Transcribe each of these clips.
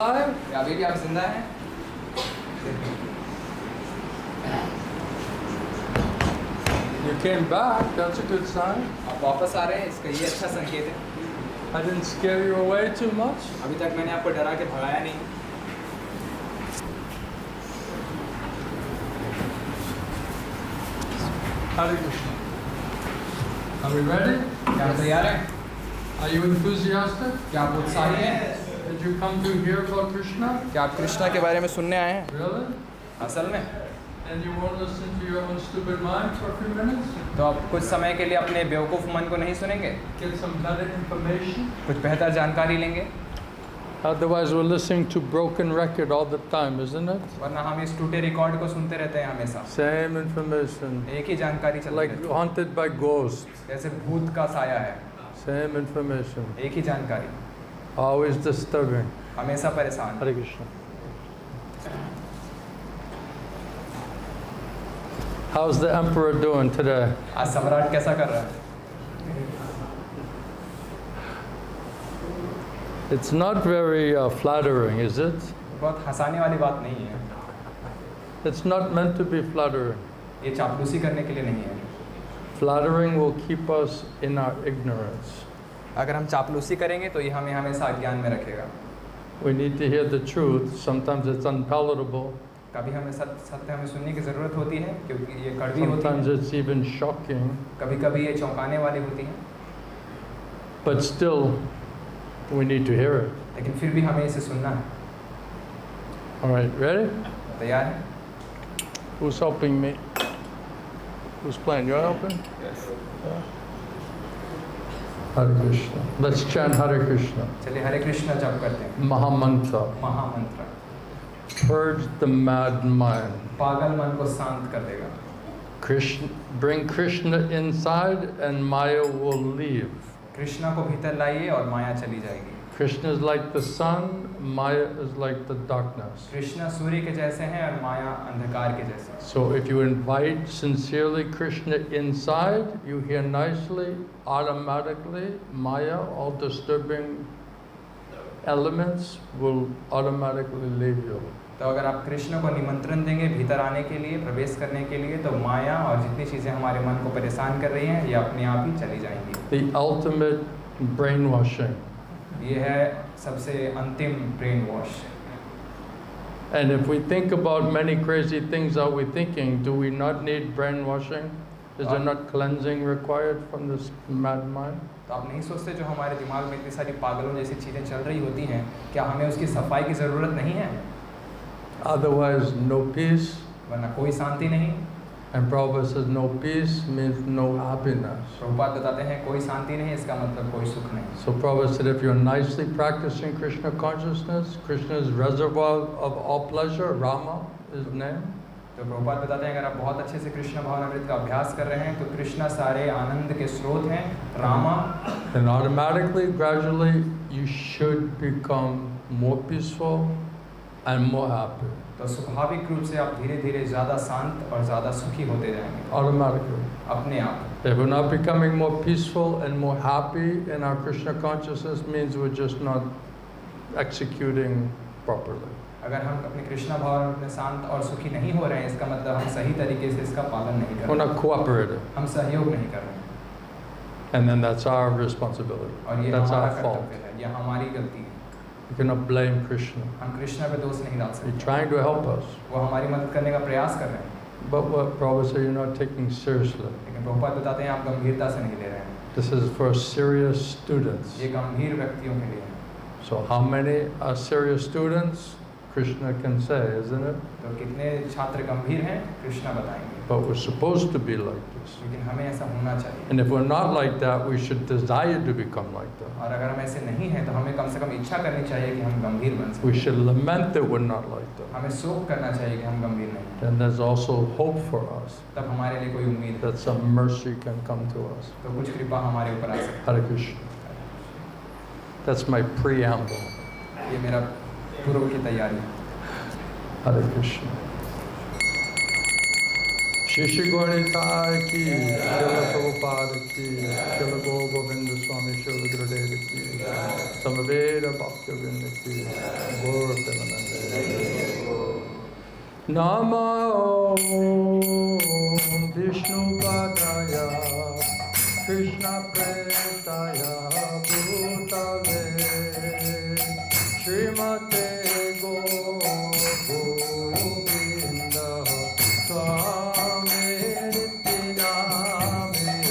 अभी भी आप जिंदा हैं? You came back, that's a good sign. आप वापस आ रहे हैं, इसका ये अच्छा संकेत है। I didn't scare you away too much. अभी तक मैंने आपको डरा के भगाया नहीं। Hari-katha. Are we ready? क्या आप तैयार हैं? Are you enthusiastic? क्या आप उत्साही हैं? Did you come to hear about Krishna? क्या आप कृष्णा के बारे में सुनने आए हैं? Really? असल में? And you won't listen to your own stupid mind for a few minutes? तो आप कुछ समय के लिए अपने बेवकूफ़ मन को नहीं सुनेंगे? Get some better information? कुछ बेहतर जानकारी लेंगे? Otherwise we're listening to broken record all the time, isn't it? वरना हम इस टूटे रिकॉर्ड को सुनते रहते हैं हमेशा। Same information. एक ही जानकारी चलती Like रहती है। haunted by ghosts. जैसे भूत का साया है। Same information. एक ही जानकारी। Always disturbing. हमेशा परेशान। Hare Krishna. How's the emperor doing today? आज सम्राट कैसा कर रहा है? It's not very flattering, is it? बहुत हंसाने वाली बात नहीं है। It's not meant to be flattering. ये चापलूसी करने के लिए नहीं है। Flattering will keep us in our ignorance. अगर हम चापलूसी करेंगे तो ये हमें हमेशा अज्ञान में रखेगा। We need to hear the truth. Sometimes it's unpalatable. कभी हमें सत्य हमें सुनने की ज़रूरत होती है क्योंकि ये कड़वी होती Sometimes है। it's even shocking. कभी कभी ये चौंकाने वाली होती है। But still, we need to hear it. लेकिन फिर भी हमें इसे सुनना है। All right, ready? तैयार हैं? Who's helping me? Who's playing? You're helping? Yes. Yeah. Hare Krishna. Let's chant Hare Krishna. चलिए हरे कृष्णा जप करते हैं। Mahamantra. महामंत्र Purge the mad mind. पागल मन को शांत कर देगा। Krishna, bring Krishna inside and Maya will leave. Krishna को भीतर लाइए और माया चली जाएगी। Krishna is like the sun, Maya is like the darkness. Krishna सूर्य के जैसे हैं और माया अंधकार के जैसे। So if you invite sincerely Krishna inside, you hear nicely, automatically, Maya, all disturbing elements will automatically leave you. तो अगर आप कृष्ण को निमंत्रण देंगे भीतर आने के लिए, प्रवेश करने के लिए, तो माया और जितनी चीज़ें हमारे मन को परेशान कर रही हैं ये अपने आप ही चली जाएंगी। The ultimate brainwashing. ये है सबसे अंतिम brain wash. And if we think about many crazy things that we're thinking, do we not need brainwashing? Is there not cleansing required from this mad mind? तो आप नहीं सोचते जो हमारे दिमाग में इतनी सारी पागलों जैसी चीज़ें चल रही होती हैं, क्या हमें उसकी सफाई की ज़रूरत नहीं है? Otherwise, no peace. वरना कोई शांति नहीं। And Prabhupada says no peace means no happiness. Prabhupada बताते हैं कोई शांति नहीं, इसका मतलब कोई सुख नहीं। So Prabhupada said if you're nicely practicing Krishna consciousness, Krishna's reservoir of all pleasure, Rama is name. तो प्रभुपाद बताते हैं अगर आप बहुत अच्छे से कृष्ण भावनामृत का अभ्यास कर रहे हैं तो कृष्णा सारे आनंद के स्रोत हैं, Rama. And automatically, gradually, you should become more peaceful and more happy. तो स्वाभाविक रूप से आप धीरे धीरे ज़्यादा शांत और ज़्यादा सुखी होते जाएंगे। Automatically. अपने आप। If we're not becoming more peaceful and more happy in our Krishna consciousness, means we're just not executing properly. अगर हम अपने कृष्णा भावनामृत में शांत और सुखी नहीं हो रहे हैं, इसका मतलब हम सही तरीके से इसका पालन नहीं कर We're रहे not cooperating. हम सहयोग नहीं कर रहे हैं। And then that's our responsibility. और ये That's हमारा our fault. कर्तव्य है, यह हमारी गलती है। You cannot blame Krishna. हम कृष्णा पे दोष नहीं डाल He's सकते। trying to help us. वो हमारी मदद करने का प्रयास कर रहे हैं, But what Prabhupada said, you're not taking seriously. लेकिन प्रभुपाद बताते हैं आप गंभीरता से नहीं ले रहे हैं। This is for serious students. ये गंभीर व्यक्तियों के लिए है। So how many are serious students? Krishna can say, isn't it? तो कितने छात्र गंभीर हैं कृष्णा बताएंगे। But we're supposed to be like this. लेकिन हमें ऐसा होना चाहिए। And if we're not like that, we should desire to become like that. और अगर हम ऐसे नहीं हैं तो हमें कम से कम इच्छा करनी चाहिए कि हम गंभीर बन सकें। We should lament that we're not like that. हमें शोक करना चाहिए कि हम गंभीर नहीं हैं। Then there's also hope for us तब हमारे लिए कोई उम्मीद है, that some mercy can come to us. तो कुछ कृपा हमारे ऊपर आ सकती Hare Krishna. That's my preamble. है। ये मेरा पूर्व की तैयारी है। Hare Krishna. Shri Shri Gauranitai ki, Srila Prabhupada ki, Srila Gaur Govinda Swami Srila Gurudeva ki, Samaveda Bhaktivinoda ki, Gaur Namo Vishnu Padaya Krishna Prestaya Bhutale Srimate Govinda Swami Nityanamine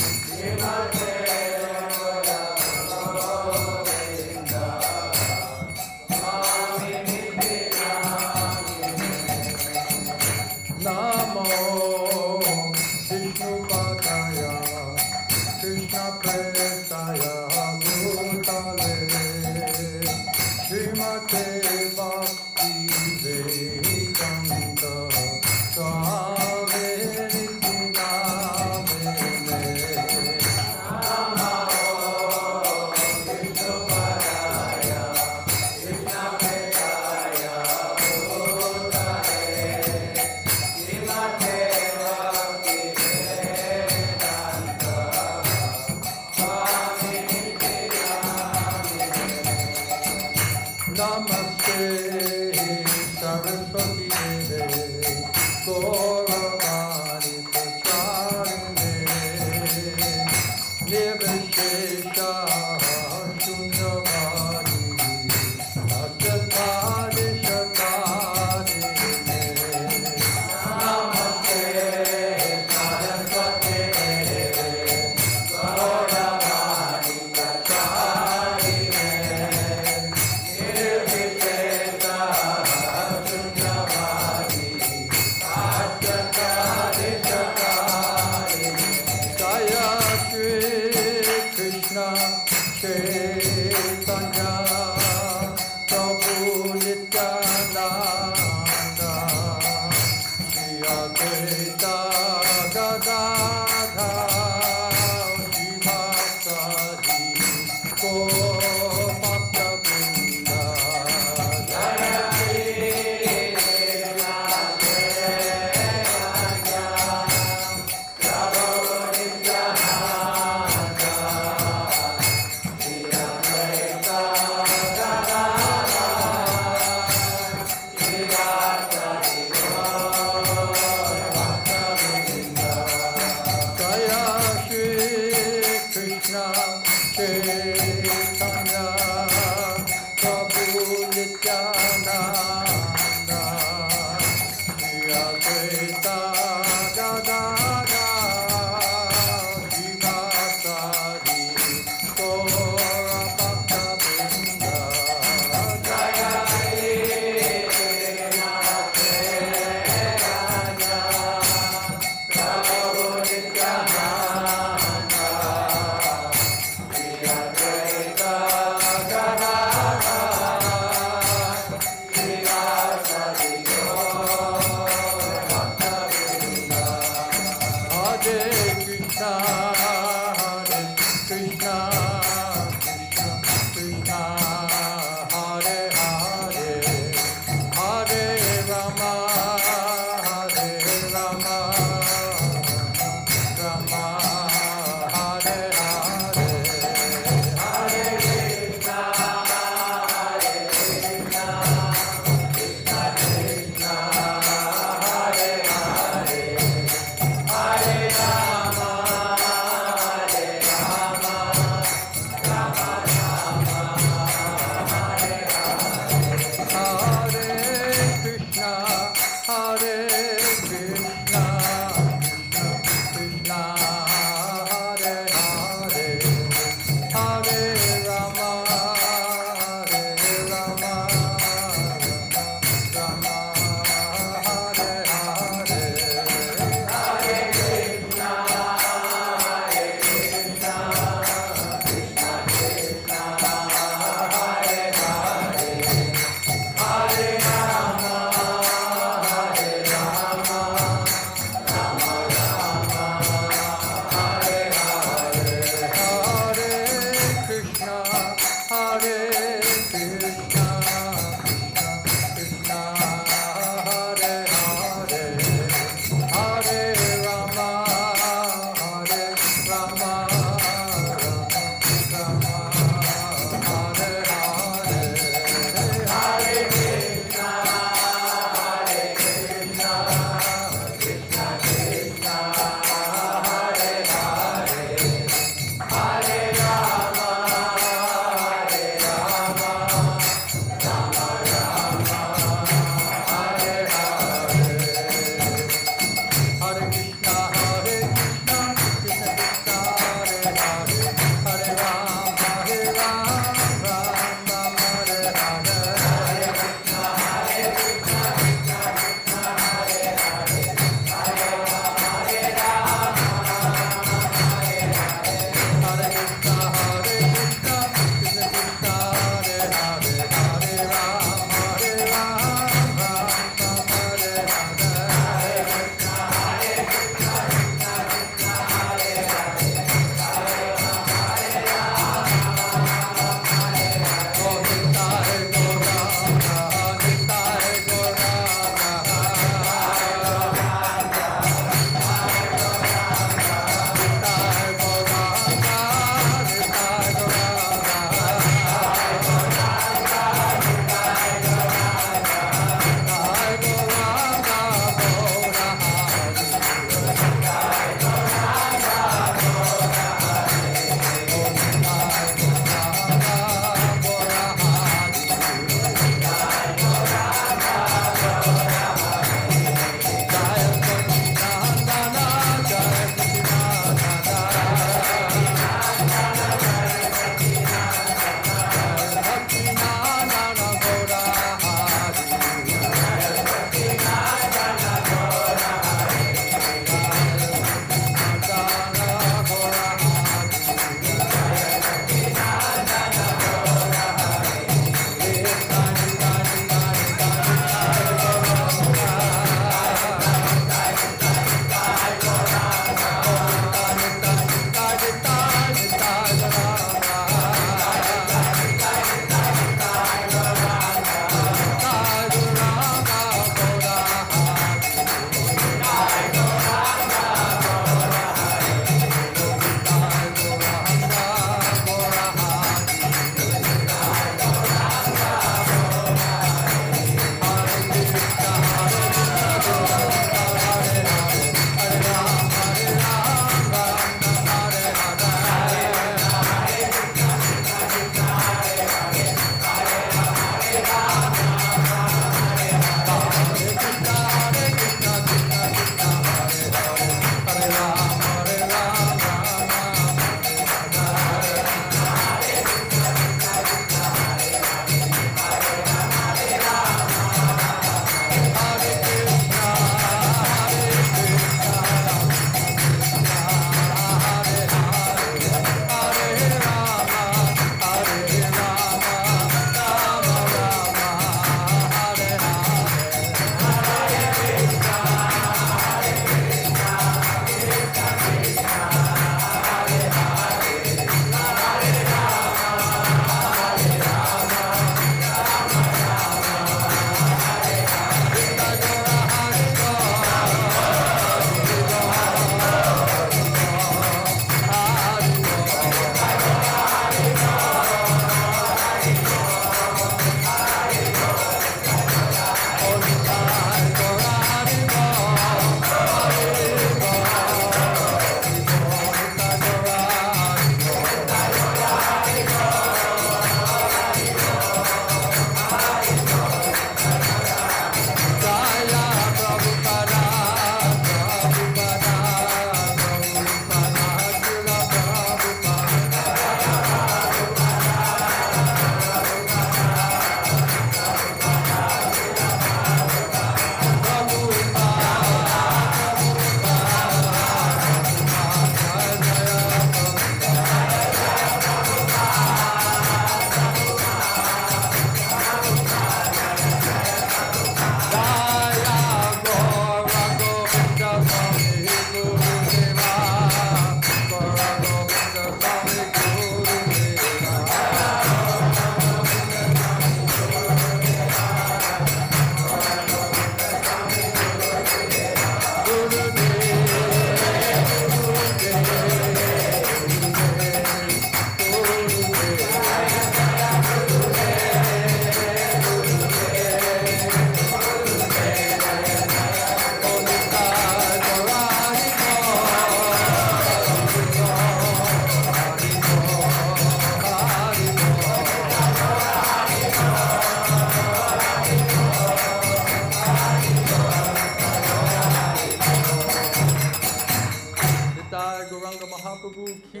Mahaprabhu ki,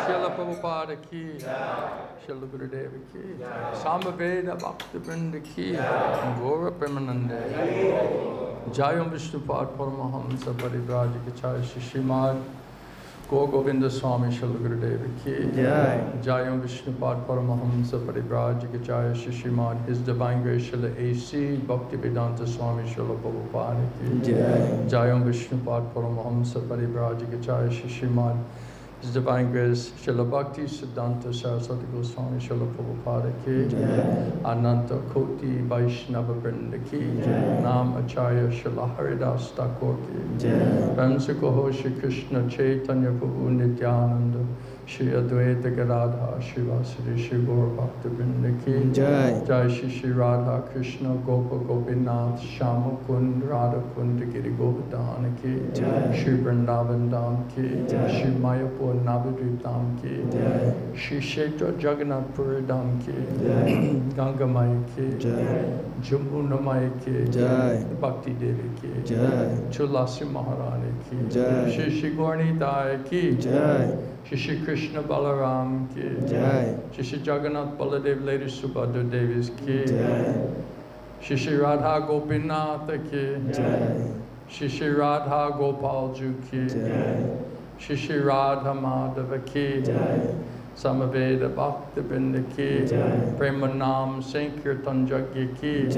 Srila Prabhupada ki, Srila Gurudeva ki, Samaveda Bhakta Vrinda ki, Gaura Premanande, Jayam Vishnupad Paramahamsa Parivrajikacharya Shishimad Gaur Govinda Swami Srila Gurudeva ki, Jayam Vishnupad Paramahamsa Parivrajikacharya Shishimad His Divine Grace Srila A.C. Bhaktivedanta Swami Srila Prabhupada ki, Jayam Vishnupad Paramahamsa Parivrajikacharya Shishimad His Divine Grace Srila Bhakti Siddhanta Saraswati Goswami Srila Prabhupada ki, Ananta Koti Vaishnava Vrinda ki, Nam Acharya Srila Haridas Thakur ki, Ramsikaho Śrī Kṛṣṇa Chaitanya Prabhu Nityananda Shri Advaita Gadadhar Śrīvāsadi Shri Gaura Bhakta Vrinda ki, Jai Shri Radha Krishna Gopa Gopinath Shama Kund Radha Kund Giri Govardhana ki, Shri Vrindavan Dham ki, Shri Mayapur Navadvip Dham ki, Shri Kshetra Jagannath Puri Dham ki, Ganga Maya ki, Jamuna Maya ki, Bhakti Devi ki, Tulasi Maharani ki, Shri Shri Gaurnidaya ki, Shri Krishna Balaram ki, Shri Jagannath Baladev Lady Subhadra Devis ki, Shri Radha Gopinath ki, Shri Radha Gopal Ju ki, Shri Radha Madhava ki, Samaveda Bhakta Vrinda ki, Premanam Sankirtan Jagya ki,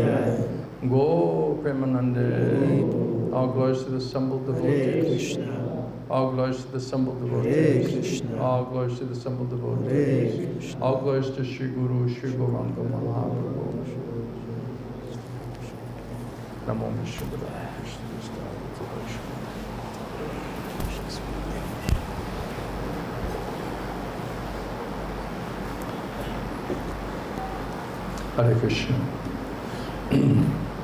Go Premanande, all glories to the assembled devotees. All glories to the assembled devotees. All glories to the assembled devotees. All glories to Shri Guru, Shri Gauranga Mahaprabhu. Namo Vishnupadaya Krishna Hare Krishna.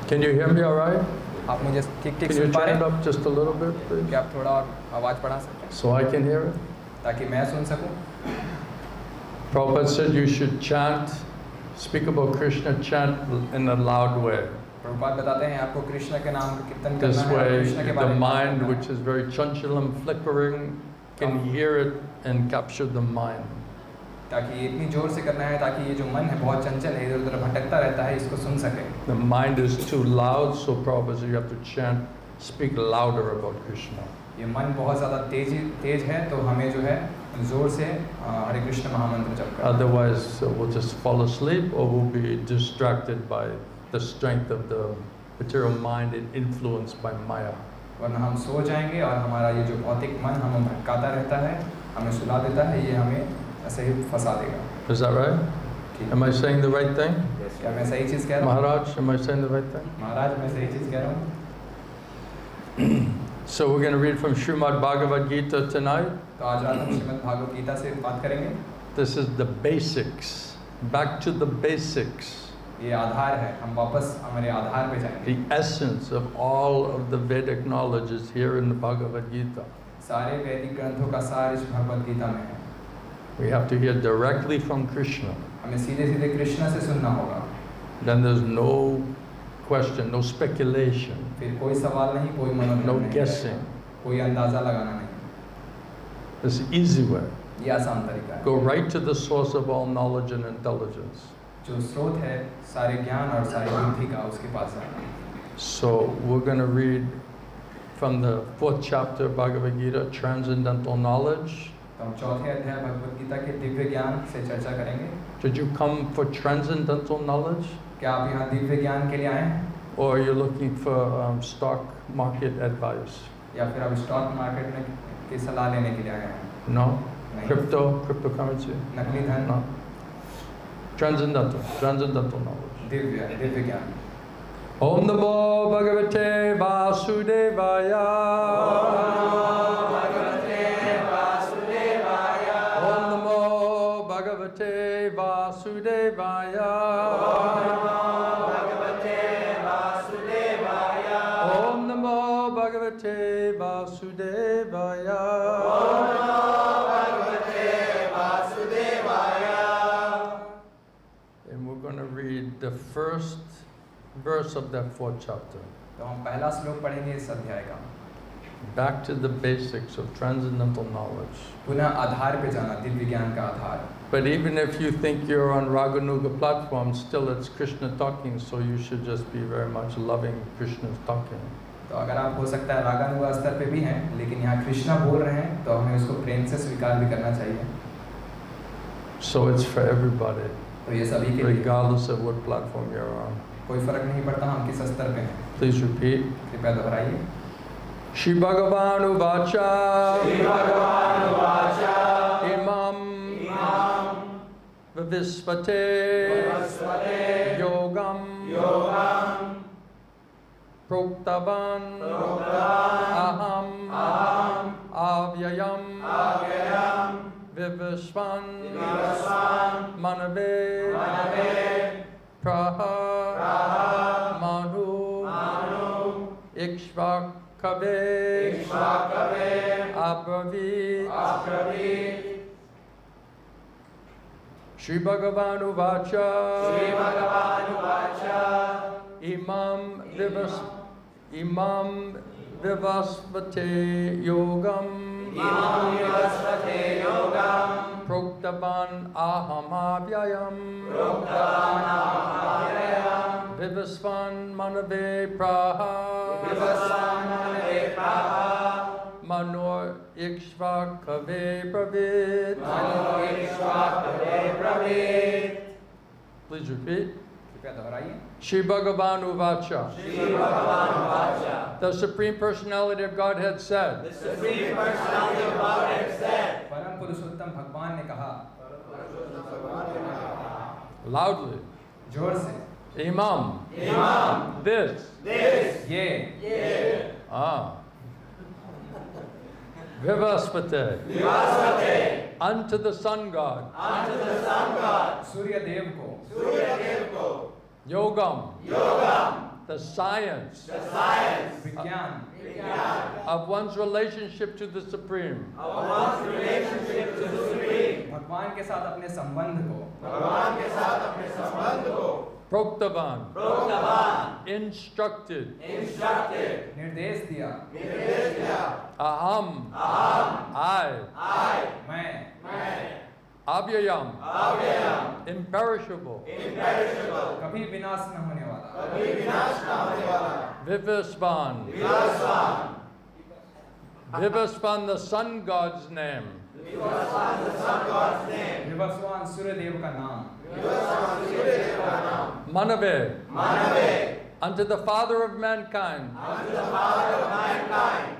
Can you hear me all right? आप मुझे ठीक ठीक Can you सुन पा रहे turn it हैं? up just a little bit, please? क्या आप थोड़ा और आवाज़ बढ़ा सकते हैं So I can hear it. ताकि मैं सुन सकूं? Prabhupada said you should chant, speak about Krishna, chant in a loud way. Prabhupada बताते हैं आपको कृष्ण के नाम का कीर्तन This करना है और way, कृष्ण के the बारे में बात mind, करना है। which is very chanchalam, flickering, can hear it and capture the mind. ताकि ये इतनी जोर से करना है ताकि ये जो मन है बहुत चंचल है इधर उधर भटकता रहता है इसको सुन सके। The mind is too loud, so Prabhupada said you have to chant, speak louder about Krishna. ये मन बहुत ज़्यादा तेज है तो हमें जो है जोर से हरे कृष्ण महामंत्र जप करना है। Otherwise, we'll just fall asleep or we'll be distracted by the strength of the material mind and influenced by Maya. वरना हम सो जाएंगे और हमारा ये जो भौतिक मन हमें भटकाता रहता है हमें सुला देता है ये हमें ऐसे ही फंसा देगा। Is that right? Am I saying the right thing? क्या मैं सही चीज़ कह रहा हूँ? Maharaj, am I saying the right thing? महाराज मैं सही चीज़ कह रहा हूँ? So we're going to read from Srimad Bhagavad Gita tonight. तो आज रात हम श्रीमद् भागवत गीता से बात करेंगे। This is the basics. Back to the basics. ये आधार है हम वापस हमारे आधार पे जाएंगे। The essence of all of the Vedic knowledge is here in the Bhagavad Gita. सारे वैदिक ग्रंथों का सार इस भगवद गीता में है। We have to hear directly from Krishna. हमें सीधे सीधे कृष्ण से सुनना होगा। Then there's no question, no speculation, फिर कोई सवाल नहीं कोई मनोरंजन no नहीं guessing. कोई अंदाजा लगाना नहीं। It's the easy way. ये आसान तरीका है। Go right to the source of all knowledge and intelligence. जो स्रोत है सारे ज्ञान और सारी बुद्धि का उसके पास है। So we're going to read from the 4th chapter of Bhagavad Gita, Transcendental Knowledge. तो हम चौथे अध्याय भगवद गीता के दिव्य ज्ञान से चर्चा करेंगे। Did you come for transcendental knowledge? क्या आप यहाँ दिव्य ज्ञान के लिए आए हैं? Or are you looking for stock market advice? या फिर आप स्टॉक मार्केट में की सलाह लेने के लिए आए हैं? No? नहीं। Cryptocurrency? नकली धन? No. Transcendental knowledge. दिव्य ज्ञान। Om Namo Bhagavate Vasudevaya. Om Namo Bhagavate Vasudevaya. Om Namo Bhagavate Vasudevaya. And we're going to read the first verse of that 4th chapter. तो हम पहला श्लोक पढ़ेंगे इस अध्याय का। back to the basics of transcendental knowledge. पुनः आधार पे जाना, दिव्य ज्ञान का आधार. But even if you think you're on Raganuga platform, still it's Krishna talking, so you should just be very much loving Krishna's talking. तो अगर आप हो सकता है रागानुगा स्तर पे भी हैं, लेकिन यहाँ कृष्णा बोल रहे हैं, तो हमें उसको प्रेम से स्वीकार भी करना चाहिए. So it's for everybody, तो ये सभी के लिए, regardless of what platform you're on. कोई फर्क नहीं पड़ता हम किस स्तर पे हैं. Please repeat. कृपया दोहराइए. śrī-bhagavān uvāca. śrī-bhagavān uvāca. imaṁ. Vivasvate. yogaṁ. proktavān. aham. avyayam. Vivasvān. manave. prāha. manur. ikṣvākave. abravīt. śrī-bhagavān uvāca. imaṁ vivasvate yogaṁ. proktavān aham avyayam. Vivasvān manave prāha. manur ikṣvākave bravīt. Please repeat. कृपया दोहराइए. śrī-bhagavān uvāca. The Supreme Personality of Godhead said, परम पुरुषोत्तम भगवान ने कहा, loudly, जोर से, imam, this, ये, Vivasvate, unto the sun god, सूर्य देव को, yogam, the science विज्ञान of one's relationship to the Supreme, भगवान के साथ अपने संबंध को, proktavān, instructed, निर्देश दिया, aham, I, मैं, avyayam, imperishable, कभी विनाश न होने वाला, Vivasvān, Vivasvān, the sun god's name, Vivasvan सूर्य देव का नाम, manave, unto the father of mankind,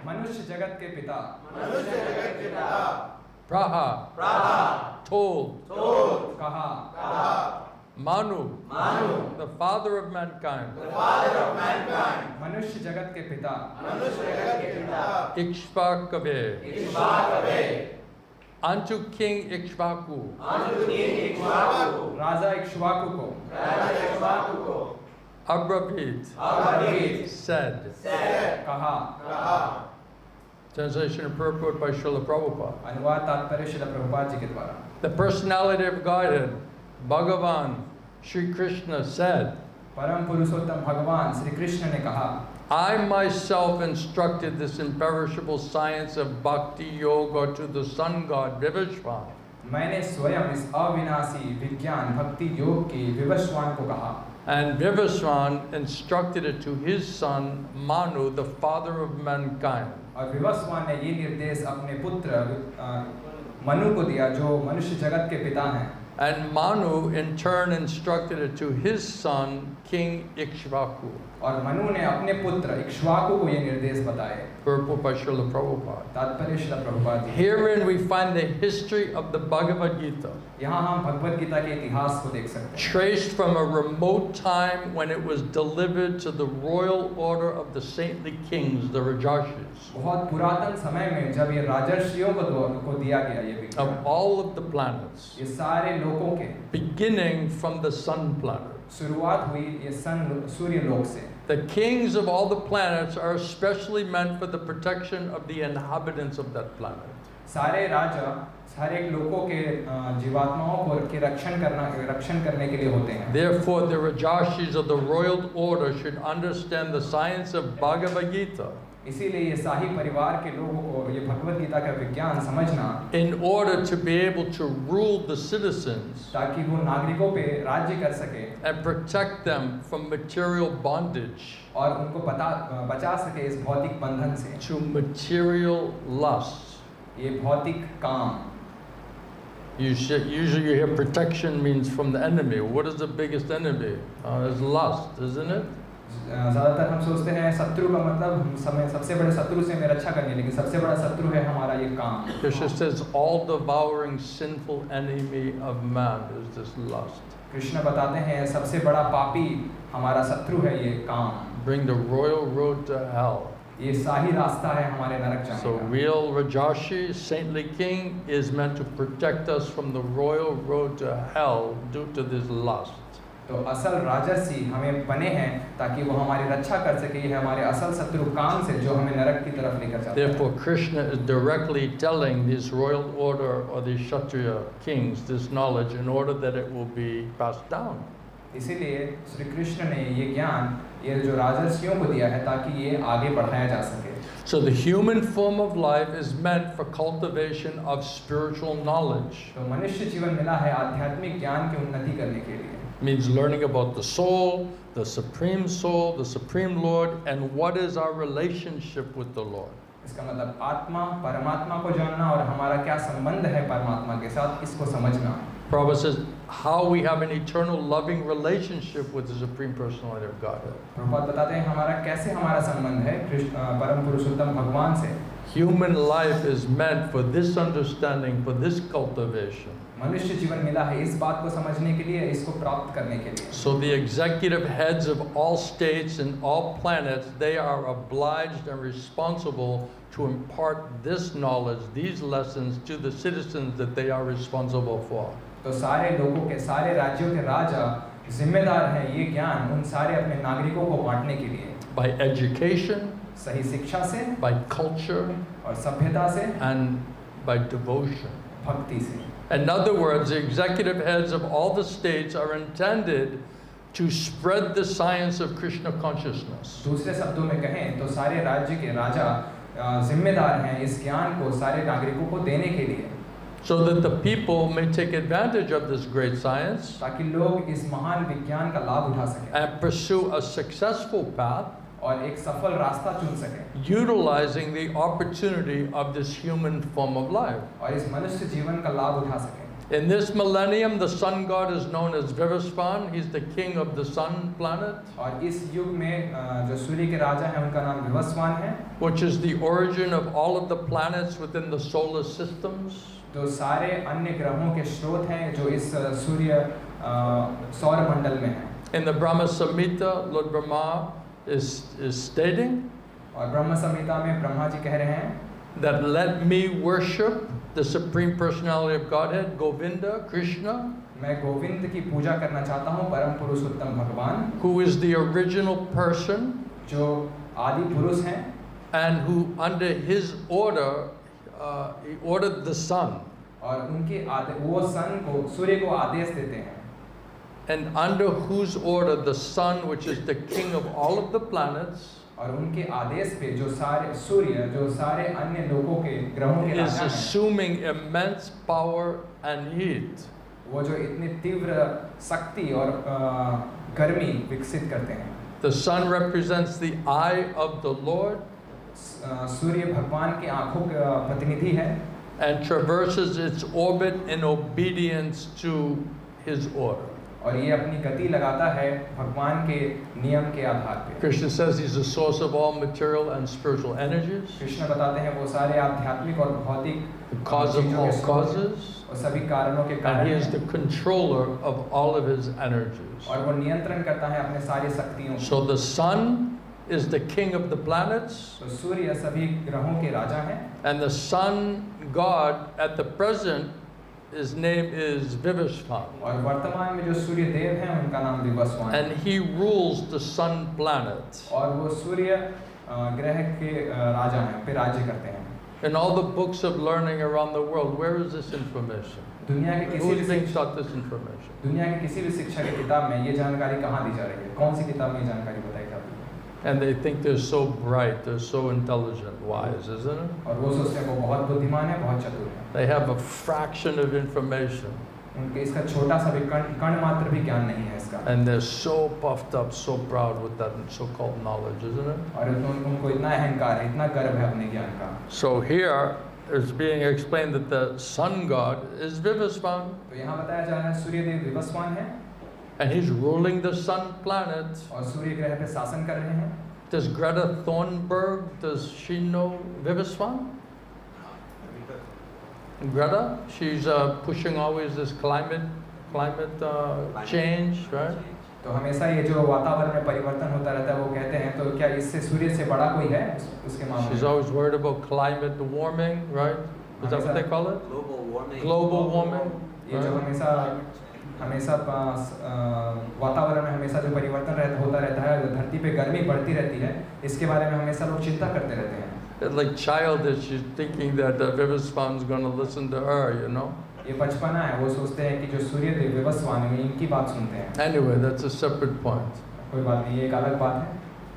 मनुष्य जगत के पिता, prāha, told, कहा, Manu, the father of mankind, मनुष्य जगत के पिता, ikṣvākave, unto King Ikṣvāku, राजा इक्ष्वाकु को, abravīt, said. कहा. Translation and purport by Srila Prabhupada. अनुवाद तात्पर्य श्रील प्रभुपाद जी के द्वारा. The personality of Godhead, Bhagavan, Śrī Kṛṣṇa said, परम पुरुषोत्तम भगवान श्री कृष्ण ने कहा, I myself instructed this imperishable science of bhakti yoga to the sun god Vivasvān. मैंने स्वयं इस अविनाशी विज्ञान भक्ति योग की विवस्वान को कहा. And Vivasvān instructed it to his son Manu, the father of mankind. और विवस्वान ने ये निर्देश अपने पुत्र मनु को दिया जो मनुष्य जगत के पिता हैं. And Manu in turn instructed it to his son King Ikṣvāku. और मनु ने अपने पुत्र इक्ष्वाकु को ये निर्देश बताए. Purport by Srila Prabhupada. तात्पर्य Srila Prabhupada ji. Herein we find the history of the Bhagavad Gita, यहाँ हम भगवद गीता के इतिहास को देख सकते हैं. traced from a remote time when it was delivered to the royal order of the saintly kings, the Rajashis, बहुत पुरातन समय में जब ये राजर्षियों को दिया गया ये विज्ञान, of all of the planets, ये सारे लोकों के, beginning from the sun planet. शुरुआत हुई ये सूर्य लोक से. The kings of all the planets are especially meant for the protection of the inhabitants of that planet. सारे राजा हर एक लोगों के जीवात्माओं को के रक्षण करने के लिए होते हैं. Therefore, the Rajashis of the royal order should understand the science of Bhagavad Gita इसीलिए ये शाही परिवार के लोगों को ये भगवद गीता का विज्ञान समझना, in order to be able to rule the citizens ताकि वो नागरिकों पे राज्य कर सके and protect them from material bondage और उनको बचा सके इस भौतिक बंधन से, to material lusts. ये भौतिक काम। Usually you hear protection means from the enemy. What is the biggest enemy? It's lust, isn't it? ज़्यादातर हम सोचते हैं शत्रु का मतलब समय सबसे बड़े शत्रु से हमें रक्षा करनी है, लेकिन सबसे बड़ा शत्रु है हमारा ये काम। Krishna says all devouring sinful enemy of man is this lust. Krishna बताते हैं सबसे बड़ा पापी हमारा शत्रु है ये काम। Bring the royal road to hell. ये शाही रास्ता है हमारे नरक जाने So का। real Rajarshi, saintly king, is meant to protect us from the royal road to hell due to this lust. तो असल राजर्षि हमें बने हैं ताकि वो हमारी रक्षा कर सके, ये हमारे असल शत्रु काम से जो हमें नरक की तरफ लेकर जाता है। Therefore, Krishna is directly telling this royal order or these Kshatriya kings this knowledge in order that it will be passed down. इसीलिए श्री कृष्ण ने ये ज्ञान ये जो राजर्षियों को दिया है ताकि ये आगे बढ़ाया जा सके। So the human form of life is meant for cultivation of spiritual knowledge. तो मनुष्य जीवन मिला है आध्यात्मिक ज्ञान की उन्नति करने के लिए। Means learning about the soul, the Supreme Lord, and what is our relationship with the Lord. इसका मतलब आत्मा परमात्मा को जानना और हमारा क्या संबंध है परमात्मा के साथ, इसको समझना। Prabhupada says how we have an eternal loving relationship with the Supreme Personality of Godhead. Prabhupada बताते हैं हमारा कैसे हमारा संबंध है परम पुरुषोत्तम भगवान से। Human life is meant for this understanding, for this cultivation. मनुष्य जीवन मिला है इस बात को समझने के लिए, इसको प्राप्त करने के लिए। So the executive heads of all states and all planets, they are obliged and responsible to impart this knowledge, these lessons to the citizens that they are responsible for. तो सारे लोगों के, सारे राज्यों के राजा जिम्मेदार हैं ये ज्ञान उन सारे अपने नागरिकों को बांटने के लिए। By education, सही शिक्षा से, by culture, और सभ्यता से, and by devotion. भक्ति से। In other words, the executive heads of all the states are intended to spread the science of Krishna consciousness. दूसरे शब्दों में कहें तो सारे राज्य के राजा जिम्मेदार हैं इस ज्ञान को सारे नागरिकों को देने के लिए, so that the people may take advantage of this great science ताकि लोग इस महान विज्ञान का लाभ उठा सकें and pursue a successful path, और एक सफल रास्ता चुन सकें, utilizing the opportunity of this human form of life. और इस मनुष्य जीवन का लाभ उठा सकें। In this millennium, the sun god is known as Vivasvān. He's the king of the sun planet, और इस युग में जो सूर्य के राजा हैं उनका नाम विवस्वान है, which is the origin of all of the planets within the solar systems. तो सारे अन्य ग्रहों के स्रोत हैं जो इस सूर्य सौर मंडल में हैं। In the Brahma Samhita, Lord Brahma is stating और ब्रह्म संहिता में ब्रह्मा जी कह रहे हैं that let me worship the Supreme Personality of Godhead, Govinda, Krishna, मैं गोविंद की पूजा करना चाहता हूँ, परम पुरुषोत्तम भगवान, who is the original person, जो आदि पुरुष हैं, and who under his order, he ordered the sun. और उनके वो सन को सूर्य को आदेश देते हैं, And under whose order the sun, which is the king of all of the planets, और उनके आदेश पे जो सारे सूर्य जो सारे अन्य लोगों के ग्रहों के is राजा हैं, assuming immense power and heat. वो जो इतनी तीव्र शक्ति और गर्मी विकसित करते हैं। The sun represents the eye of the Lord सूर्य भगवान की आंखों का प्रतिनिधि है and traverses its orbit in obedience to his order. और ये अपनी गति लगाता है भगवान के नियम के आधार पे। Krishna says he's the source of all material and spiritual energies, Krishna बताते हैं वो सारे आध्यात्मिक और भौतिक the cause of चीजों all के स्रोत causes, और सभी कारणों के and कारण he is the हैं, controller of all of his energies. और वो नियंत्रण करता है अपने सारी शक्तियों को। So the sun is the king of the planets, तो सूर्य सभी ग्रहों के राजा हैं, and the sun god at the present, his name is Vivasvān, और वर्तमान में जो सूर्य देव हैं उनका नाम विवस्वान है, and he rules the sun planet. और वो सूर्य ग्रह के राजा हैं, पे राज्य करते हैं। In all the books of learning around the world, where is this information? दुनिया के Who किसी is भी being taught this information? दुनिया की किसी भी शिक्षा की किताब में ये जानकारी कहाँ दी जा रही है? कौन सी किताब में ये जानकारी बताई जाती है? And they think they're so bright, they're so intelligent, wise, isn't it? और वो सोचते हैं वो बहुत बुद्धिमान है, बहुत चतुर है। They have a fraction of information. उनके इसका छोटा सा भी कण मात्र भी ज्ञान नहीं है इसका। And they're so puffed up, so proud with that so-called knowledge, isn't it? और उनको इतना अहंकार है, इतना गर्व है अपने ज्ञान का। So here it's being explained that the sun god is Vivasvān. तो यहाँ बताया जा रहा है सूर्य देव विवस्वान है। And he's ruling the sun planet. और सूर्य ग्रह पे शासन कर रहे हैं। Does Greta Thunberg, does she know Vivasvān? Greta, she's pushing always this climate change, right? तो हमेशा ये जो वातावरण में परिवर्तन होता रहता है वो कहते हैं, तो क्या इससे सूर्य से बड़ा कोई है उसके मामले में? She's always worried about climate warming, right? Is that what they call it? Global warming. Global warming. ये जो हमेशा वातावरण में हमेशा जो परिवर्तन होता रहता है, धरती पे गर्मी बढ़ती रहती है, इसके बारे में हमेशा लोग चिंता करते रहते हैं। Like childish, she's thinking that Vivasvān's going to listen to her, you know. ये बचपना है, वो सोचते हैं कि जो सूर्य देव विवस्वान है इनकी बात सुनते हैं। Anyway, that's a separate point. कोई बात नहीं, ये एक अलग बात है।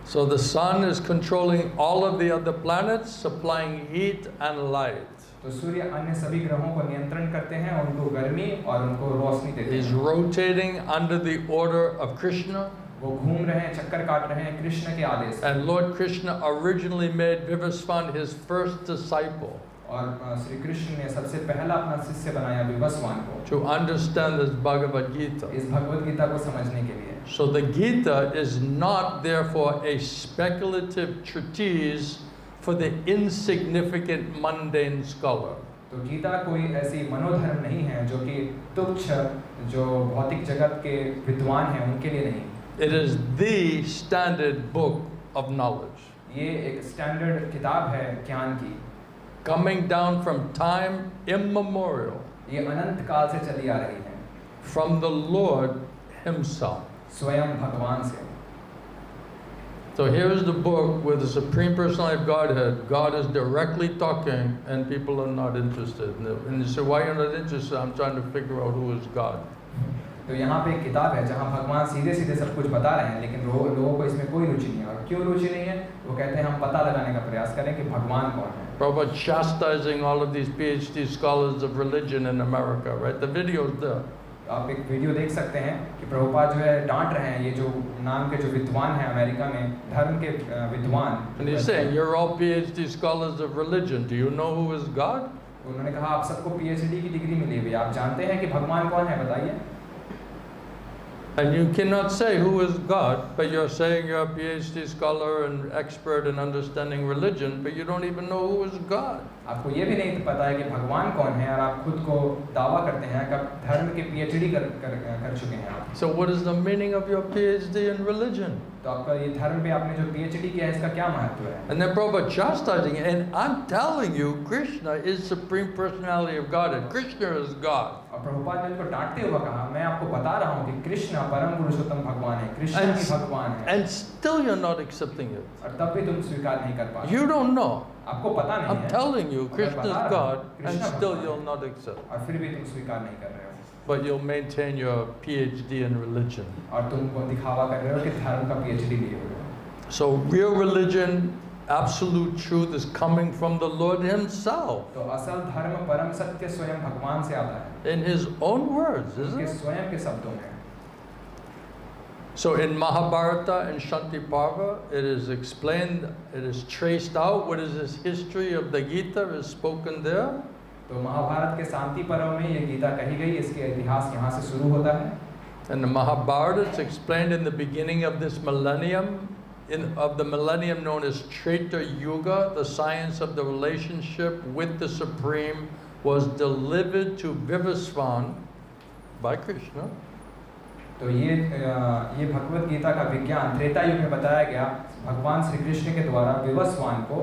So the sun is controlling all of the other planets, supplying heat and light. तो सूर्य अन्य सभी ग्रहों को नियंत्रण करते हैं, उनको गर्मी और उनको रोशनी देते हैं। He's rotating under the order of Krishna. वो घूम रहे हैं, चक्कर काट रहे हैं कृष्ण के आदेश से। And Lord Krishna originally made Vivasvān his first disciple. और श्री कृष्ण ने सबसे पहला अपना शिष्य बनाया विवस्वान को। To understand this Bhagavad Gita. इस भगवद गीता को समझने के लिए। So the Gita is not therefore a speculative treatise for the insignificant mundane scholar. तो गीता कोई ऐसी मनोधर्म नहीं है जो कि तुच्छ जो भौतिक जगत के विद्वान हैं उनके लिए नहीं। It is the standard book of knowledge. ये एक स्टैंडर्ड किताब है ज्ञान की। Coming down from time immemorial. ये अनंत काल से चली आ रही है। From the Lord Himself. स्वयं भगवान से। So here is the book where the Supreme Personality of Godhead, God is directly talking and people are not interested. And you say, why are you not interested? I'm trying to figure out who is God. तो यहाँ पे एक किताब है जहाँ भगवान सीधे सीधे सब कुछ बता रहे हैं, लेकिन लोगों को इसमें कोई रुचि नहीं है। और क्यों रुचि नहीं है? वो कहते हैं हम पता लगाने का प्रयास करें कि भगवान कौन है। Prabhupada chastising all of these PhD scholars of religion in America, right? The video's there. आप एक वीडियो देख सकते हैं कि प्रभुपाद जो है डांट रहे हैं ये जो नाम के जो विद्वान हैं अमेरिका में, धर्म के विद्वान। And he's saying, you're all PhD scholars of religion. Do you know who is God? उन्होंने कहा आप सबको PhD की डिग्री मिली हुई है, आप जानते हैं कि भगवान कौन है, बताइए। And you cannot say who is God, but you're saying you're a PhD scholar and expert in understanding religion, but you don't even know who is God. आपको ये भी नहीं पता है कि भगवान कौन है और आप खुद को दावा करते हैं कि आप धर्म के PhD कर चुके हैं आप। So what is the meaning of your PhD in religion? तो आपका ये धर्म पे आपने जो PhD किया है इसका क्या महत्व है? And then Prabhupada chastising, and I'm telling you, Krishna is Supreme Personality of Godhead. Krishna is God. और प्रभुपाद ने उनको डांटते हुए कहा, मैं आपको बता रहा हूँ कि कृष्ण परम पुरुषोत्तम भगवान है, कृष्ण ही भगवान है। And still you're not accepting it. और तब भी तुम स्वीकार नहीं कर पाते। You don't know. आपको पता नहीं है। I'm telling you, Krishna is God, and still you'll not accept. और फिर भी तुम स्वीकार नहीं कर रहे हो। But you'll maintain your PhD in religion. और तुम दिखावा कर रहे हो कि धर्म का PhD लिए हो। So real religion, absolute truth is coming from the Lord Himself. तो असल धर्म परम सत्य स्वयं भगवान से आता है। In His own words, isn't उनके it? स्वयं के शब्दों में। So in Mahabharata and Shanti Parva, it is explained, it is traced out. What is this history of the Gita is spoken there. तो महाभारत के शांति पर्व में ये गीता कही गई, इसके इतिहास यहाँ से शुरू होता है। And the Mahabharata is explained in the beginning of this millennium, of the millennium known as Treta Yuga. The science of the relationship with the Supreme was delivered to Vivasvān by Krishna. तो ये भगवद गीता का विज्ञान त्रेता युग में बताया गया भगवान श्री कृष्ण के द्वारा विवस्वान को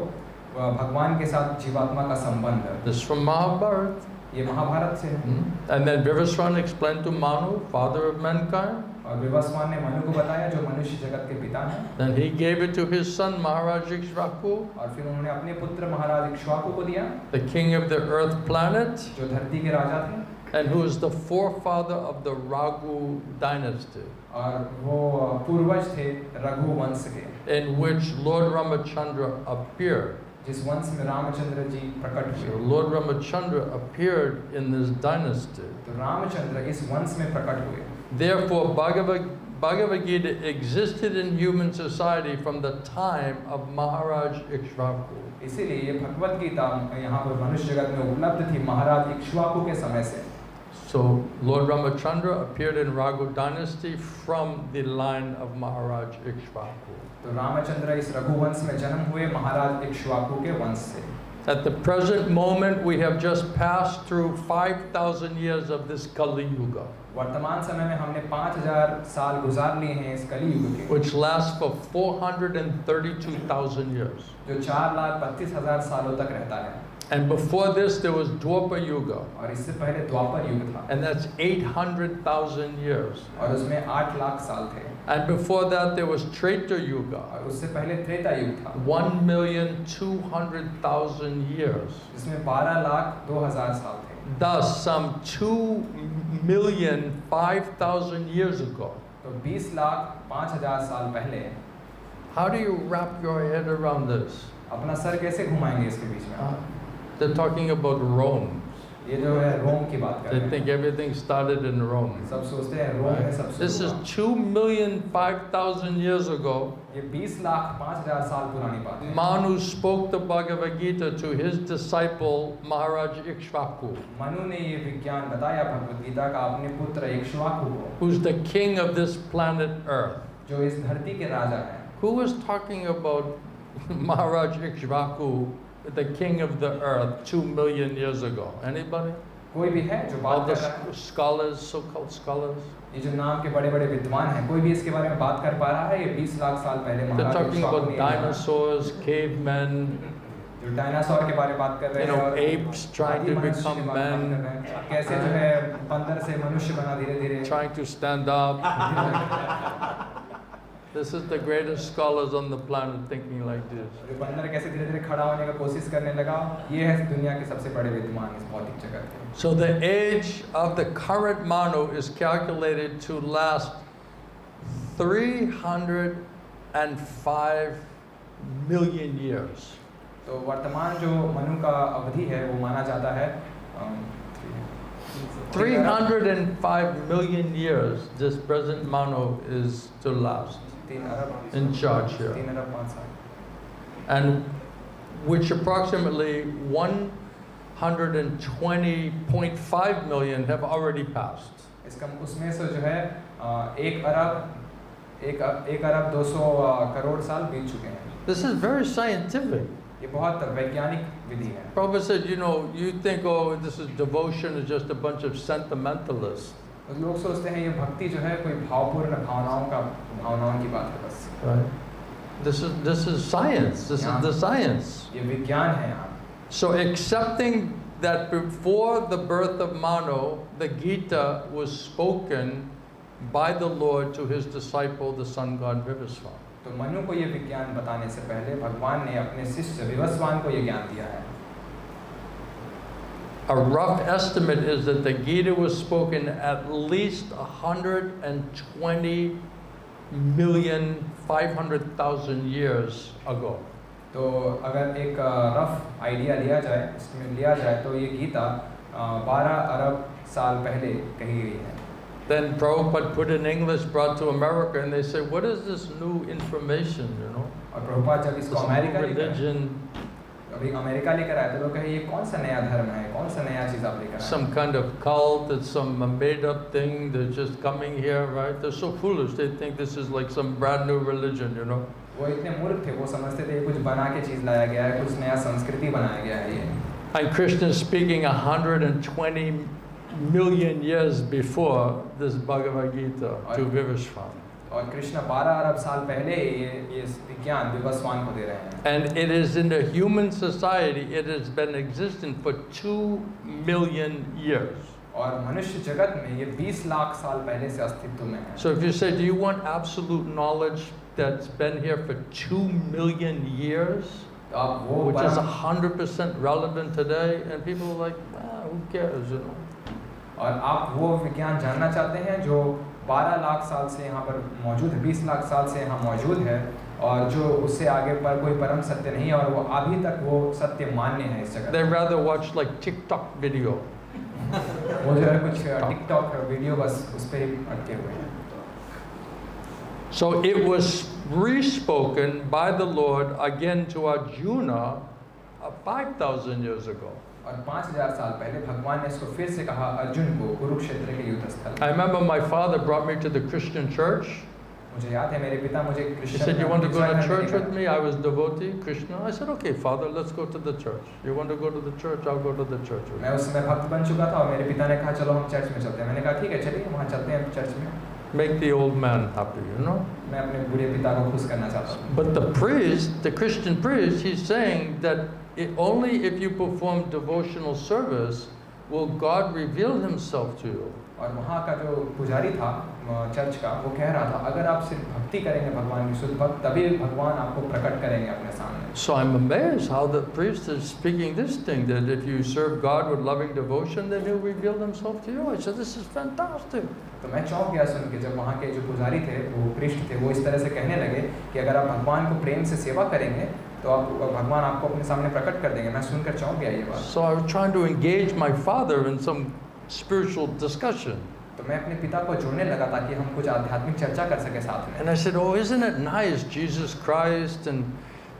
भगवान के साथ जीवात्मा का संबंध। This is from Mahabharata. ये महाभारत से है। And then Vivasvān explained to Manu, father of mankind. और विवस्वान ने मनु को बताया जो मनुष्य जगत के पिता हैं। Then he gave it to his son Maharaj Ikṣvāku, और फिर उन्होंने अपने पुत्र महाराज इक्ष्वाकु को दिया, the king of the earth planet. जो धरती के राजा थे। and who is the forefather of the Raghu dynasty, और वो पूर्वज थे रघु वंश के, in which Lord Ramachandra appeared. जिस वंश में रामचंद्र जी प्रकट So हुए। Lord Ramachandra appeared in this dynasty. तो रामचंद्र इस वंश में प्रकट हुए। Therefore, Bhagavad Gita existed in human society from the time of Maharaj Ikṣvāku. इसीलिए ये भगवत गीता यहाँ पर मनुष्य जगत में उपलब्ध थी महाराज इक्ष्वाकु के समय से। So Lord Ramachandra appeared in Raghu dynasty from the line of Maharaj Ikṣvāku. तो रामचंद्र इस रघुवंश में जन्म हुए महाराज इक्ष्वाकु के वंश से। At the present moment, we have just passed through 5,000 years of this Kali Yuga, वर्तमान समय में हमने 5000 साल गुजार लिए हैं इस कली युग के, which lasts for 432,000 years. जो 4,32,000 सालों तक रहता है। And before this, there was Dwapar Yuga, और इससे पहले द्वापर युग था, and that's 800,000 years. और उसमें 8 लाख साल थे। And before that, there was Treta Yuga, और उससे पहले त्रेता युग था, 1,200,000 years. जिसमें 12,02,000 साल थे। Thus, some 2,005,000 years ago. तो 20,05,000 साल पहले। How do you wrap your head around this? अपना सर कैसे घुमाएंगे इसके बीच में? They're talking about Rome. ये जो है रोम की बात कर They रहे हैं। think everything started in Rome. सब सोचते हैं रोम में सब This शुरू is हुआ। 2,005,000 years ago. ये 20,05,000 साल पुरानी बात है। Manu spoke the Bhagavad Gita to his disciple Maharaj Ikṣvāku, Manu ने ये विज्ञान बताया भगवद गीता का अपने पुत्र इक्ष्वाकु को, who's the king of this planet Earth. जो इस धरती के राजा हैं। Who was talking about Maharaj Ikṣvāku, the king of the earth, 2 million years ago? Anybody? कोई भी है जो All बात the कर रहा है? scholars, so-called scholars? ये जो नाम के बड़े बड़े विद्वान हैं, कोई भी इसके बारे में बात कर पा रहा है? ये 20 लाख साल पहले They're Maharaj talking Ikshvaku about ने जाना। dinosaurs, cavemen, जो डायनासोर के बारे में बात कर रहे हैं, और apes trying to आदि मनुष्य become के बारे में बात men, कर रहे हैं। कैसे जो है बंदर से मनुष्य बना धीरे धीरे। trying to stand up. This is the greatest scholars on the planet thinking like this. जो बंदर कैसे धीरे धीरे खड़ा होने का कोशिश करने लगा, ये है दुनिया के सबसे बड़े विद्वान इस भौतिक जगत के। So the age of the current Manu is calculated to last 305 million years. तो वर्तमान जो मनु का अवधि है वो माना जाता है 305 million years this present Manu is to last 3 Arab in charge here. 3 अरब 5 साल, And which approximately 120.5 million have already passed. इसका उसमें से जो है 1 अरब 200 करोड़ साल बीत चुके हैं। This is very scientific. ये बहुत वैज्ञानिक विधि है। Prabhupada said, you think, oh, this is devotion, is just a bunch of sentimentalists. तो लोग सोचते हैं ये भक्ति जो है कोई भावपूर्ण भावनाओं की बात है बस। Right? This is science. This is the science. ये विज्ञान है यहाँ। So accepting that before the birth of Manu, the Gita was spoken by the Lord to his disciple, the sun god Vivasvān. तो मनु को ये विज्ञान बताने से पहले भगवान ने अपने शिष्य विवस्वान को ये ज्ञान दिया है। A rough estimate is that the Gita was spoken at least 120,500,000 years ago. तो अगर एक रफ आइडिया लिया जाए, इसमें लिया जाए तो ये गीता 12 अरब साल पहले कही गई है। Then Prabhupada put in English, brought to America, and they say, what is this new information, और प्रभुपाद जब This इसको new अमेरिका लेकर religion, अभी अमेरिका लेकर आए तो लोग कहे ये कौन सा नया धर्म है, कौन सा नया चीज़ आप लेकर आए? some kind of cult, it's some made-up thing, they're just coming here, right? They're so foolish, they think this is like some brand new religion, वो इतने मूर्ख थे, वो समझते थे कुछ बना के चीज़ लाया गया है, कुछ नया संस्कृति बनाया गया है ये। And Krishna is speaking 120 million years before this Bhagavad Gita to Vivasvān. और कृष्ण 12 अरब साल पहले ये विज्ञान विवस्वान को दे रहे हैं। And it is in the human society, it has been existing for 2 million years. और मनुष्य जगत में ये 20 लाख साल पहले से अस्तित्व में है। So if you say, do you want absolute knowledge that's been here for 2 million years, तो आप वो which is 100% relevant today, and people are like, who cares, और आप वो विज्ञान जानना चाहते हैं जो 12 लाख साल से यहाँ पर मौजूद है, 20 लाख साल से यहाँ मौजूद है, और जो उससे आगे पर कोई परम सत्य नहीं है, और वो अभी तक वो सत्य मान्य है इस जगत। They rather watch like TikTok video. वो जो है कुछ टिकटॉक वीडियो बस उस पर ही अटके हुए हैं। So it was re-spoken by the Lord again to Arjuna 5,000 years ago. और 5000 साल पहले भगवान ने इसको फिर से कहा अर्जुन को कुरुक्षेत्र के युद्ध स्थल। I remember my father brought me to the Christian church. मुझे याद है मेरे पिता मुझे He Krishna said, "You want to go to church with me?" I was devotee, Krishna. I said, "Okay, Father, let's go to the church. You want to go to the church? I'll go to the church with मैं you." उस समय भक्त बन चुका था और मेरे पिता ने कहा चलो हम चर्च में चलते हैं। मैंने कहा ठीक है चलिए वहाँ चलते हैं चर्च में। Make the old man happy, you know. मैं अपने बूढ़े पिता को खुश करना चाहता हूँ। But the priest, the Christian priest, he's saying that only if you perform devotional service will God reveal Himself to you. और वहाँ का जो पुजारी था चर्च का, वो कह रहा था अगर आप सिर्फ भक्ति करेंगे भगवान की शुद्ध भक्त, तभी भगवान आपको प्रकट करेंगे अपने सामने। So I'm amazed how the priest is speaking this thing, that if you serve God with loving devotion, then He'll reveal Himself to you. I said, this is fantastic. तो मैं चौंक गया सुन के, जब वहाँ के जो पुजारी थे, वो पृष्ठ थे, वो इस तरह से कहने लगे कि अगर आप भगवान को प्रेम से सेवा करेंगे तो आप भगवान आपको अपने सामने प्रकट कर देंगे। मैं सुनकर चौंक गया ये बात। So I was trying to engage my father in some spiritual discussion. तो मैं अपने पिता को जोड़ने लगा ताकि हम कुछ आध्यात्मिक चर्चा कर सके साथ में। And I said, "Oh, isn't it nice, Jesus Christ and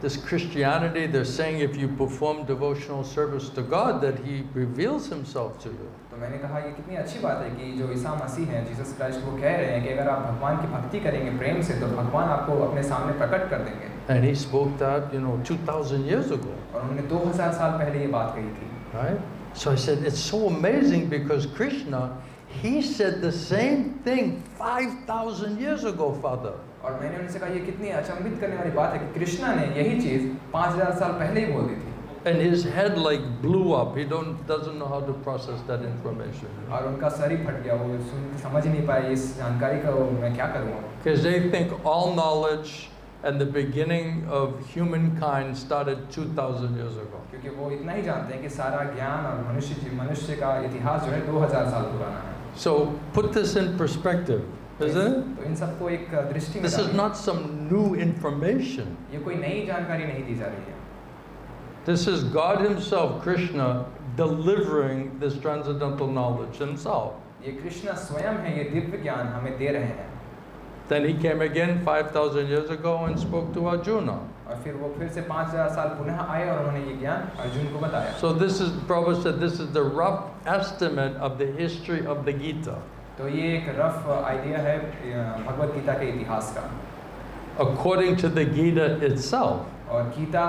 this Christianity, they're saying if you perform devotional service to God, that He reveals Himself to you." तो मैंने कहा ये कितनी अच्छी बात है कि जो ईसा मसीह हैं, जीसस क्राइस्ट, वो कह रहे हैं कि अगर आप भगवान की भक्ति करेंगे प्रेम से तो भगवान आपको अपने सामने प्रकट कर देंगे। And he spoke that, 2,000 years ago. और उन्होंने 2000 साल पहले ये बात कही थी। Right? So I said, it's so amazing because Krishna, he said the same thing 5,000 years ago, Father. और मैंने उनसे कहा ये कितनी अचंभित करने वाली बात है कि कृष्णा ने यही चीज 5000 साल पहले ही बोल दी थी। And his head like blew up. He doesn't know how to process that information. और उनका सर ही फट गया, वो समझ ही नहीं पाया इस जानकारी का मैं क्या करूँगा। Because they think all knowledge and the beginning of humankind started 2,000 years ago. क्योंकि वो इतना ही जानते हैं कि सारा ज्ञान और मनुष्य का इतिहास जो है 2000 साल पुराना है। So put this in perspective, isn't it? तो इन सबको एक दृष्टि में This is not some new information. ये कोई नई जानकारी नहीं दी जा रही है। This is God Himself, Krishna, delivering this transcendental knowledge Himself. ये कृष्ण स्वयं है, ये दिव्य ज्ञान हमें दे रहे हैं। Then He came again 5,000 years ago and spoke to Arjuna. और फिर वो फिर से 5000 साल पुनः आए और उन्होंने ये ज्ञान अर्जुन को बताया। So this is, Prabhupada said, this is the rough estimate of the history of the Gita. तो ये एक रफ आइडिया है भगवद गीता के इतिहास का। According to the Gita itself. और गीता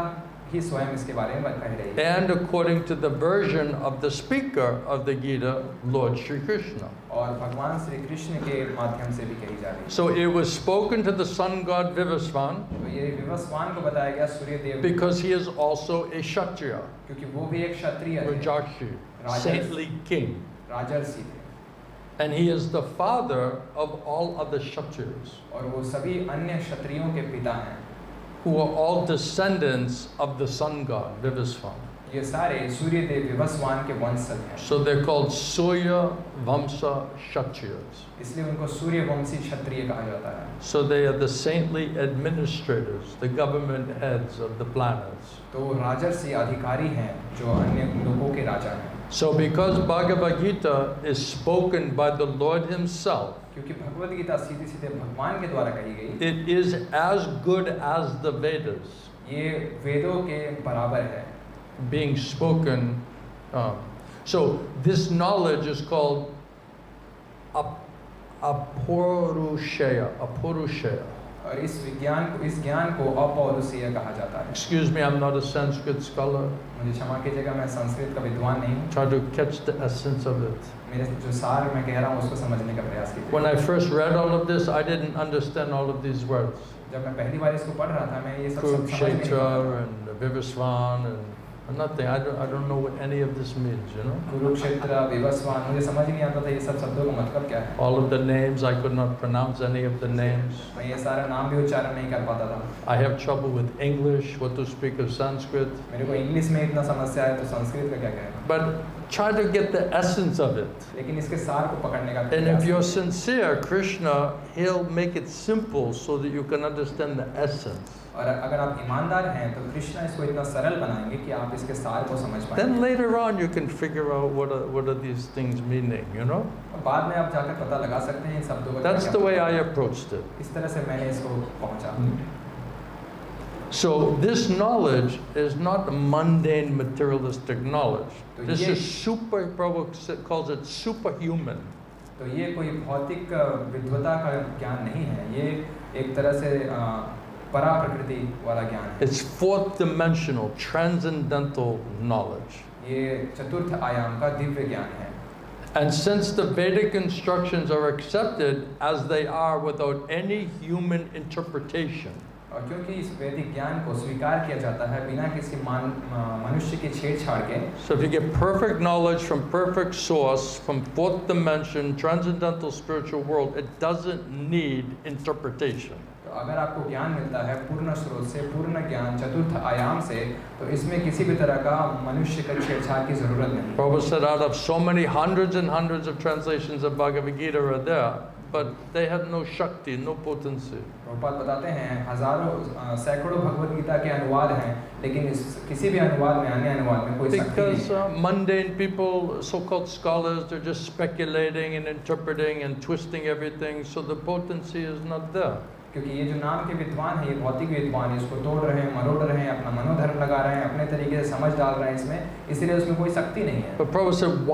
ही स्वयं इसके बारे में कह रही है। And according to the version of the speaker of the Gita, Lord Śrī Kṛṣṇa. और भगवान श्री कृष्ण के माध्यम से भी कही जा रही है। So it was spoken to the sun god Vivasvān. तो ये विवस्वान को बताया गया सूर्य देव। Because he is also a Kshatriya. क्योंकि वो भी एक क्षत्रिय थे। Rajarshi, saintly king. राजर्षि थे। And he is the father of all other Kshatriyas. और वो सभी अन्य क्षत्रियों के पिता हैं। Who are all descendants of the sun god Vivasvān. ये सारे सूर्य देव विवस्वान के वंशज हैं। So they're called Surya Vamsa Kshatriyas. इसलिए उनको सूर्य वंशी क्षत्रिय कहा जाता है। So they are the saintly administrators, the government heads of the planets. तो वो राजर्षि अधिकारी हैं जो अन्य लोगों के राजा हैं। So because Bhagavad Gita is spoken by the Lord Himself, क्योंकि भगवद गीता सीधे सीधे भगवान के द्वारा कही गई, it is as good as the Vedas. ये वेदों के बराबर है। Being spoken. So this knowledge is called Apurushaya. और इस ज्ञान को अपौरुषेय कहा जाता है। Excuse me, I'm not a Sanskrit scholar. मुझे क्षमा कीजिएगा, मैं संस्कृत का विद्वान नहीं हूँ। Try to catch the essence of it. मेरे जो सार मैं कह रहा हूँ उसको समझने का प्रयास कीजिए। When I first read all of this, I didn't understand all of these words. जब मैं पहली बार इसको पढ़ रहा था, मैं ये सब समझ नहीं Kurukshetra पाता। and Vivasvān and nothing. I don't know what any of this means, Kurukshetra, Vivasvan, मुझे समझ नहीं आता था ये सब शब्दों का मतलब क्या है। All of the names, I could not pronounce any of the names. मैं ये सारा नाम भी उच्चारण नहीं कर पाता था। I have trouble with English, what to speak of Sanskrit. मेरे को इंग्लिश में इतना समस्या है तो संस्कृत का क्या कहना। But try to get the essence of it. लेकिन इसके सार को पकड़ने का And प्रयास if you're कीजिए। sincere, Krishna, he'll make it simple so that you can understand the essence. और अगर आप ईमानदार हैं तो कृष्णा इसको इतना सरल बनाएंगे कि आप इसके सार को समझ पाएंगे। Then later on you can figure out what are these things meaning, you know? बाद में आप जाकर पता लगा सकते हैं इन शब्दों का। That's the way I approached it. इस तरह से मैंने इसको पहुंचा। So this knowledge is not mundane materialistic knowledge. This is super, Prabhupada calls it superhuman. तो ये कोई भौतिक विद्वता का ज्ञान नहीं है, ये एक तरह से परा प्रकृति वाला ज्ञान है। It's fourth dimensional, transcendental knowledge. ये चतुर्थ आयाम का दिव्य ज्ञान है। And since the Vedic instructions are accepted as they are without any human interpretation, और क्योंकि इस वैदिक ज्ञान को स्वीकार किया जाता है बिना किसी मनुष्य के छेड़छाड़ के, so if you get perfect knowledge from perfect source, from fourth dimension, transcendental spiritual world, it doesn't need interpretation. तो अगर आपको ज्ञान मिलता है पूर्ण स्रोत से, पूर्ण ज्ञान चतुर्थ आयाम से, तो इसमें किसी भी तरह का मनुष्य का छेड़छाड़ की जरूरत नहीं। Prabhupada said out of so many hundreds and hundreds of translations of Bhagavad Gita are there, but they have no shakti, no potency. Prabhupada बताते हैं हजारों सैकड़ों भगवद गीता के अनुवाद हैं, लेकिन किसी भी अनुवाद में, अन्य अनुवाद में कोई शक्ति नहीं Because mundane people, so-called scholars, they're just speculating and interpreting and twisting everything, so the potency is not there. क्योंकि ये जो नाम के विद्वान हैं, ये भौतिक विद्वान हैं, इसको तोड़ रहे हैं, मरोड़ रहे हैं, अपना मनोधर्म लगा रहे हैं, अपने तरीके से समझ डाल रहे हैं इसमें, इसलिए उसमें कोई शक्ति नहीं है। But Prabhupada said,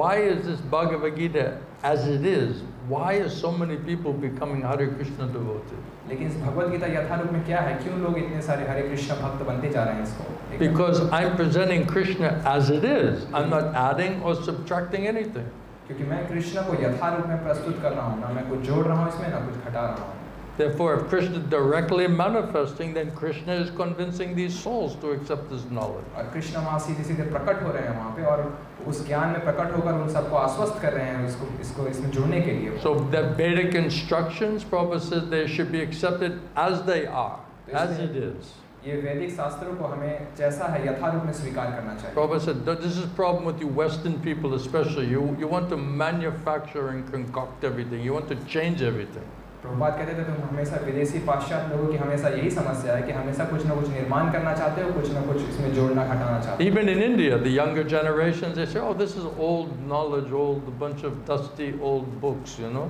why is this Bhagavad Gita as it is? Why is so many people becoming Hare Krishna devotees? लेकिन इस भगवद गीता यथारूप में क्या है? क्यों लोग इतने सारे हरे कृष्ण भक्त बनते जा रहे हैं इसको? Because I'm presenting Krishna as it is. I'm not adding or subtracting anything. क्योंकि मैं कृष्ण को यथारूप में प्रस्तुत कर रहा हूँ, ना मैं कुछ जोड़ रहा हूँ इसमें, ना कुछ घटा रहा हूँ। Therefore, if Krishna is directly manifesting, then Krishna is convincing these souls to accept this knowledge. और कृष्ण वहाँ सीधे प्रकट हो रहे हैं वहाँ पे, और उस ज्ञान में प्रकट होकर उन सबको आश्वस्त कर रहे हैं इसको इसमें जुड़ने के लिए। So the Vedic instructions, Prabhupada says, they should be accepted as they are, as it is. ये वैदिक शास्त्रों को हमें जैसा है यथारूप में स्वीकार करना चाहिए। Prabhupada said, this is a problem with you Western people especially. You want to manufacture and concoct everything. You want to change everything. Prabhupada कहते थे तुम हमेशा विदेशी पाश्चात्य लोगों की हमेशा यही समस्या है कि हमेशा कुछ ना कुछ निर्माण करना चाहते हो, कुछ ना कुछ इसमें जोड़ना घटाना चाहते हो। Even in India, the younger generations, they say, oh, this is old knowledge, a bunch of dusty old books, you know.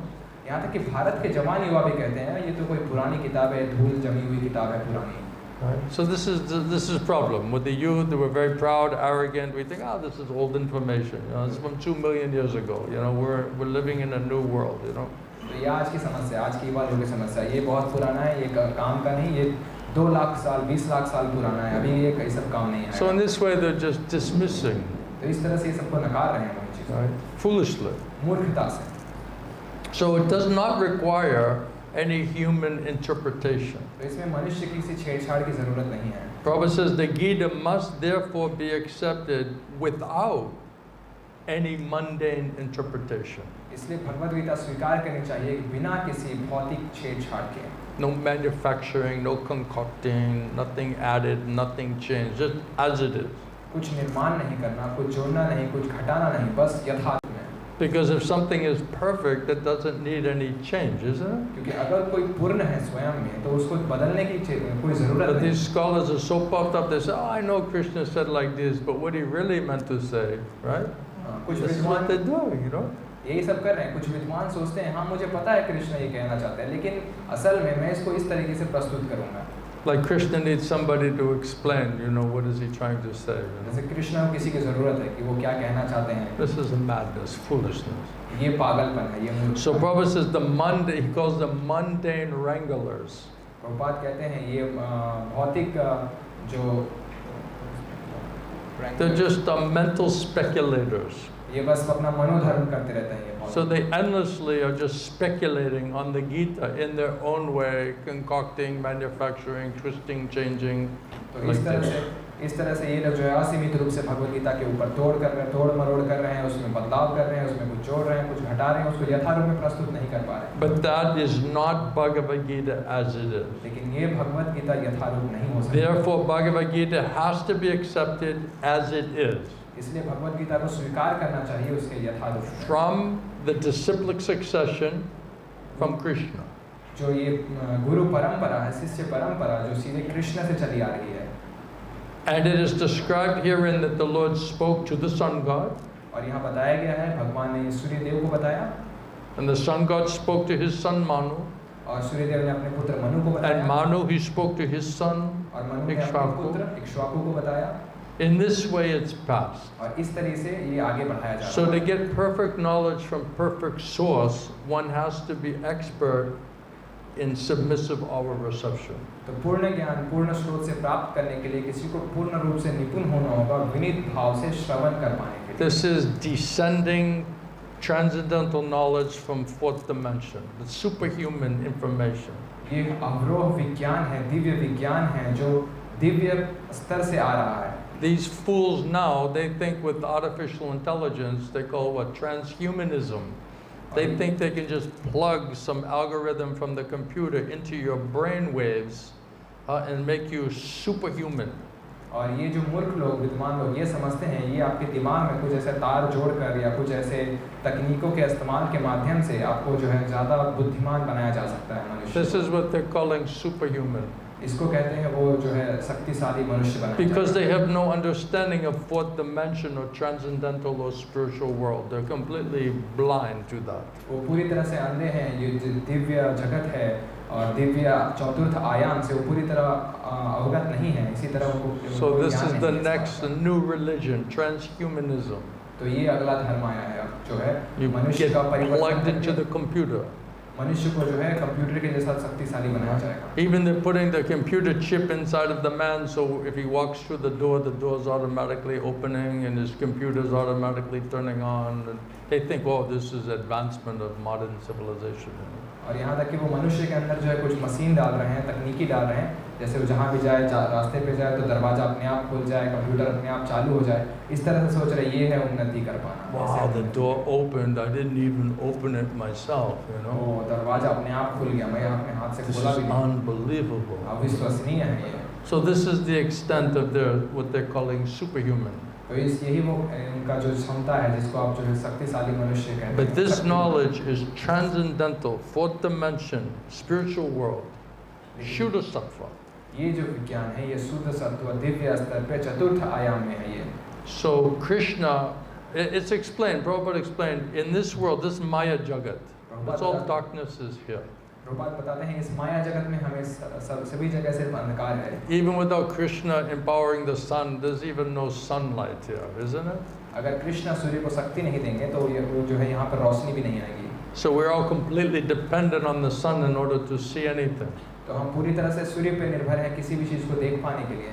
यहाँ तक कि भारत के जवान युवा भी कहते हैं ये तो कोई पुरानी किताब है, धूल जमी हुई किताब है पुरानी। Right. So this is problem with the youth. They were very proud, arrogant. We think, oh, this is old information. You know, it's from 2 million years ago. You know, we're living in a new world. You know. ये आज की समस्या, आज की युवा लोगों की समस्या, ये बहुत पुराना है, ये काम का नहीं, ये 2 लाख साल 20 लाख साल पुराना है, अभी ये सब काम नहीं है। So in this way they're just dismissing. तो इस तरह से ये सबको नकार रहे हैं वही चीज़। Right. Foolishly. मूर्खता से। So it does not require any human interpretation. तो इसमें मनुष्य की किसी छेड़छाड़ की जरूरत नहीं है। Prabhupada says the Gita must therefore be accepted without any mundane interpretation. इसलिए भगवद गीता स्वीकार करनी चाहिए बिना किसी भौतिक छेड़छाड़ के। No manufacturing, no concocting, nothing added, nothing changed, just as it is. कुछ निर्माण नहीं करना, कुछ जोड़ना नहीं, कुछ घटाना नहीं, बस यथार्थ में। Because if something is perfect, that doesn't need any change, isn't it? क्योंकि अगर कोई पूर्ण है स्वयं में, तो उसको बदलने की कोई जरूरत But नहीं। these scholars are so puffed up, they say, oh, I know Krishna said like this, but what he really meant to say, right? कुछ This is what विद्वान they're doing, you know? यही सब कर रहे हैं। कुछ विद्वान सोचते हैं हाँ मुझे पता है कृष्ण ये कहना चाहते हैं, लेकिन असल में मैं इसको इस तरीके से प्रस्तुत करूँगा। Like Krishna needs somebody to explain, you know, what is he trying to say. You know? जैसे कृष्ण को किसी की जरूरत है कि वो क्या कहना चाहते हैं। This is a madness, foolishness. ये पागलपन है, ये मूर्खता। So Prabhupada says the mundane, he calls them mundane wranglers. Prabhupada कहते हैं ये भौतिक जो They're just mental speculators. ये बस अपना मनोधर्म करते रहते हैं ये। So they endlessly are just speculating on the Gita in their own way, concocting, manufacturing, twisting, changing. तो like इस तरह this. से इस तरह से ये लोग जो है असीमित रूप से भगवद गीता के ऊपर तोड़ मरोड़ कर रहे हैं, उसमें बदलाव कर रहे हैं, उसमें कुछ जोड़ रहे हैं, कुछ घटा रहे हैं, उसको यथारूप में प्रस्तुत नहीं कर पा रहे। But that is not Bhagavad Gita as it is. लेकिन ये भगवद गीता यथारूप नहीं हो सकती। Therefore, Bhagavad Gita has to be accepted as it is. इसलिए भगवद गीता को स्वीकार करना चाहिए उसके यथारूप में। From the disciplic succession from Krishna. जो ये गुरु परंपरा है, शिष्य परंपरा जो सीधे कृष्ण से चली आ रही है। And it is described herein that the Lord spoke to the sun god. और यहाँ बताया गया है भगवान ने सूर्य देव को बताया। And the sun god spoke to his son Manu. और सूर्य देव ने अपने पुत्र मनु को बताया। And Manu he spoke to his son और मनु ने अपने पुत्र इक्ष्वाकु को बताया। In this way it's passed. और इस तरह से ये आगे बढ़ाया जाता है। So to get perfect knowledge from perfect source, one has to be expert in submissive oral reception. तो पूर्ण ज्ञान पूर्ण स्रोत से प्राप्त करने के लिए किसी को पूर्ण रूप से निपुण होना होगा, विनीत भाव से श्रवण कर पाने के लिए। This is descending transcendental knowledge from fourth dimension, the superhuman information. ये अवरोह विज्ञान है, दिव्य विज्ञान है जो दिव्य स्तर से आ रहा है। These fools now, they think with artificial intelligence, they call what transhumanism. They think they can just plug some algorithm from the computer into your brain waves and make you superhuman. और ये जो मूर्ख लोग विद्वान लोग ये समझते हैं ये आपके दिमाग में कुछ ऐसे तार जोड़कर या कुछ ऐसे तकनीकों के इस्तेमाल के माध्यम से आपको जो है ज़्यादा बुद्धिमान बनाया जा सकता है मनुष्य। This is what they're calling superhuman. इसको कहते हैं वो जो है शक्तिशाली मनुष्य बनाया। Because they have no understanding of fourth dimension or transcendental or spiritual world. They're completely blind to that. वो पूरी तरह से अंधे हैं, ये जो दिव्य जगत है और दिव्य चतुर्थ आयाम से वो पूरी तरह अवगत नहीं है। इसी तरह उनको So this is the next new religion, transhumanism. तो ये अगला धर्म आया है जो है You मनुष्य get का plugged परिवर्तन into the computer. मनुष्य को जो है कंप्यूटर के जैसा शक्तिशाली बनाया जाएगा। Even they're putting the computer chip inside of the man, so if he walks through the door is automatically opening and his computer is automatically turning on. And they think, oh, this is advancement of modern civilization. और यहाँ तक कि वो मनुष्य के अंदर जो है कुछ मशीन डाल रहे हैं, तकनीकी डाल रहे हैं, जैसे वो जहाँ भी जाए रास्ते पे जाए तो दरवाजा अपने आप खुल जाए, कंप्यूटर अपने आप चालू हो जाए। इस तरह से सोच रहे ये है उन्नति कर पाना। Wow, the door opened. I didn't even open it myself, you know. वो दरवाजा अपने आप खुल गया, मैं अपने हाथ से This खोला is भी नहीं। unbelievable. अविश्वसनीय है ये। So this is the extent of what they're calling superhuman. तो यही वो उनका जो क्षमता है जिसको आप जो है शक्तिशाली मनुष्य कहते हैं। But this knowledge is transcendental, fourth dimension, spiritual world, Shuddha Sattva. ये जो विज्ञान है ये शुद्ध सत्व दिव्य स्तर पे चतुर्थ आयाम में है ये। So Krishna, it's explained, Prabhupada explained, in this world, this Maya Jagat, that's all darkness is here. Prabhupada बताते हैं इस माया जगत में हमें सभी जगह सिर्फ अंधकार है। Even without Krishna empowering the sun, there's even no sunlight here, isn't it? अगर कृष्ण सूर्य को शक्ति नहीं देंगे तो ये वो जो है यहाँ पर रोशनी भी नहीं आएगी। So we're all completely dependent on the sun in order to see anything. तो हम पूरी तरह से सूर्य पे निर्भर हैं किसी भी चीज को देख पाने के लिए।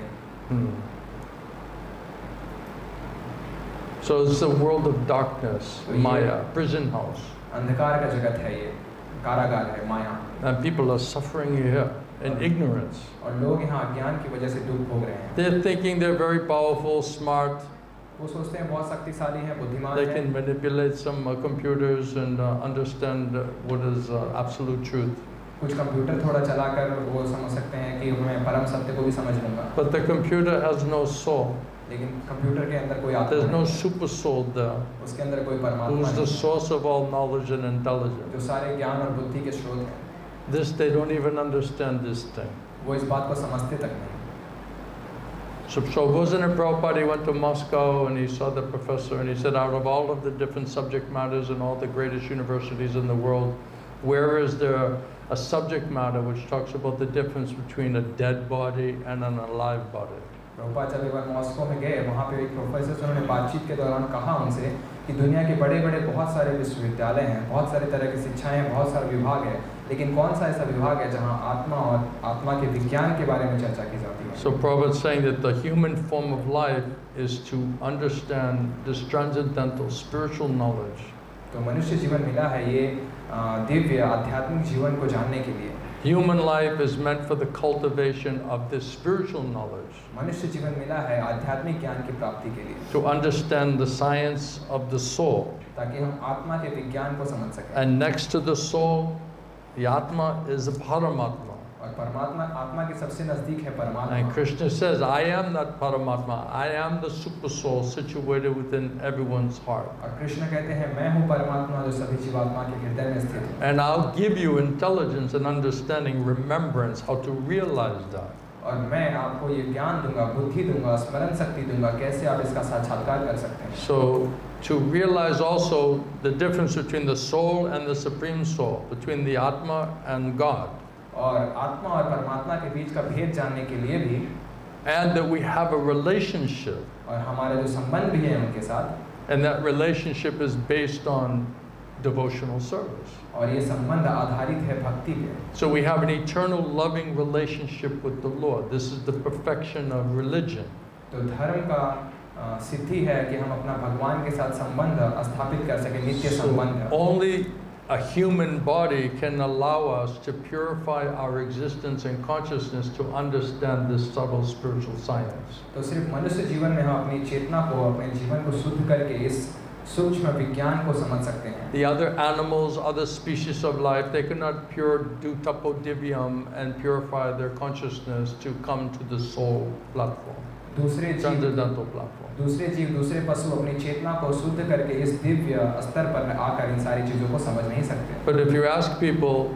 So it's the world of darkness, Maya, prison house. अंधकार का जगत है ये, कारागार है माया। And people are suffering here in ignorance. और लोग यहाँ अज्ञान की वजह से दुख भोग रहे हैं। They're thinking they're very powerful, smart. वो सोचते हैं बहुत शक्तिशाली हैं, बुद्धिमान They हैं। can manipulate some computers and understand what is absolute truth. कुछ कंप्यूटर थोड़ा चलाकर वो समझ सकते हैं कि मैं परम सत्य को भी समझ लूँगा। But the computer has no soul. लेकिन कंप्यूटर के अंदर कोई आत्मा There's no नहीं, super soul there. उसके अंदर कोई परमात्मा Who's the नहीं, source of all knowledge and intelligence. जो सारे ज्ञान और बुद्धि के स्रोत हैं। This, they don't even understand this thing. वो इस बात को समझते तक नहीं। So wasn't it Prabhupada, he went to Moscow and he saw the professor and he said, out of all of the different subject matters in all the greatest universities in the world, where is there a subject matter which talks about the difference between a dead body and an alive body? Prabhupada जब एक बार Moscow में गए, वहाँ पे एक professor से उन्होंने बातचीत के दौरान कहा उनसे कि दुनिया के बड़े बड़े बहुत सारे विश्वविद्यालय हैं, बहुत सारी तरह की शिक्षाएं हैं, बहुत सारे विभाग हैं, लेकिन कौन सा ऐसा विभाग है जहाँ आत्मा और आत्मा के विज्ञान के बारे में चर्चा की जाती है? So Prabhupada is saying that the human form of life is to understand this transcendental spiritual knowledge. तो मनुष्य जीवन मिला है ये दिव्य आध्यात्मिक जीवन को जानने के लिए। Human life is meant for the cultivation of this spiritual knowledge, मनुष्य जीवन मिला है आध्यात्मिक ज्ञान की प्राप्ति के लिए, to understand the science of the soul. ताकि हम आत्मा के विज्ञान को समझ सकें। And next to the soul, the Atma is the Paramatma. और परमात्मा आत्मा के सबसे नजदीक है परमात्मा। And Krishna says, I am that Paramatma. I am the super soul situated within everyone's heart. और कृष्ण कहते हैं मैं हूँ परमात्मा जो सभी जीवात्मा के हृदय में स्थित है। And I'll give you intelligence and understanding, remembrance, how to realize that. और मैं आपको ये ज्ञान दूंगा, बुद्धि दूंगा, स्मरण शक्ति दूंगा, कैसे आप इसका साक्षात्कार कर सकते हैं। So to realize also the difference between the soul and the Supreme Soul, between the Atma and God. और आत्मा और परमात्मा के बीच का भेद जानने के लिए भी, and that we have a relationship, और हमारे जो संबंध भी हैं उनके साथ, and that relationship is based on devotional service. और ये संबंध आधारित है भक्ति पे। So we have an eternal loving relationship with the Lord. This is the perfection of religion. तो धर्म का सिद्धि है कि हम अपना भगवान के साथ संबंध स्थापित कर सकें, नित्य संबंध है। Only a human body can allow us to purify our existence and consciousness to understand this subtle spiritual science. तो सिर्फ मनुष्य जीवन में हम अपनी चेतना को, अपने जीवन को शुद्ध करके इस सूक्ष्म विज्ञान को समझ सकते हैं। The other animals, other species of life, they cannot do tapodivyam and purify their consciousness to come to the soul platform, transcendental platform. दूसरे जीव, दूसरे पशु अपनी चेतना को शुद्ध करके इस दिव्य स्तर पर आकर इन सारी चीजों को समझ नहीं सकते। But if you ask people,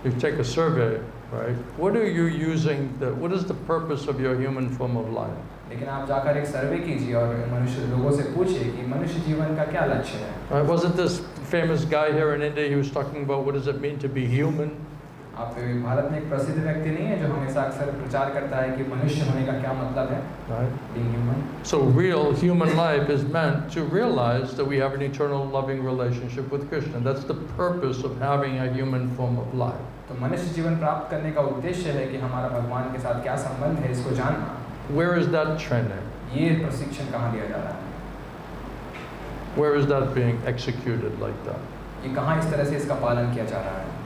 you take a survey, right? What are you using? What is the purpose of your human form of life? लेकिन आप जाकर एक सर्वे कीजिए और मनुष्य लोगों से पूछिए कि मनुष्य जीवन का क्या लक्ष्य है। Right? Wasn't this famous guy here in India? He was talking about what does it mean to be human? आप भारत में एक प्रसिद्ध व्यक्ति नहीं है जो हमेशा अक्सर प्रचार करता है कि मनुष्य होने का क्या मतलब है? Right. Being human. So real human life is meant to realize that we have an eternal loving relationship with Krishna. That's the purpose of having a human form of life. तो मनुष्य जीवन प्राप्त करने का उद्देश्य है कि हमारा भगवान के साथ क्या संबंध है इसको जानना। Where is that training? ये प्रशिक्षण कहाँ दिया जा रहा है? Where is that being executed like that? ये कहाँ इस तरह से इसका पालन किया जा रहा है?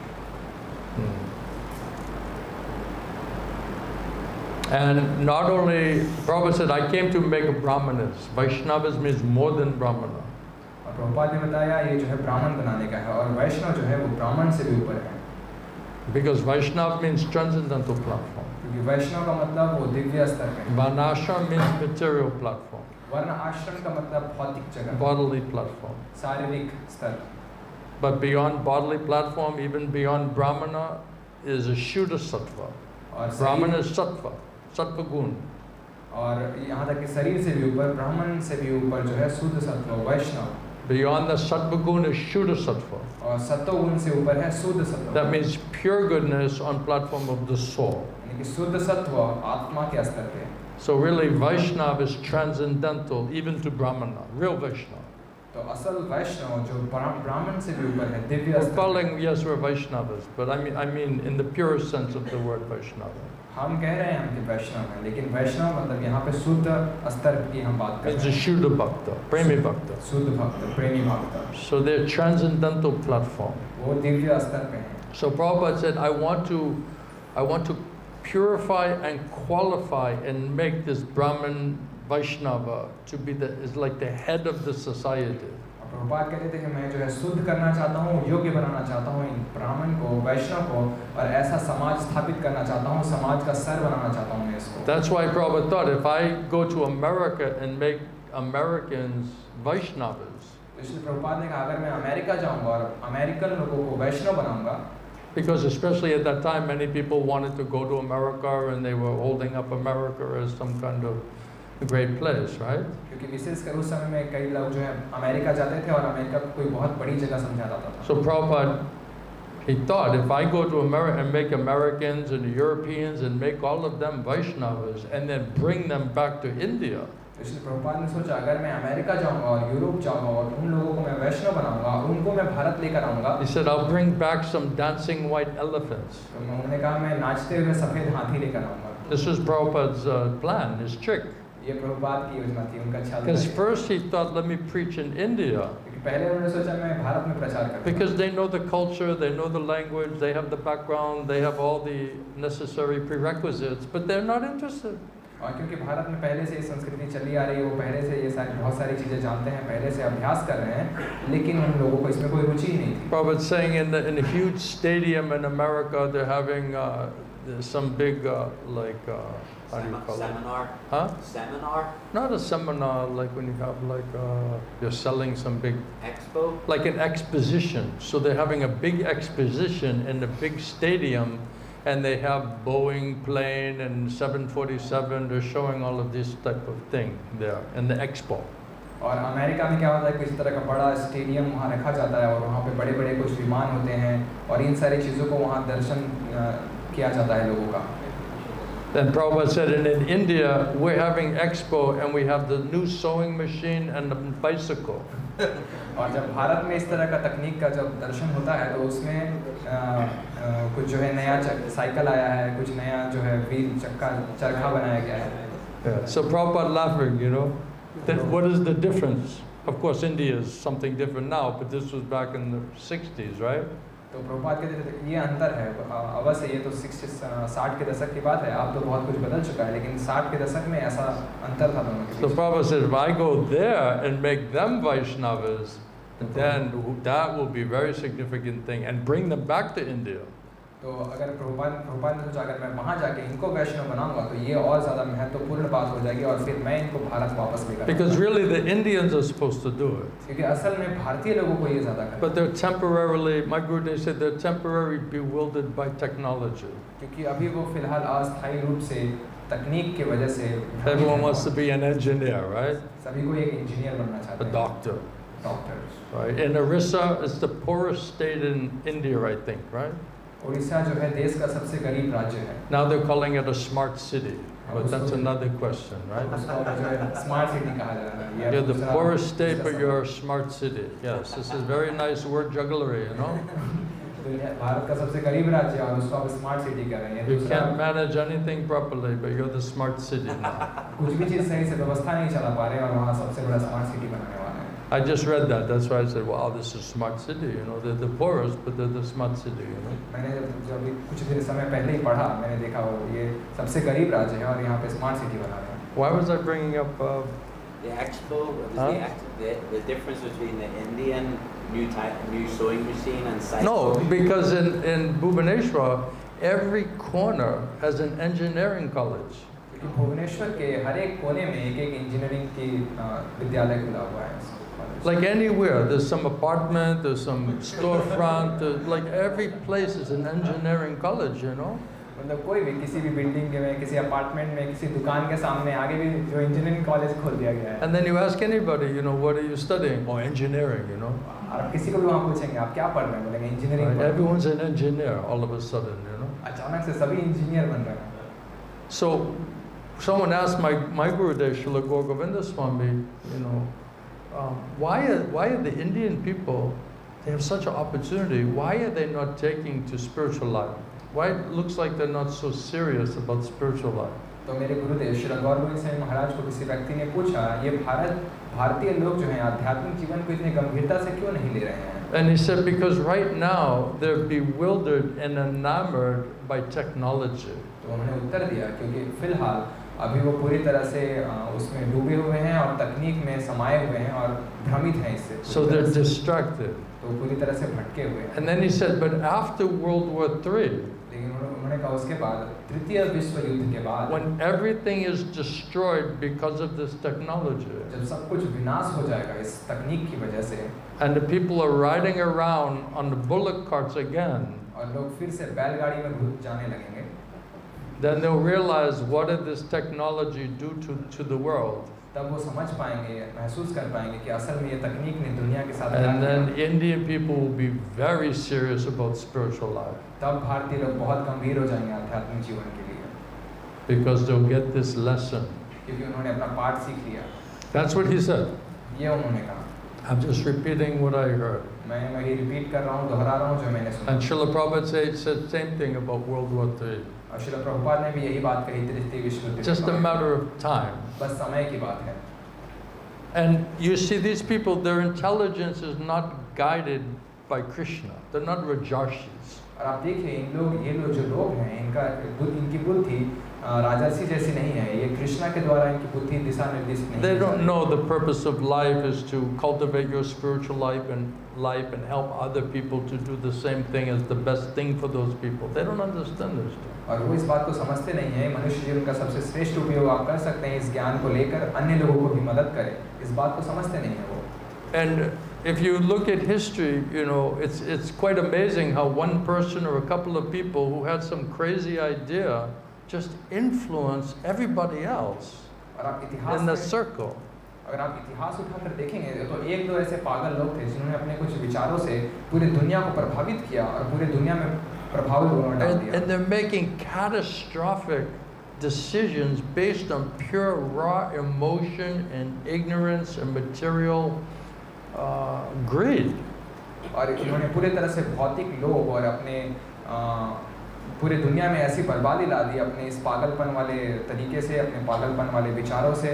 And not only, Prabhupada said, I came to make Brahmanas. Vaishnavas means more than Brahmana. और प्रभुपाद ने बताया ये जो है ब्राह्मण बनाने का है और वैष्णव जो है वो ब्राह्मण से भी ऊपर है। Because Vaishnava means transcendental platform. क्योंकि वैष्णव का मतलब वो दिव्य स्तर पे है। Varnashram means material platform. वर्ण आश्रम का मतलब भौतिक जगह, bodily platform. शारीरिक स्तर। But beyond bodily platform, even beyond Brahmana, is a Shuddha Sattva. और Brahmana is Sattva, Sattva Gun. और यहाँ तक कि शरीर से भी ऊपर, ब्राह्मण से भी ऊपर जो है शुद्ध सत्व वैष्णव। Beyond the Sattva Gun is Shuddha Sattva. और सत्व गुण से ऊपर है शुद्ध सत्व। That means pure goodness on platform of the soul. यानी कि शुद्ध सत्व आत्मा के स्तर पे। So really Vaishnava is transcendental even to Brahmana, real Vaishnava. तो असल वैष्णव जो ब्राह्मण से भी ऊपर है, दिव्य We're स्तर। calling, yes, we're Vaishnavas, but I mean in the pure sense of the word Vaishnava. हम कह रहे हैं हम कि वैष्णव हैं, लेकिन वैष्णव मतलब यहाँ पे शुद्ध स्तर की हम बात कर It's रहे a हैं। Shuddha Bhakta, Premi Bhakta. शुद्ध भक्त, प्रेमी भक्त। So they're transcendental platform. वो दिव्य स्तर पे हैं। So Prabhupada said, I want to purify and qualify and make this Brahman Vaishnava to be is like the head of the society. Prabhupada कहते थे कि मैं जो है शुद्ध करना चाहता हूँ, योग्य बनाना चाहता हूँ इन ब्राह्मण को, वैष्णव को, और ऐसा समाज स्थापित करना चाहता हूँ, समाज का सर बनाना चाहता हूँ मैं इसको। That's why Prabhupada thought if I go to America and make Americans Vaishnavas, इसलिए प्रभुपाद ने कहा अगर मैं अमेरिका जाऊँगा और अमेरिकन लोगों को वैष्णव बनाऊँगा, because especially at that time many people wanted to go to America and they were holding up America as some kind of a great place, right? क्योंकि विशेषकर उस समय में कई लोग जो है अमेरिका जाते थे और अमेरिका को कोई बहुत बड़ी जगह समझा जाता था। So Prabhupada, he thought if I go to America and make Americans and Europeans and make all of them Vaishnavas and then bring them back to India, इसलिए प्रभुपाद ने सोचा अगर मैं अमेरिका जाऊंगा और यूरोप जाऊंगा और उन लोगों को मैं वैष्णव बनाऊंगा और उनको मैं भारत लेकर आऊंगा। he said, I'll bring back some dancing white elephants. तो उन्होंने कहा मैं नाचते हुए सफेद हाथी लेकर आऊंगा। This was Prabhupada's plan, his trick. ये प्रभुपाद की योजना थी, उनका ख्याल था। Because first he thought, let me preach in India. लेकिन पहले उन्होंने सोचा मैं भारत में प्रचार करूं because they know the culture, they know the language, they have the background, they have all the necessary prerequisites, but they're not interested. और क्योंकि भारत में पहले से ये संस्कृति चली आ रही है, वो पहले से ये सारी बहुत सारी चीज़ें जानते हैं, पहले से अभ्यास कर रहे हैं, लेकिन उन लोगों को इसमें कोई रुचि ही नहीं थी। Prabhupada's saying in a huge stadium in America, they're having some big how do you call seminar. it? Huh? Seminar. Not a seminar like when you have you're selling some big Expo. like an exposition. So they're having a big exposition in a big stadium, and they have Boeing plane and 747. They're showing all of this type of thing there in the expo. और America में क्या होता है कि इस तरह का बड़ा स्टेडियम वहाँ रखा जाता है और वहाँ पे बड़े बड़े कुछ विमान होते हैं और इन सारी चीज़ों को वहाँ दर्शन किया जाता है लोगों का। Then Prabhupada said, and in India, we're having expo and we have the new sewing machine and the bicycle. और जब भारत में इस तरह का तकनीक का जब दर्शन होता है तो उसमें कुछ जो है नया साइकिल आया है, कुछ नया जो है व्हील चरखा बनाया गया है। Yeah. So Prabhupada laughing, that what is the difference? Of course, India is something different now, but this was back in the 60s, right? तो प्रभुपाद कहते थे ये अंतर है, अवश्य ये तो 60 के दशक की बात है, अब तो बहुत कुछ बदल चुका है, लेकिन 60 के दशक में ऐसा अंतर था दोनों के So beach. Prabhupada said, if I go there and make them Vaishnavas, then that will be a very significant thing, and bring them back to India. तो अगर प्रभुपाद ने सोचा अगर मैं वहाँ जाके इनको वैष्णव बनाऊंगा तो ये और ज़्यादा महत्वपूर्ण बात हो जाएगी और फिर मैं इनको भारत वापस लेकर Because really the Indians are supposed to do it. क्योंकि असल में भारतीय लोगों को ये ज़्यादा करना But they're temporarily, my Gurudev said, they're temporarily bewildered by technology. क्योंकि अभी वो फिलहाल अस्थायी रूप से तकनीक की वजह से Everyone wants to be an engineer, right? सभी को एक इंजीनियर बनना A चाहते हैं, doctor, doctor. right? And Orissa is the poorest state in India, I think, right? Orissa जो है देश का सबसे गरीब राज्य है। Now they're calling it a smart city, but that's another question, right? उसको जो है स्मार्ट सिटी कहा जा रहा है। ये You're the दूसरा- poorest state, but दूसरा you're a smart city. Yes, this is very nice word jugglery, तो ये भारत का सबसे गरीब राज्य है और उसको आप स्मार्ट सिटी कह रहे हैं। You दूसरा- can't manage anything properly, but you're the smart city now. कुछ भी चीज़ सही से व्यवस्था नहीं चला पा रहे हैं और वहाँ सबसे बड़ा स्मार्ट सिटी बनाने वाले हैं। I just read that. That's why I said, wow, this is smart city. They're the poorest, but they're the smart city. मैंने जब कुछ दिन समय पहले ही पढ़ा, मैंने देखा वो ये सबसे गरीब राज्य है और यहाँ पे स्मार्ट सिटी बना रहे हैं। Why was I bringing up? The expo. What Huh? is the difference between the Indian new sewing machine and cycle? No, because in Bhubaneswar, every corner has an engineering college. क्योंकि भुवनेश्वर के हर एक कोने में एक engineering की विद्यालय खुला हुआ है। Like anywhere, there's some apartment, there's some storefront, like every place is an engineering college, मतलब कोई भी किसी भी बिल्डिंग में, किसी अपार्टमेंट में, किसी दुकान के सामने आगे भी जो इंजीनियरिंग कॉलेज खोल दिया गया है। And then you ask anybody, what are you studying? Oh, engineering, आप किसी को भी वहाँ पूछेंगे आप क्या पढ़ रहे हैं, बोलेंगे engineering. Everyone's an engineer all of a sudden, अचानक से सभी इंजीनियर बन रहे हैं। So, someone asked my Gurudev, Srila Govinda Swami, why are the Indian people, they have such an opportunity, why are they not taking to spiritual life? Why it looks like they're not so serious about spiritual life? तो मेरे गुरुदेव श्री गौरव सिंह महाराज को किसी व्यक्ति ने पूछा, ये भारतीय लोग जो हैं आध्यात्मिक जीवन को इतने गंभीरता से क्यों नहीं ले रहे हैं? And he said, because right now they're bewildered and enamored by technology. तो उन्होंने उत्तर दिया क्योंकि फिलहाल अभी वो पूरी तरह से उसमें डूबे हुए हैं और तकनीक में समाये हुए हैं और भ्रमित हैं इससे। So they're distracted. तो पूरी तरह से भटके हुए हैं। And then he said, but after World War III, लेकिन उन्होंने कहा उसके बाद तृतीय विश्व युद्ध के बाद when everything is destroyed because of this technology, जब सब कुछ विनाश हो जाएगा इस तकनीक की वजह से, and the people are riding around on the bullock carts again, और लोग फिर से बैलगाड़ी में घुस जाने लगेंगे, then they'll realize what did this technology do to the world. तब वो समझ पाएंगे, महसूस कर पाएंगे कि असल में ये तकनीक ने दुनिया के साथ And then Indian people will be very serious about spiritual life. तब भारतीय लोग बहुत गंभीर हो जाएंगे आध्यात्मिक जीवन के लिए, Because they'll get this lesson. क्योंकि उन्होंने अपना पाठ सीख लिया। That's what he said. ये उन्होंने कहा। I'm just repeating what I heard. मैं वही रिपीट कर रहा हूँ, दोहरा रहा हूँ जो मैंने सुना। And Srila Prabhupada said same thing about World War III. और श्रील प्रभुपाद ने भी यही बात कही तृतीय विश्व युद्ध के Just a बाद। matter of time. बस समय की बात है। And you see these people, their intelligence is not guided by Krishna. They're not rajarshis. और आप देखिए ये लोग जो लोग हैं इनकी बुद्धि राजर्षि जैसी नहीं है। ये कृष्णा के द्वारा इनकी बुद्धि दिशा निर्देशित नहीं है। They don't know the purpose of life is to cultivate your spiritual life and help other people to do the same thing as the best thing for those people. They don't understand this. और वो इस बात को समझते नहीं है। मनुष्य जीवन का सबसे श्रेष्ठ उपयोग आप कर सकते हैं इस ज्ञान को लेकर अन्य लोगों को भी मदद करें, इस बात को समझते नहीं है वो। And if you look at history, you know, it's quite amazing how one person or a couple of people who had some crazy idea just influence everybody else in the circle. अगर आप इतिहास उठाकर देखेंगे तो एक दो ऐसे पागल लोग थे जिन्होंने अपने कुछ विचारों से पूरी दुनिया को प्रभावित किया और पूरी दुनिया में प्रभाव डाल दिया। And they're making catastrophic decisions based on pure raw emotion and ignorance and material greed. और इन्होंने पूरे तरह से भौतिक लोभ और अपने पूरे दुनिया में ऐसी बर्बादी ला दी अपने इस पागलपन वाले तरीके से, अपने पागलपन वाले विचारों से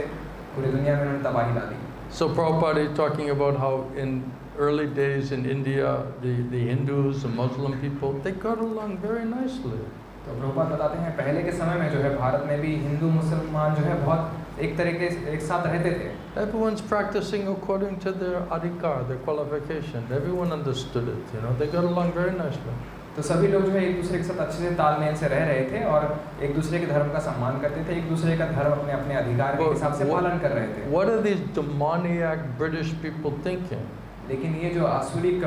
पूरी दुनिया में उन्होंने तबाही ला दी। So Prabhupada is talking about how in early days in India, the Hindus and Muslim people, they got along very nicely. तो प्रभुपाद बताते हैं पहले के समय में जो है भारत में भी हिंदू मुसलमान जो है बहुत एक तरीके से एक साथ रहते थे। Everyone's practicing according to their adhikar, their qualification. Everyone understood it, you know. They got along very nicely. तो सभी लोग जो है एक दूसरे के साथ अच्छे से तालमेल से रह रहे थे और एक दूसरे के धर्म का सम्मान करते थे, एक दूसरे का धर्म अपने अपने अधिकार के हिसाब से पालन कर रहे थे। What are these demoniac British people thinking? लेकिन ये जो आसुरिक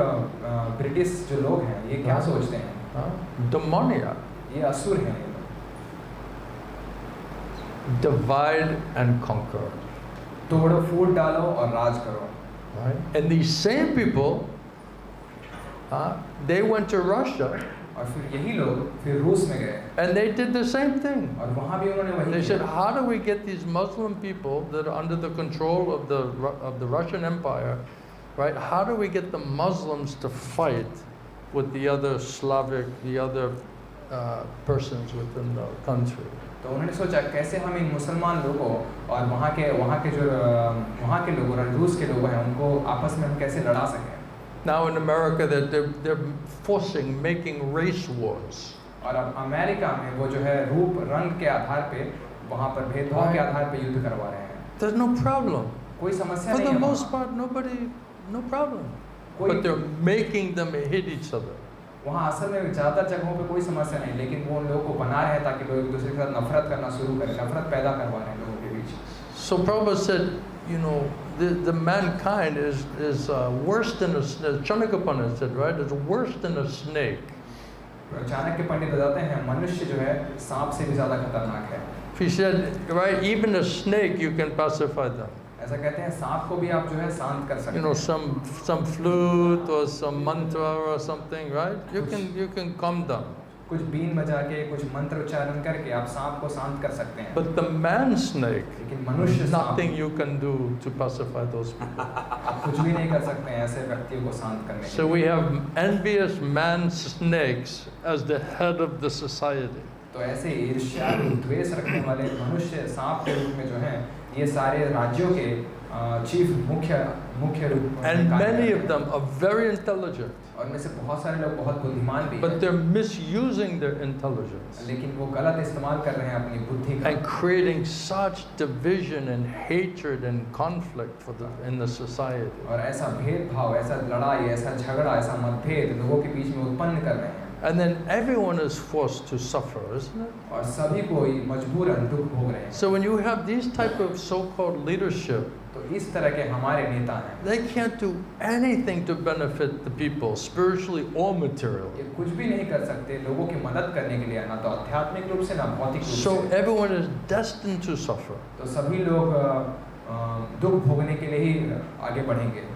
ब्रिटिश जो लोग हैं ये क्या सोचते हैं? Demoniac. ये असुर हैं। Divide and conquer. तोड़ो फूट डालो और राज करो। Right? And these same people, they went to Russia. और फिर यही लोग फिर रूस में गए। And they did the same thing. और वहाँ भी उन्होंने वही They किया। said, how do we get these Muslim people that are under the control of the Russian Empire, right? How do we get the Muslims to fight with the other Slavic, the other persons within the country? तो उन्होंने सोचा कैसे हम इन मुसलमान लोगों और वहाँ के लोगों और रूस के लोग हैं उनको आपस में हम कैसे लड़ा सकें। Now in America they're making race wars. और अब अमेरिका में वो जो है रूप रंग के आधार पे वहाँ पर भेदभाव के आधार पे युद्ध करवा रहे हैं। There's no problem. कोई समस्या For नहीं the है। most part, no problem. But they're making them hate each other. वहाँ असल में ज़्यादातर जगहों पे कोई समस्या नहीं, लेकिन वो लोगों को बना रहे हैं ताकि लोग एक दूसरे के साथ नफरत करना शुरू करें, नफरत पैदा करवा रहे हैं लोगों के बीच। So Prabhupada said, you know, the mankind is worse than a snake. Chanakya Pandit said, right? It's worse than a snake. Chanakya पंडित बताते हैं मनुष्य जो है सांप से भी ज़्यादा खतरनाक है। He said, right? Even a snake you can pacify them. ऐसा कहते हैं सांप को भी आप जो है शांत कर सकते हैं। You know, some flute or some mantra or something, right? You can calm them. कुछ बीन बजा के कुछ मंत्र उच्चारण करके आप सांप को शांत कर सकते हैं। But the man snake, लेकिन मनुष्य सांप nothing you can do to pacify those people. आप कुछ भी नहीं कर सकते हैं ऐसे व्यक्तियों को शांत करने के लिए। So we have envious man snakes as the head of the society. तो ऐसे ईर्ष्या द्वेष रखने वाले मनुष्य सांप के रूप में जो हैं ये सारे राज्यों के चीफ मुख्य रूप में And many of them are very intelligent. और में से बहुत सारे लोग बहुत बुद्धिमान भी But हैं। they're misusing their intelligence लेकिन वो गलत इस्तेमाल कर रहे हैं अपनी बुद्धि का and creating such division and hatred and conflict in the society. और ऐसा भेदभाव, ऐसा लड़ाई, ऐसा झगड़ा, ऐसा मतभेद लोगों के बीच में उत्पन्न कर रहे हैं। And then everyone is forced to suffer, isn't it? और सभी को मजबूरन दुख भोग रहे हैं। So when you have these type of so-called leadership, तो इस तरह के हमारे नेता हैं। they can't do anything to benefit the people, spiritually or materially. ये कुछ भी नहीं कर सकते लोगों की मदद करने के लिए, ना तो आध्यात्मिक रूप से ना भौतिक रूप So से। everyone is destined to suffer. तो सभी लोग दुख भोगने के लिए ही आगे बढ़ेंगे।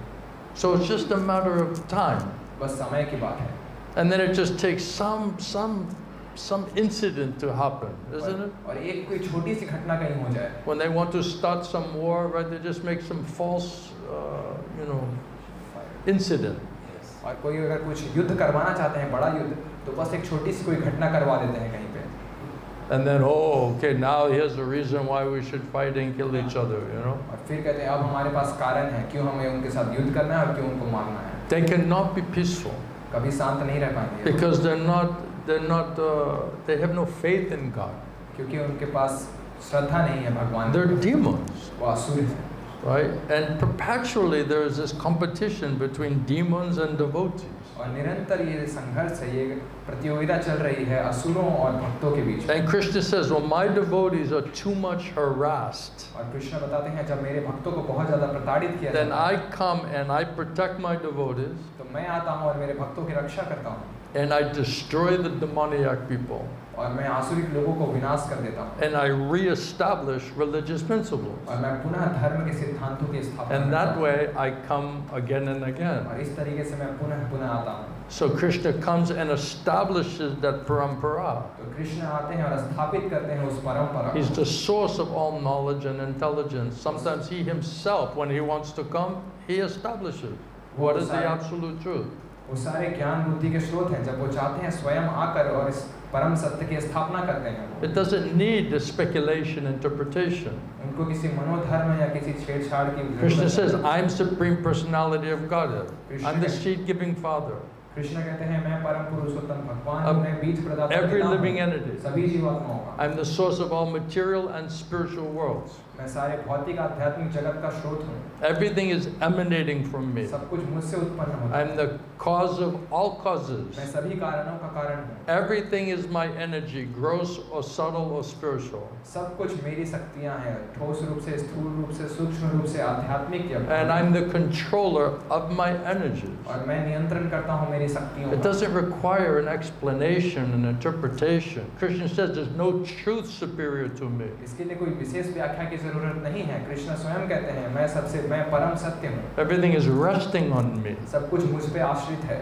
So it's just a matter of time. बस समय की बात है। And then it just takes some incident to happen, isn't it? और एक कोई छोटी सी घटना कहीं हो जाए। When they want to start some war, right? They just make some false, incident. और कोई अगर कुछ युद्ध करवाना चाहते हैं, बड़ा युद्ध, तो बस एक छोटी सी कोई घटना करवा देते हैं कहीं पे। And then, oh, okay, now here's the reason why we should fight and kill each other, you know. और फिर कहते हैं अब हमारे पास कारण है क्यों हमें उनके साथ युद्ध करना है और क्यों उनको मारना है। They cannot be peaceful कभी शांत नहीं रह पाएंगे because they have no faith in God. क्योंकि उनके पास श्रद्धा नहीं है भगवान। They're demons, वो असुर हैं। right? And perpetually there is this competition between demons and devotees. और निरंतर ये संघर्ष है, ये प्रतियोगिता चल रही है असुरों और भक्तों के बीच। And Krishna says, well, my devotees are too much harassed. और कृष्ण बताते हैं जब मेरे भक्तों को बहुत ज़्यादा प्रताड़ित किया Then जाता है, I come and I protect my devotees तो मैं आता हूँ और मेरे भक्तों की रक्षा करता हूँ and I destroy the demoniac people और मैं आसुरिक लोगों को विनाश कर देता हूँ and I re-establish religious principles. और मैं पुनः धर्म के सिद्धांतों की स्थापना And करता that हूँ way I come again and again. और इस तरीके से मैं पुनः आता हूँ। So Krishna comes and establishes that parampara. तो कृष्ण आते हैं और स्थापित करते हैं उस परंपरा He's को। the source of all knowledge and intelligence. Sometimes he himself, when he wants to come, he establishes what is the absolute truth. वो सारे ज्ञान बुद्धि के स्रोत हैं, जब वो चाहते हैं स्वयं आकर और इस परम सत्य की स्थापना करते हैं। It doesn't need the speculation, interpretation. उनको किसी मनोधर्म या किसी छेड़छाड़ की Krishna says, जरूरत नहीं। I'm Supreme Personality of Godhead. I'm the seed-giving Father. Krishna कहते हैं मैं परम पुरुषोत्तम भगवान Of हूँ, मैं बीज प्रदाता every पिता हूँ, living entity. सभी जीवात्माओं का। I'm the source of all material and spiritual worlds. मैं सारे भौतिक आध्यात्मिक जगत का स्रोत हूँ। Everything is emanating from me. सब कुछ मुझसे उत्पन्न होता है। I'm the cause of all causes. मैं सभी कारणों का कारण हूँ। Everything is my energy, gross or subtle or spiritual. सब कुछ मेरी शक्तियाँ हैं, ठोस रूप से, स्थूल रूप से, सूक्ष्म रूप से, आध्यात्मिक या And I'm the controller of my energies. और मैं नियंत्रण करता हूँ मेरी शक्तियों It का। doesn't require an explanation, an interpretation. Krishna says there's no truth superior to me. इसके लिए कोई विशेष व्याख्या की जरूरत नहीं है। कृष्ण स्वयं कहते हैं मैं परम सत्य हूँ। Everything is resting on me. सब कुछ मुझ पे आश्रित है।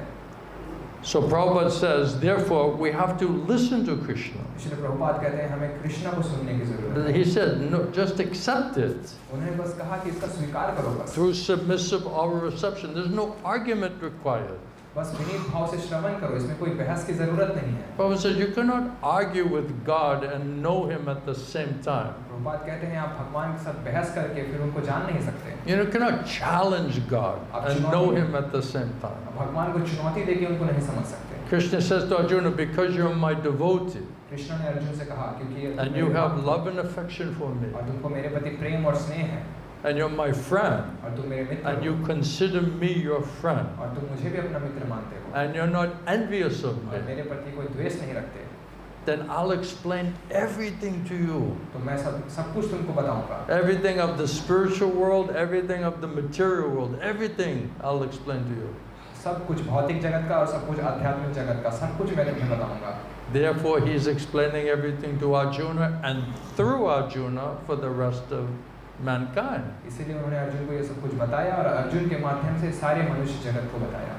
So Prabhupada says, therefore, we have to listen to Krishna. इसलिए प्रभुपाद कहते हैं हमें कृष्ण को सुनने की जरूरत है। He said, no, just accept it. उन्होंने बस कहा कि इसका स्वीकार करो बस। Through submissive oral reception. There's no argument required. बस विनीत भाव से श्रवण करो, इसमें कोई बहस की जरूरत नहीं है। Prabhupada says, you cannot argue with God and know Him at the same time. Prabhupada कहते हैं आप भगवान के साथ बहस करके फिर उनको जान नहीं सकते। You cannot challenge God and know Him at the same time. भगवान को चुनौती देके उनको नहीं समझ सकते। Krishna says to Arjuna, because you're my devotee Krishna ने अर्जुन से कहा क्योंकि and you have love and affection for me और तुमको मेरे प्रति प्रेम और स्नेह है and you're my friend और तुम मेरे मित्र and हो you consider me your friend और तुम मुझे भी अपना मित्र मानते हो and you're not envious of और me, मेरे प्रति कोई द्वेष नहीं रखते, then I'll explain everything to you. तो मैं सब कुछ तुमको बताऊंगा। Everything of the spiritual world, everything of the material world, everything I'll explain to you. सब कुछ भौतिक जगत का और सब कुछ आध्यात्मिक जगत का सब कुछ मैं तुम्हें बताऊंगा। Therefore, he's explaining everything to Arjuna and through Arjuna for the rest of mankind. इसीलिए उन्होंने अर्जुन को ये सब कुछ बताया और अर्जुन के माध्यम से सारे मनुष्य जगत को बताया।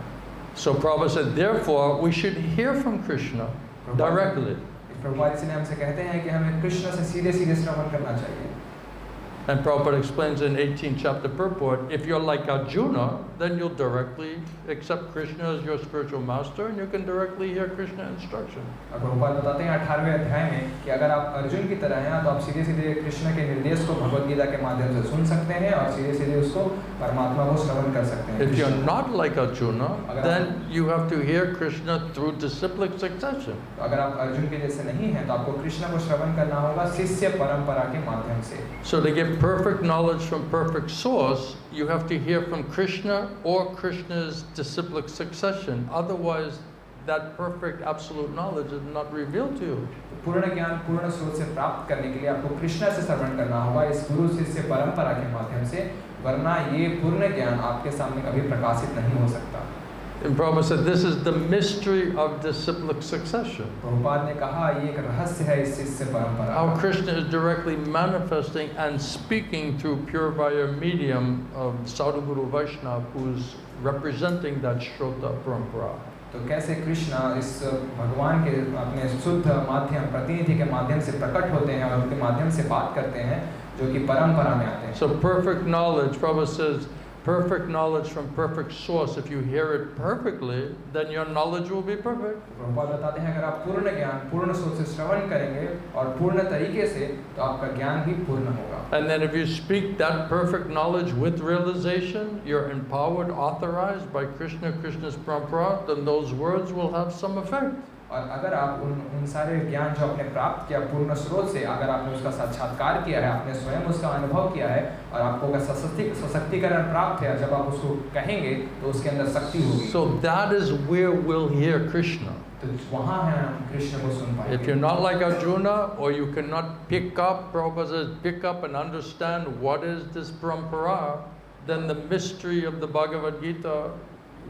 So Prabhupada said, therefore, we should hear from Krishna directly. Prabhupada इसलिए हमसे कहते हैं कि हमें कृष्ण से सीधे सीधे श्रवण करना चाहिए। And Prabhupada explains in 18th chapter purport, if you're like Arjuna, then you'll directly accept Krishna as your spiritual master and you can directly hear Krishna instruction. और प्रभुपाद बताते हैं 18वें अध्याय में कि अगर आप अर्जुन की तरह हैं तो आप सीधे सीधे कृष्ण के निर्देश को भगवद गीता के माध्यम से सुन सकते हैं और सीधे सीधे उसको परमात्मा को श्रवण कर सकते हैं। If you're not like Arjuna, then you have to hear Krishna through disciplic succession. अगर आप अर्जुन के जैसे नहीं हैं तो आपको कृष्ण को श्रवण करना होगा शिष्य परंपरा के माध्यम से। So to get perfect knowledge from perfect source, you have to hear from Krishna or Krishna's disciplic succession. Otherwise, that perfect absolute knowledge is not revealed to you. पूर्ण ज्ञान पूर्ण स्रोत से प्राप्त करने के लिए आपको कृष्ण से श्रवण करना होगा इस गुरु शिष्य परंपरा के माध्यम से, वरना ये पूर्ण ज्ञान आपके सामने कभी प्रकाशित नहीं हो सकता। And Prabhupada said, this is the mystery of disciplic succession. Prabhupada ने कहा ये एक रहस्य है इस शिष्य परंपरा। How Krishna is directly manifesting and speaking through pure via medium of Sadhguru Vaishnava, who's representing that Shrota Parampara. तो कैसे कृष्ण इस भगवान के अपने शुद्ध माध्यम प्रतिनिधि के माध्यम से प्रकट होते हैं और उनके माध्यम से बात करते हैं जो कि परंपरा में आते हैं। So perfect knowledge, Prabhupada says, perfect knowledge from perfect source, if you hear it perfectly, then your knowledge will be perfect. Prabhupada बताते हैं अगर आप पूर्ण ज्ञान पूर्ण सोच से श्रवण करेंगे और पूर्ण तरीके से तो आपका ज्ञान भी पूर्ण होगा. And then if you speak that perfect knowledge with realization, you're empowered, authorized by Krishna, Krishna's prāha, then those words will have some effect. और अगर आप उन सारे ज्ञान जो आपने प्राप्त किया पूर्ण स्रोत से, अगर आपने उसका साक्षात्कार किया है, आपने स्वयं उसका अनुभव किया है और आपको अगर सशक्तिकरण प्राप्त है, जब आप उसको कहेंगे तो उसके अंदर शक्ति होगी. So that is where we'll hear Krishna. तो वहाँ है हम कृष्ण को सुन पाएंगे. If you're not like Arjuna, or you cannot pick up, Prabhupada says, pick up and understand what is this parampara, then the mystery of the Bhagavad Gita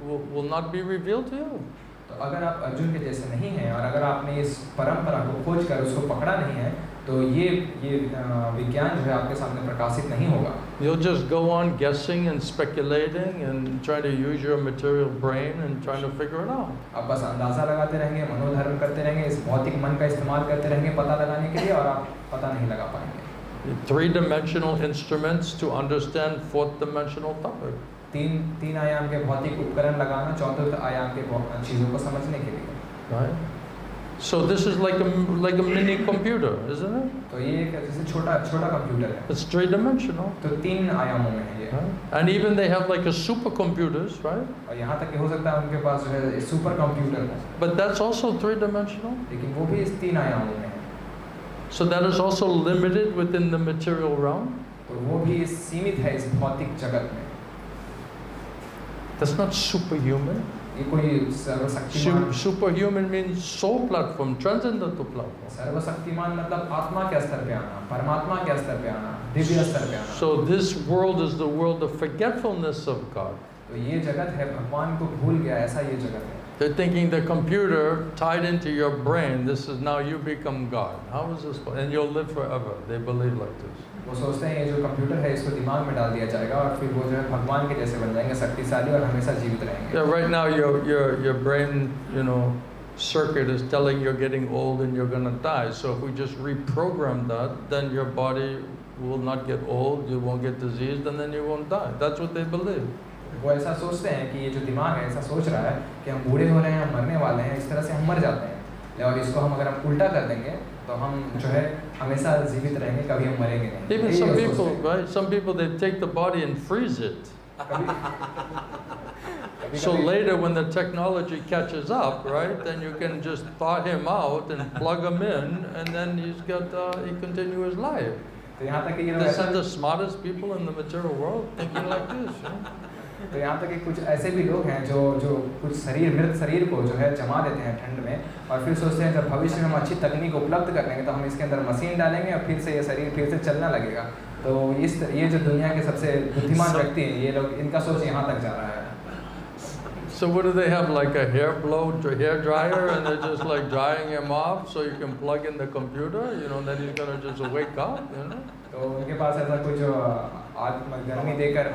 will not be revealed to you. तो अगर आप अर्जुन के जैसे नहीं हैं और अगर आपने इस परंपरा को खोज कर उसको पकड़ा नहीं है तो ये विज्ञान जो है आपके सामने प्रकाशित नहीं होगा. You'll just go on guessing and speculating and trying to use your material brain and trying to figure it out. आप बस अंदाजा लगाते रहेंगे, मनोधर्म करते रहेंगे, इस भौतिक मन का इस्तेमाल करते रहेंगे पता लगाने के लिए और आप पता नहीं लगा पाएंगे. Three-dimensional instruments to understand fourth-dimensional topic. तीन आयाम के भौतिक उपकरण लगाना चौथे आयाम के चीजों को समझने के लिए. Right? So this is like a mini computer, isn't it? तो ये एक जैसे छोटा कंप्यूटर है. It's three-dimensional. तो तीन आयामों में है ये. Right? And even they have like a supercomputers, right? और यहाँ तक कि हो सकता है उनके पास जो है सुपर कंप्यूटर हो. But that's also three-dimensional. लेकिन वो भी इस तीन आयामों में है. So that is also limited within the material realm. तो वो भी सीमित है इस भौतिक जगत में. That's not superhuman. ये कोई सर्वशक्तिमान. Superhuman means soul platform, transcendental platform. सर्वशक्तिमान मतलब आत्मा के स्तर पे आना, परमात्मा के स्तर पे आना, दिव्य स्तर पे आना. So this world is the world of forgetfulness of God. तो ये जगत है भगवान को भूल गया, ऐसा ये जगत है. They're thinking the computer tied into your brain, this is now you become God. How is this? And you'll live forever. They believe like this. वो सोचते हैं ये जो कंप्यूटर है इसको दिमाग में डाल दिया जाएगा और फिर वो जो है भगवान के जैसे बन जाएंगे, शक्तिशाली और हमेशा जीवित रहेंगे. Yeah, right now your brain, circuit is telling you're getting old and you're going to die. So if we just reprogram that, then your body will not get old, you won't get diseased, and then you won't die. That's what they believe. वो ऐसा सोचते हैं कि ये जो दिमाग है ऐसा सोच रहा है कि हम बूढ़े हो रहे हैं, हम मरने वाले हैं, इस तरह से हम मर जाते हैं. और इसको हम अगर हम उल्टा कर देंगे तो हम जो है हमेशा जीवित रहेंगे, कभी हम मरेंगे नहीं. Even some people, right? Some people, they take the body and freeze it. So later when the technology catches up, right, then you can just thaw him out and plug him in, and then he continue his life. तो यहाँ तक कि ये This is the smartest people in the material world thinking like this. तो यहाँ तक कि कुछ ऐसे भी लोग हैं जो कुछ मृत शरीर को जो है जमा देते हैं ठंड में और फिर सोचते हैं जब भविष्य में हम अच्छी तकनीक उपलब्ध कर लेंगे तो हम इसके अंदर मशीन डालेंगे और फिर से ये शरीर फिर से चलना लगेगा. तो ये जो दुनिया के सबसे बुद्धिमान व्यक्ति हैं ये लोग, इनका सोच यहाँ तक जा रहा है. So what do they have, like a hair dryer, and they're just like drying him off so you can plug in the computer, and then he's gonna just wake up, तो उनके पास ऐसा कुछ गर्मी देकर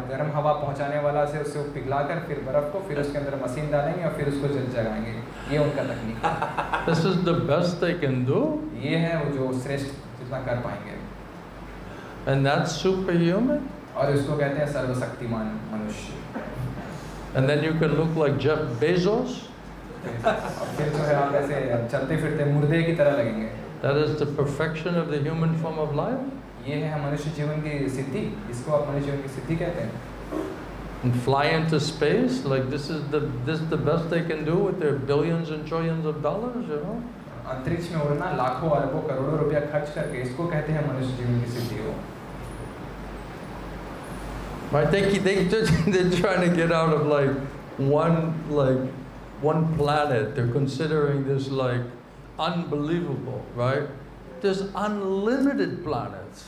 गर्म हवा पहुंचाने वाला से उससे पिघलाकर फिर बर्फ को फिर उसके अंदर मशीन डालेंगे और फिर उसको जगाएंगे. ये उनका तकनीक है. This is the best they can do. ये है वो जो श्रेष्ठ जितना कर पाएंगे. And that's superhuman. और इसको कहते हैं सर्वशक्तिमान मनुष्य. And then you can look like Jeff Bezos. और फिर जो है आप ऐसे चलते फिरते मुर्दे की तरह लगेंगे. That is the perfection of the human form of life. ये है मनुष्य जीवन की सिद्धि, इसको आप मनुष्य जीवन की सिद्धि कहते हैं. And fly into space, like this is the best they can do with their billions and trillions of dollars, अंतरिक्ष में उड़ना लाखों अरबों करोड़ों रुपया खर्च करके इसको कहते हैं मनुष्य जीवन की सिद्धि हो. Right? They're trying to get out of one planet. They're considering this like unbelievable, right? There's unlimited planets.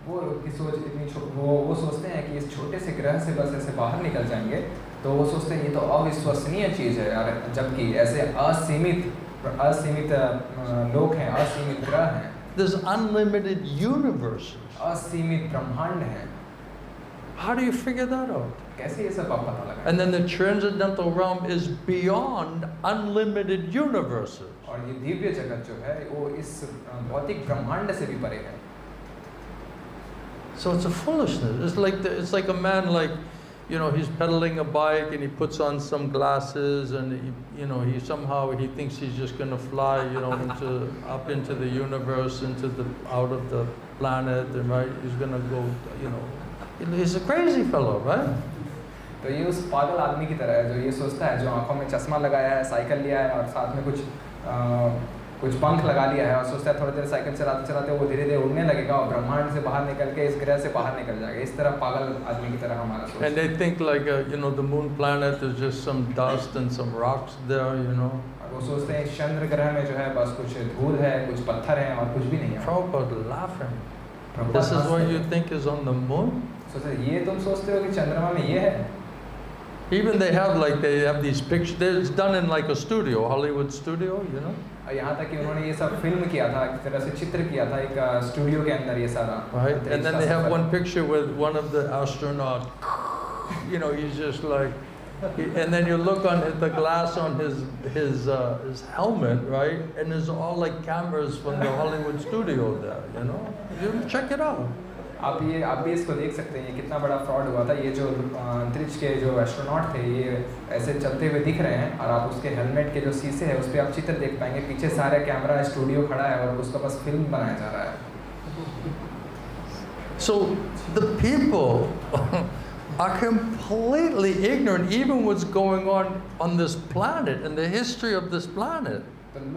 वो सोच इतनी वो सोचते हैं कि इस छोटे से ग्रह से बस ऐसे बाहर निकल जाएंगे, तो वो सोचते हैं ये तो अविश्वसनीय चीज़ है यार, जबकि ऐसे असीमित लोक हैं, असीमित ग्रह हैं. There's unlimited universes. असीमित ब्रह्मांड हैं. How do you figure that out? कैसे ये सब आप पता लगाएं? And then the transcendental realm is beyond unlimited universes. और ये दिव्य जगत जो है वो इस भौतिक ब्रह्मांड से भी परे है. So it's a foolishness. It's like a man, like, you know, he's pedaling a bike and he puts on some glasses and he somehow he thinks he's just going to fly, you know, up into the universe, out of the planet, and right, he's going to go, you know, he's a crazy fellow, right? तो ये उस पागल आदमी की तरह है जो ये सोचता है, जो आंखों में चश्मा लगाया है, साइकिल लिया है और साथ में कुछ पंख लगा लिया है और सोचता है थोड़ी देर साइकिल चलाते चलाते वो धीरे धीरे उड़ने लगेगा और ब्रह्मांड से बाहर निकल के इस ग्रह से बाहर निकल जाएगा। इस तरह पागल आदमी की तरह हमारा सोच। And they think like you know, the moon planet is just some dust and some rocks there, you know. वो सोचते हैं चंद्र ग्रह में जो है बस कुछ धूल है, कुछ पत्थर हैं और कुछ भी नहीं है। Prabhupada laughing. This is what you think is on the moon? सोचते ये तुम सोचते हो कि चंद्रमा में ये है? Even they have these pictures. It's done in like a studio, Hollywood studio, you know. यहाँ तक कि उन्होंने ये सब फिल्म किया था, एक तरह से चित्र किया था एक स्टूडियो के अंदर ये सारा। Right, and then they have one picture with one of the astronauts. You know, he's just like, and then you look on the glass on his helmet, right, and there's all like cameras from the Hollywood studio there. You know, you check it out. आप भी इसको देख सकते हैं, ये कितना बड़ा fraud हुआ था। ये जो अंतरिक्ष के जो एस्ट्रोनॉट थे ये ऐसे चलते हुए दिख रहे हैं और आप उसके हेलमेट के जो शीशे हैं उस पर आप चित्र देख पाएंगे, पीछे सारे कैमरा स्टूडियो खड़ा है और उसका बस फिल्म बनाया जा रहा है। So the people are completely ignorant even what's going on this planet and the history of this planet.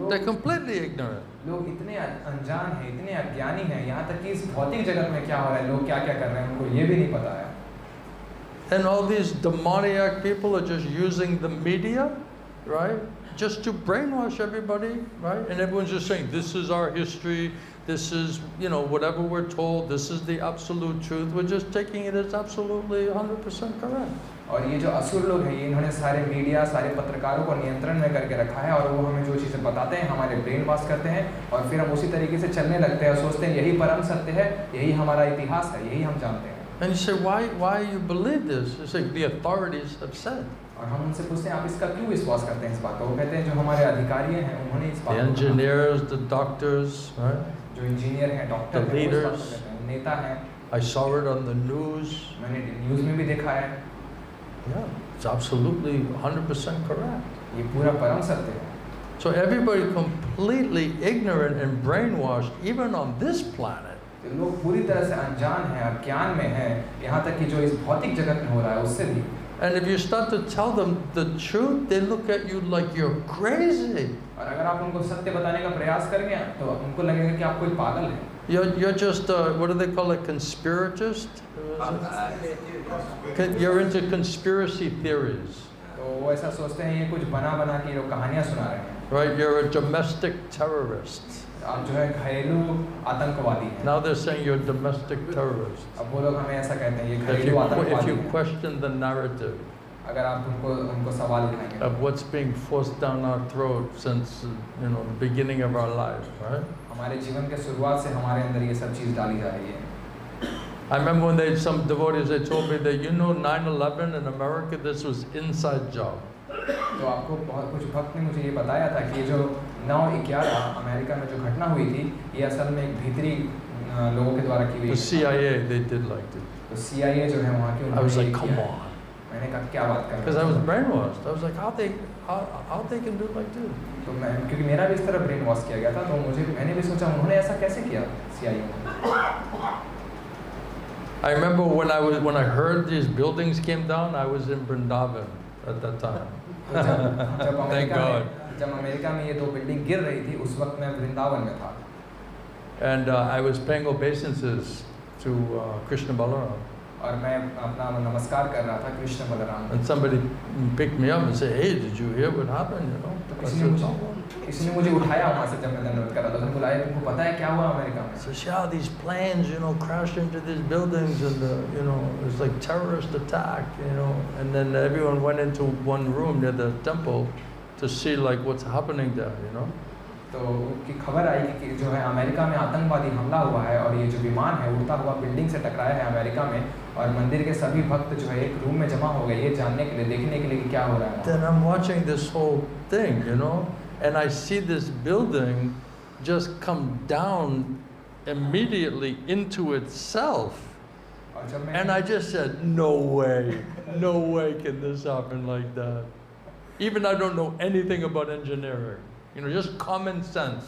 They're completely ignorant. लोग इतने अनजान हैं, इतने अज्ञानी हैं, यहाँ तक कि इस भौतिक जगत में क्या हो रहा है, लोग क्या क्या कर रहे हैं, उनको ये भी नहीं पता है। And all these demoniac people are just using the media, right, just to brainwash everybody, right? And everyone's just saying, this is our history, this is, you know, whatever we're told, this is the absolute truth. We're just taking it as absolutely 100% correct. और ये जो असुर लोग हैं, ये इन्होंने सारे media, सारे पत्रकारों को नियंत्रण में करके रखा है और वो हमें जो चीज़ें बताते हैं हमारे ब्रेन वॉश करते हैं और फिर हम उसी तरीके से चलने लगते हैं और सोचते हैं यही परम सत्य है, यही हमारा इतिहास है, यही हम जानते हैं। And you say, why you believe this? You say, the authorities have said. और हम उनसे पूछते हैं आप इसका क्यों विश्वास करते हैं इस बात को? वो कहते हैं जो हमारे अधिकारी हैं उन्होंने इस बात को, The engineers, the doctors, right? जो इंजीनियर हैं, डॉक्टर हैं, वो इस बात को कहते हैं, नेता हैं। I saw it on the news. मैंने न्यूज़ में भी देखा है। Yeah, it's absolutely 100% correct. ये पूरा परम सत्य है। So everybody completely ignorant and brainwashed, even on this planet. लोग पूरी तरह से अनजान हैं, अज्ञान में हैं, यहाँ तक कि जो इस भौतिक जगत में हो रहा है उससे भी। And if you start to tell them the truth, they look at you like you're crazy. और अगर आप उनको सत्य बताने का प्रयास करेंगे तो उनको लगेगा कि आप कोई पागल हैं। You're just what do they call it, conspiratist? You're into conspiracy theories. तो वो ऐसा सोचते हैं ये कुछ बना के लोग कहानियाँ सुना रहे हैं। Right, you're a domestic terrorist. आप जो है घरेलू आतंकवादी हैं। Now they're saying you're a domestic terrorist. अब वो लोग हमें ऐसा कहते हैं ये घरेलू आतंकवादी हैं। If you question the narrative. अगर आप उनको सवाल उठाएंगे। Of what's being forced down our throat since the beginning of our life, right? हमारे जीवन के शुरुआत से हमारे अंदर ये सब चीज़ डाली जा रही है। I remember when some devotees they told me that 9/11 in America, this was inside job. तो आपको बहुत कुछ भक्त ने मुझे ये बताया था कि जो 9/11 अमेरिका में जो घटना हुई थी ये असल में एक भीतरी लोगों के द्वारा की हुई। The CIA they did like it. तो CIA जो है वहाँ के I was like, come on. मैंने कहा क्या बात कर रहे हैं? Because I was brainwashed. I was like, how they can do like this? तो मैं क्योंकि मेरा भी इस तरह ब्रेन वॉश किया गया था तो मैंने भी सोचा उन्होंने ऐसा कैसे किया CIA ने। I remember when I heard these buildings came down, I was in Vrindavan at that time. Thank God. जब अमेरिका में ये दो बिल्डिंग गिर रही थी उस वक्त मैं वृंदावन में था। And I was paying obeisances to Krishna Balaram. और मैं अपना नमस्कार कर रहा था Krishna Balram. And somebody picked me up and said, "Hey, did you hear what happened?" किसी ने मुझे उठाया वहाँ से जब मैं दंडवत कर रहा था। उसने बुलाया तुमको पता है क्या हुआ अमेरिका में? So yeah, these planes, crashed into these buildings, and it was like terrorist attack, and then everyone went into one room near the temple to see like what's happening there, तो की खबर आई कि जो है America में आतंकवादी हमला हुआ है और ये जो विमान है उड़ता हुआ बिल्डिंग से टकराया है अमेरिका में और मंदिर के सभी भक्त जो है एक रूम में जमा हो गए ये जानने के लिए देखने के लिए कि क्या हो रहा है। Then I'm watching this whole thing, and I see this building just come down immediately into itself. और जब मैं And I just said, no way can this happen like that. Even I don't know anything about engineering, just common sense.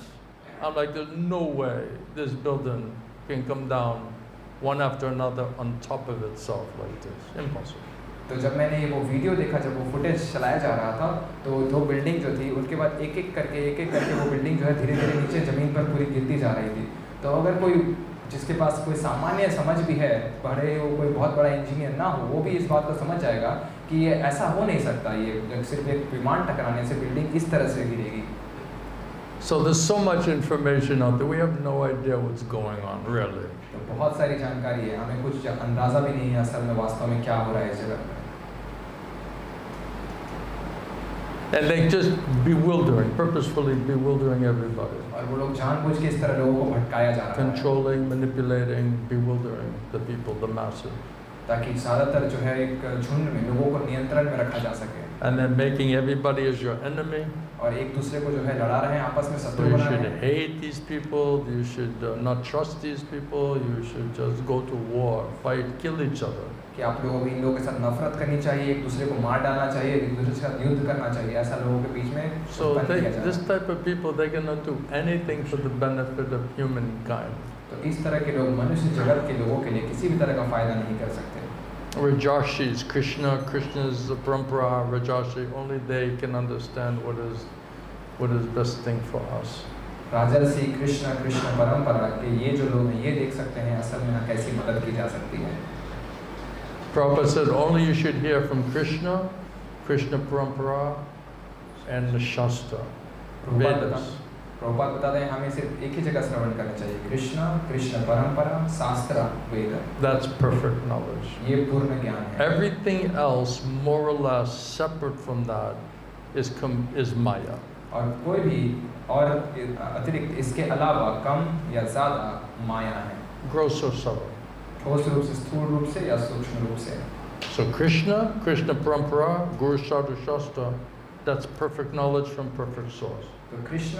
I'm like, there's no way this building can come down one after another on top of itself like this. Impossible. तो जब मैंने वो video देखा, जब वो footage चलाया जा रहा था, तो दो बिल्डिंग जो थी उनके बाद एक एक करके वो बिल्डिंग जो है धीरे धीरे नीचे ज़मीन पर पूरी गिरती जा रही थी। तो अगर कोई जिसके पास कोई सामान्य समझ भी है, पढ़े हो, कोई बहुत बड़ा इंजीनियर ना हो, वो भी इस बात को समझ जाएगा कि ये ऐसा हो नहीं सकता, ये सिर्फ एक विमान टकराने से बिल्डिंग इस तरह से गिरेगी। So there's so much information out there, we have no idea what's going on, really. तो बहुत सारी जानकारी है, हमें कुछ अंदाज़ा भी नहीं है असल में वास्तव में क्या हो रहा है इस जगह में। And they just purposefully bewildering everybody. और वो लोग जानबूझ के इस तरह लोगों को भटकाया जा रहा है, Controlling, manipulating, bewildering the people, the masses. ताकि ज़्यादातर जो है एक झुंड में लोगों को नियंत्रण में रखा जा सके। And then making everybody as your enemy. और एक दूसरे को जो है लड़ा रहे हैं, आपस में So शत्रु you बना should रहे हैं। hate these people, you should not trust these people, you should just go to war, fight, kill each other. कि आप लोगों को इन लोगों के साथ नफरत करनी चाहिए, एक दूसरे को मार डालना चाहिए, एक दूसरे के साथ युद्ध करना चाहिए, ऐसा लोगों के बीच में So उत्पन्न किया जा this रहा है। type of people, they cannot do anything for the benefit of humankind. तो इस तरह के लोग मनुष्य जगत के लोगों के लिए किसी भी तरह का फायदा नहीं कर सकते। Rajashis, Krishna's the parampara, Rajashi, only they can understand what is best thing for us. राजर्षि कृष्ण परंपरा के ये जो लोग हैं, ये देख सकते हैं असल में कैसी मदद की जा सकती है। Prabhupada said only you should hear from Krishna parampara, and the Shastra, Vedas. Prabhupada बताते हैं हमें सिर्फ एक ही जगह श्रवण करना चाहिए, कृष्ण परंपरा, शास्त्र, वेद। That's perfect knowledge. ये पूर्ण ज्ञान है। Everything else, more or less, separate from that, is Maya. और कोई भी और अतिरिक्त इसके अलावा कम या ज़्यादा माया है। Gross or subtle. ठोस रूप से, स्थूल रूप से या सूक्ष्म रूप से। So Krishna parampara, Guru Sadhu Shastra, that's perfect knowledge from perfect source. तो कृष्ण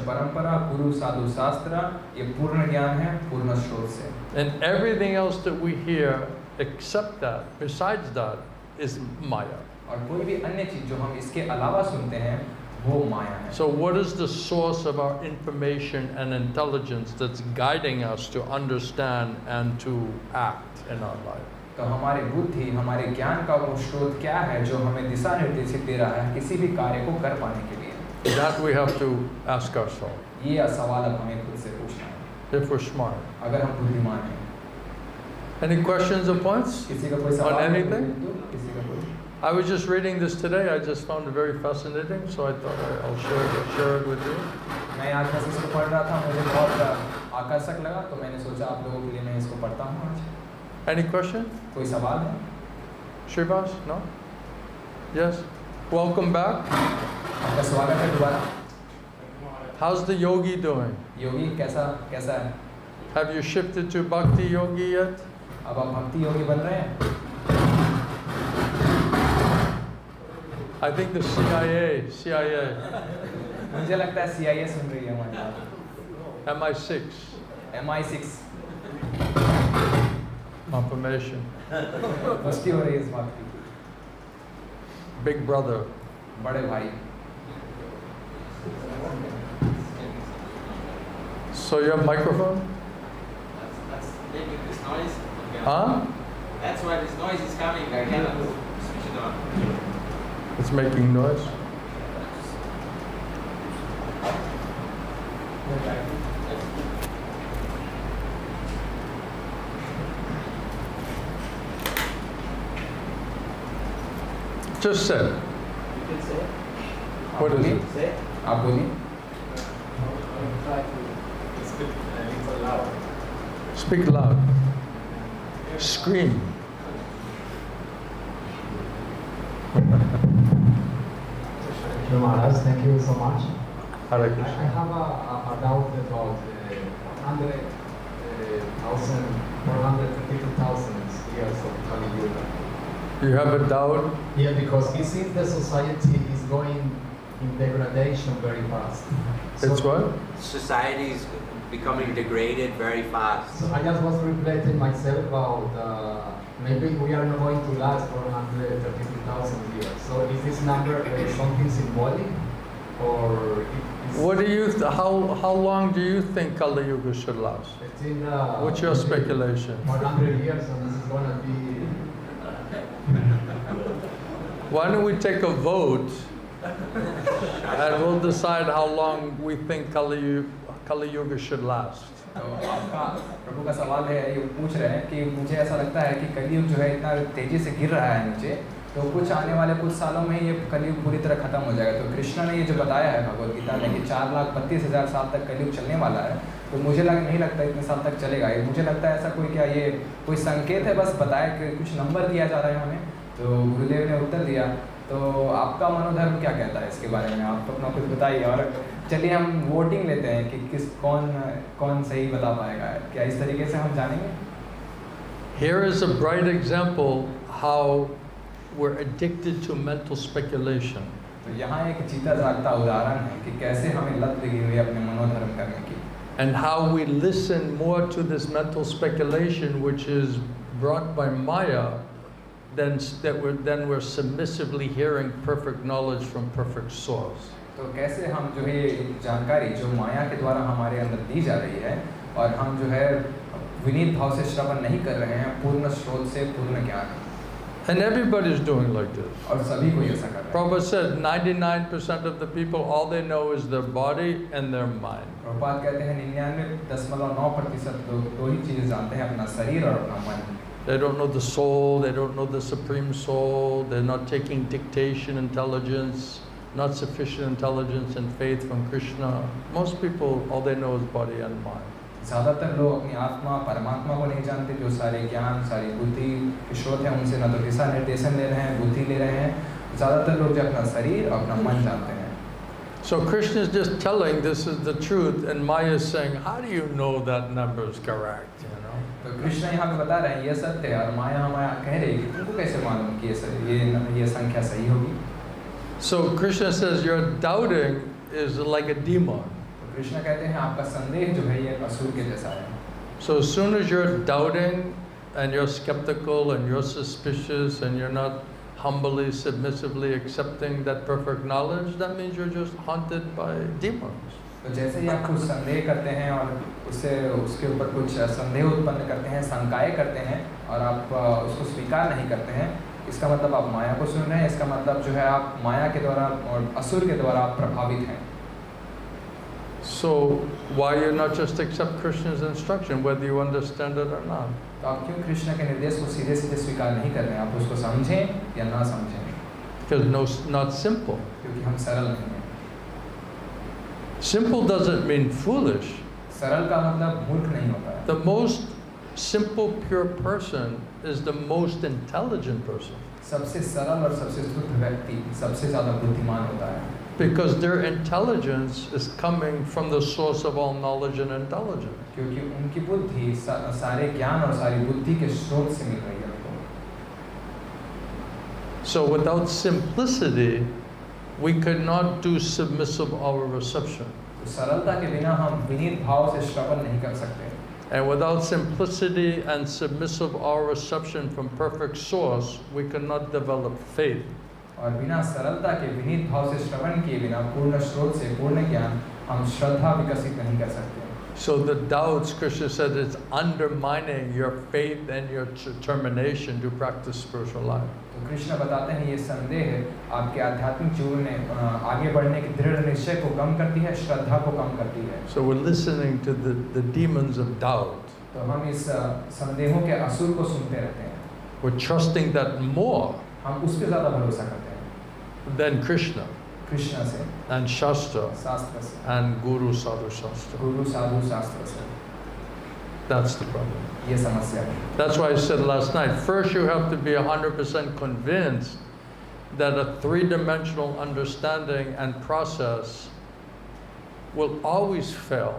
परंपरा, गुरु साधु शास्त्र, ये पूर्ण ज्ञान है पूर्ण स्रोत से। And everything else that we hear, except that, besides that, is Maya. और कोई भी अन्य चीज जो हम इसके अलावा सुनते हैं, वो माया है। So what is the source of our information and intelligence that's guiding us to understand and to act in our life? तो हमारी बुद्धि, हमारे ज्ञान का वो स्रोत क्या है जो हमें दिशा निर्देशित दे रहा है किसी भी कार्य को कर पाने के लिए? That we have to ask ourselves. ये सवाल अब हमें खुद से पूछना है, If we're smart. अगर हम बुद्धिमान हैं। Any questions or points किसी का कोई on सवाल है? anything? किसी का कोई? I was just reading this today. I just found it very fascinating, so I thought I'll share it with you. मैं आज बस इसको पढ़ रहा था, मुझे बहुत आकर्षक लगा, तो मैंने सोचा आप लोगों के लिए मैं इसको पढ़ता हूँ आज। Any question? कोई सवाल है? Shrivas? No? Yes? Welcome back. आपका स्वागत है दोबारा। How's the yogi doing? योगी कैसा है? Have you shifted to bhakti yogi yet? अब आप भक्ति योगी बन रहे हैं? I think the CIA. मुझे लगता है CIA सुन रही है हमारी बात। MI6. MI6 Confirmation. पुष्टि हो रही है इस बात की। Big brother. बड़े भाई। So you have microphone? That's making this noise. Huh? That's why this noise is coming. I cannot switch it on. It's making noise. Just say. You can say. What is it? Say. आप बोलिए। Try to speak a little loud. Speak loud. Scream. Maharaj, thank you so much. Hare I Krishna. have a doubt about 432,000 years of Kali Yuga. You have a doubt? Yeah, because it seems the society is going in degradation very fast. It's what? Society's becoming degraded very fast. So I just was reflecting myself about maybe we are not going to last for 132,000 years. So is this number something symbolic, or What do you? How long do you think Kali Yuga should last? it's in What's your speculation? 100 years, and this is gonna be. Why don't we take a vote and we'll decide how long we think Kali Yuga should last. तो आपका प्रभु का सवाल है, ये पूछ रहे हैं कि मुझे ऐसा लगता है कि कलयुग जो है इतना तेजी से गिर रहा है नीचे, तो कुछ आने वाले कुछ सालों में ये कलयुग पूरी तरह खत्म हो जाएगा। तो कृष्णा ने ये जो बताया है भगवद गीता में कि 4,32,000 साल तक कलयुग चलने वाला है, तो मुझे नहीं लगता इतने साल तक चलेगा। ये मुझे लगता है ऐसा कोई क्या ये कोई संकेत है, बस बताया कि कुछ नंबर दिया जा रहा है हमें। तो गुरुदेव ने उत्तर दिया। तो आपका मनोधर्म क्या कहता है इसके बारे में, आप अपना कुछ बताइए। और चलिए हम वोटिंग लेते हैं कि कौन सही बता पाएगा, क्या इस तरीके से हम जानेंगे? Here is a bright example how we're addicted to mental speculation. तो यहाँ एक जीता जागता उदाहरण है कि कैसे हमें लत लगी हुई है अपने मनोधर्म करने की, And how we listen more to this mental speculation which is brought by Maya than we're submissively hearing perfect knowledge from perfect source. तो कैसे हम जो है जानकारी जो माया के द्वारा हमारे अंदर दी जा रही है और हम जो है विनीत भाव से श्रवण नहीं कर रहे हैं पूर्ण स्रोत से पूर्ण ज्ञान। And everybody is doing like this. और सभी को ऐसा कर रहे हैं। Prabhupada said 99% of the people, all they know is their body and their mind. Prabhupada कहते हैं 99.9% लोग दो ही चीज़ें जानते हैं, अपना शरीर और अपना मन। They don't know the soul, they don't know the Supreme Soul, they're not taking dictation intelligence, not sufficient intelligence and faith from Krishna. Most people, all they know is body and mind. ज़्यादातर लोग अपनी आत्मा परमात्मा को नहीं जानते, जो सारे ज्ञान सारी बुद्धि के स्रोत है उनसे न तो दिशा निर्देशन ले रहे हैं, बुद्धि ले रहे हैं। ज़्यादातर लोग जो अपना शरीर और अपना मन जानते हैं। So Krishna is just telling this is the truth, and Maya is saying, how do you know that number is correct? You know. तो कृष्ण यहाँ पे बता रहे हैं ये सत्य है, और माया कह रही है कि तुमको कैसे मालूम कि ये संख्या सही होगी? So Krishna says your doubting is like a demon. तो कृष्ण कहते हैं आपका संदेह जो है ये असुर के जैसा है। So as soon as you're doubting and you're skeptical and you're suspicious and you're not humbly, submissively accepting that perfect knowledge, that means you're just haunted by demons. तो जैसे ही आप कुछ संदेह करते हैं और उसके ऊपर कुछ संदेह उत्पन्न करते हैं, शंकाएं करते हैं और आप उसको स्वीकार नहीं करते हैं, इसका मतलब आप माया को सुन रहे हैं। इसका मतलब जो है आप माया के द्वारा और असुर के द्वारा आप प्रभावित हैं। So why you not just accept Krishna's instruction, whether you understand it or not? तो आप क्यों कृष्ण के निर्देश को सीधे सीधे स्वीकार नहीं कर रहे हैं? आप उसको समझें या ना समझें? Because not simple. क्योंकि हम सरल नहीं हैं। Simple doesn't mean foolish. सरल का मतलब मूर्ख नहीं होता है। The most simple, pure person is the most intelligent person. सबसे सरल और सबसे शुद्ध व्यक्ति सबसे ज़्यादा बुद्धिमान होता है। Because their intelligence is coming from the source of all knowledge and intelligence. क्योंकि उनकी बुद्धि सारे ज्ञान और सारी बुद्धि के स्रोत से मिल रही है उनको। So without simplicity, we could not do submissive our reception. तो सरलता के बिना हम विनीत भाव से श्रवण नहीं कर सकते। And without simplicity and submissive our reception from perfect source, we cannot develop faith. और बिना सरलता के विनीत भाव से श्रवण किए बिना पूर्ण स्रोत से पूर्ण ज्ञान हम श्रद्धा विकसित नहीं कर सकते। So the doubts, Krishna said, it's undermining your faith and your determination to practice spiritual life. तो कृष्ण बताते हैं ये संदेह आपके आध्यात्मिक जीवन में आगे बढ़ने की दृढ़ निश्चय को कम करती है, श्रद्धा को कम करती है। So we're listening to the demons of doubt. तो हम इस संदेहों के असुर को सुनते रहते हैं। We're trusting that more हम उस पे ज़्यादा भरोसा करते हैं than Krishna कृष्ण से, and Shastra शास्त्र से, and Guru Sadhu Shastra. गुरु साधु शास्त्र से। That's the problem. ये समस्या है। That's why I said last night, first you have to be 100% convinced that a three-dimensional understanding and process will always fail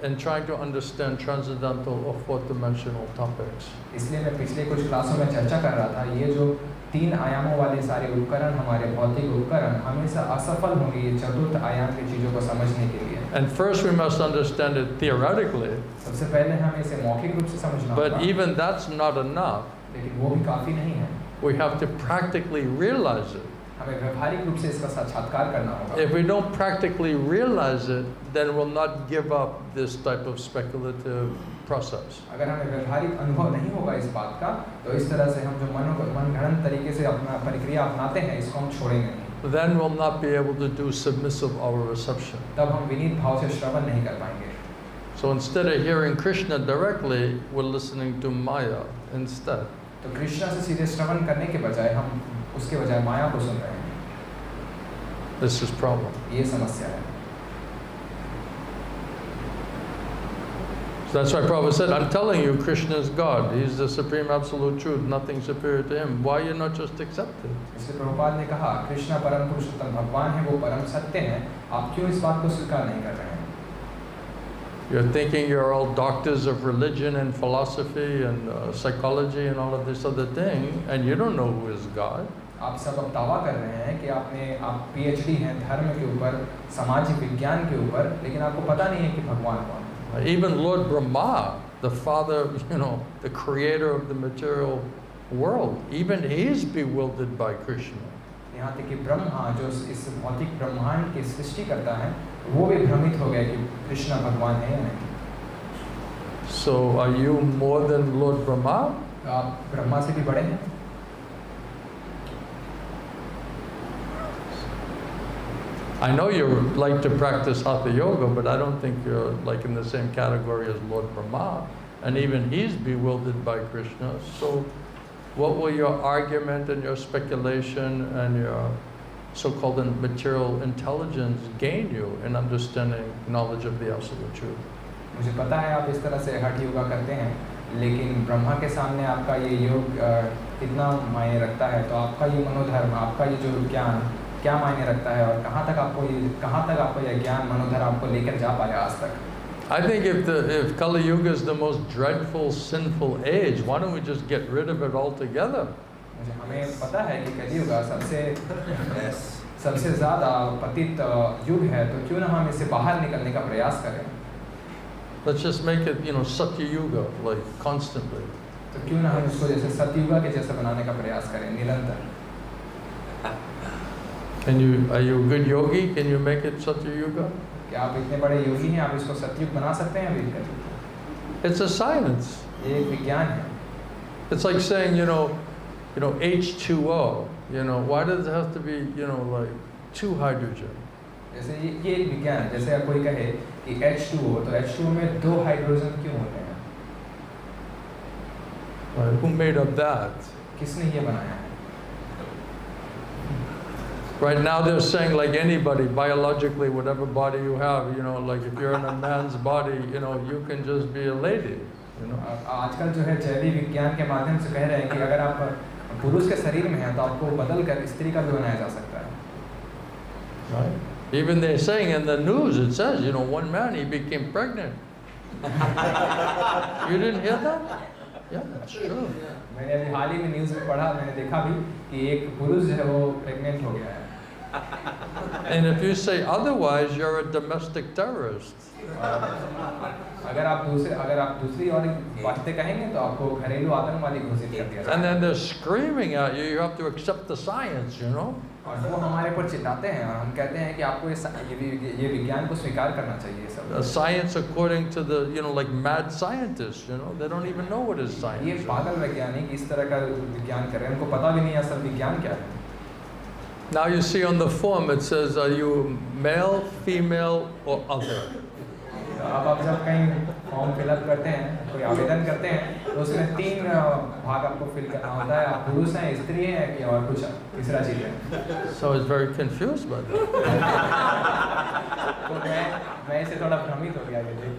in trying to understand transcendental or fourth dimensional topics. इसलिए मैं पिछले कुछ क्लासों में चर्चा कर रहा था, ये जो 3 आयामों वाले सारे उपकरण, हमारे भौतिक उपकरण, हमेशा असफल होंगे ये चतुर्थ आयाम की चीज़ों को समझने के लिए। And first we must understand it theoretically. सबसे पहले हमें इसे मौखिक रूप से समझना होगा। But even that's not enough. लेकिन वो भी काफ़ी नहीं है। We have to practically realize it. हमें व्यवहारिक रूप से इसका साक्षात्कार करना होगा। If we don't practically realize it, then we'll not give up this type of speculative process. अगर हमें व्यवहारिक अनुभव नहीं होगा इस बात का, तो इस तरह से हम जो मनगढ़ंत तरीके से अपना प्रक्रिया अपनाते हैं, इसको हम छोड़ेंगे नहीं। Then we'll not be able to do submissive oral reception. तब हम विनीत भाव से श्रवण नहीं कर पाएंगे। So instead of hearing Krishna directly, we're listening to Maya instead. तो कृष्णा से सीधे श्रवण करने के बजाय हम उसके बजाय माया को सुन रहे हैं। This is problem. ये समस्या है। So that's why Prabhupada said, I'm telling you, Krishna is God. He's the supreme absolute truth, nothing superior to him. Why you not just accept it? इसलिए प्रभुपाद ने कहा, कृष्णा परम पुरुषोत्तम भगवान है, वो परम सत्य हैं, आप क्यों इस बात को स्वीकार नहीं कर रहे हैं? You're thinking you're all doctors of religion and philosophy and psychology and all of this other thing, and you don't know who is God. आप सब अब दावा कर रहे हैं कि आप PhD हैं धर्म के ऊपर, सामाजिक विज्ञान के ऊपर, लेकिन आपको पता नहीं है कि भगवान कौन है। Even Lord Brahma, the father, the creator of the material world, even he is bewildered by Krishna. यहाँ तक कि ब्रह्मा जो इस भौतिक ब्रह्मांड की सृष्टि करता है, वो भी भ्रमित हो गया कि कृष्ण भगवान है या नहीं। So are you more than Lord Brahma? आप ब्रह्मा से भी बड़े हैं। I know you like to practice hatha yoga, but I don't think you're like in the same category as Lord Brahma, and even he's bewildered by Krishna. So what will your argument and your speculation and your so-called material intelligence gain you in understanding knowledge of the absolute truth? मुझे पता है आप इस तरह से हठ योगा करते हैं, लेकिन ब्रह्मा के सामने आपका ये योग कितना मायने रखता है, तो आपका ये मनोधर्म, आपका ये जो ज्ञान क्या मायने रखता है, और कहाँ तक आपको यह ज्ञान मनोधर्म आपको लेकर जा पाया आज तक? I think if Kali Yuga is the most dreadful, sinful age, why don't we just get rid of it altogether? मुझे हमें पता है कि कलियुग सबसे ज़्यादा पतित युग है, तो क्यों ना हम इससे बाहर निकलने का प्रयास करें? Let's just make it, Satya Yuga, like constantly. तो क्यों ना हम इसको जैसे सतयुगा के जैसा बनाने का प्रयास करें निरंतर? Are you a good yogi? Can you make it Satya Yuga? क्या आप इतने बड़े योगी हैं, आप इसको सतयुग बना सकते हैं अभी? It's a science. ये एक विज्ञान है। It's like saying, H2O. Why does it have to be, like 2 hydrogen? जैसे ये एक विज्ञान है, जैसे आप कोई कहे कि H2O, तो H2O में 2 हाइड्रोजन क्यों होते हैं? Right. Who made up that? किसने ये बनाया है? Right now they're saying like anybody, biologically, whatever body you have, like if you're in a man's body, you can just be a lady, आजकल जो है जैविक विज्ञान के माध्यम से कह रहे हैं कि अगर आप पुरुष के शरीर में हैं तो आपको बदल कर स्त्री का भी बनाया जा सकता है। Right? Even they're saying in the news, it says, one man, he became pregnant. You didn't hear that? Yeah, that's true. मैंने अभी हाल ही में न्यूज़ में पढ़ा, मैंने देखा भी कि एक पुरुष जो है वो प्रेग्नेंट हो गया है। And if you say otherwise, you're a domestic terrorist. अगर आप दूसरी और बातें कहेंगे तो आपको घरेलू आतंकवादी घोषित कर दिया जाएगा। And then they're screaming at you, you have to accept the science, और वो हमारे ऊपर चिल्लाते हैं और हम कहते हैं कि आपको ये विज्ञान को स्वीकार करना चाहिए सब। The science according to the, like mad scientists, they don't even know what is science. ये पागल वैज्ञानिक इस तरह का विज्ञान कर रहे हैं, उनको पता भी नहीं असल विज्ञान क्या है। Now you see on the form it says, are you male, female or other? अब आप जब कहीं फॉर्म फिलअप करते हैं, कोई आवेदन करते हैं, तो उसमें 3 भाग आपको फिल करना होता है, आप पुरुष हैं, स्त्री हैं कि और कुछ तीसरा चीज़ है। So I was very confused by that. तो मैं इसे थोड़ा भ्रमित हो गया ये देख।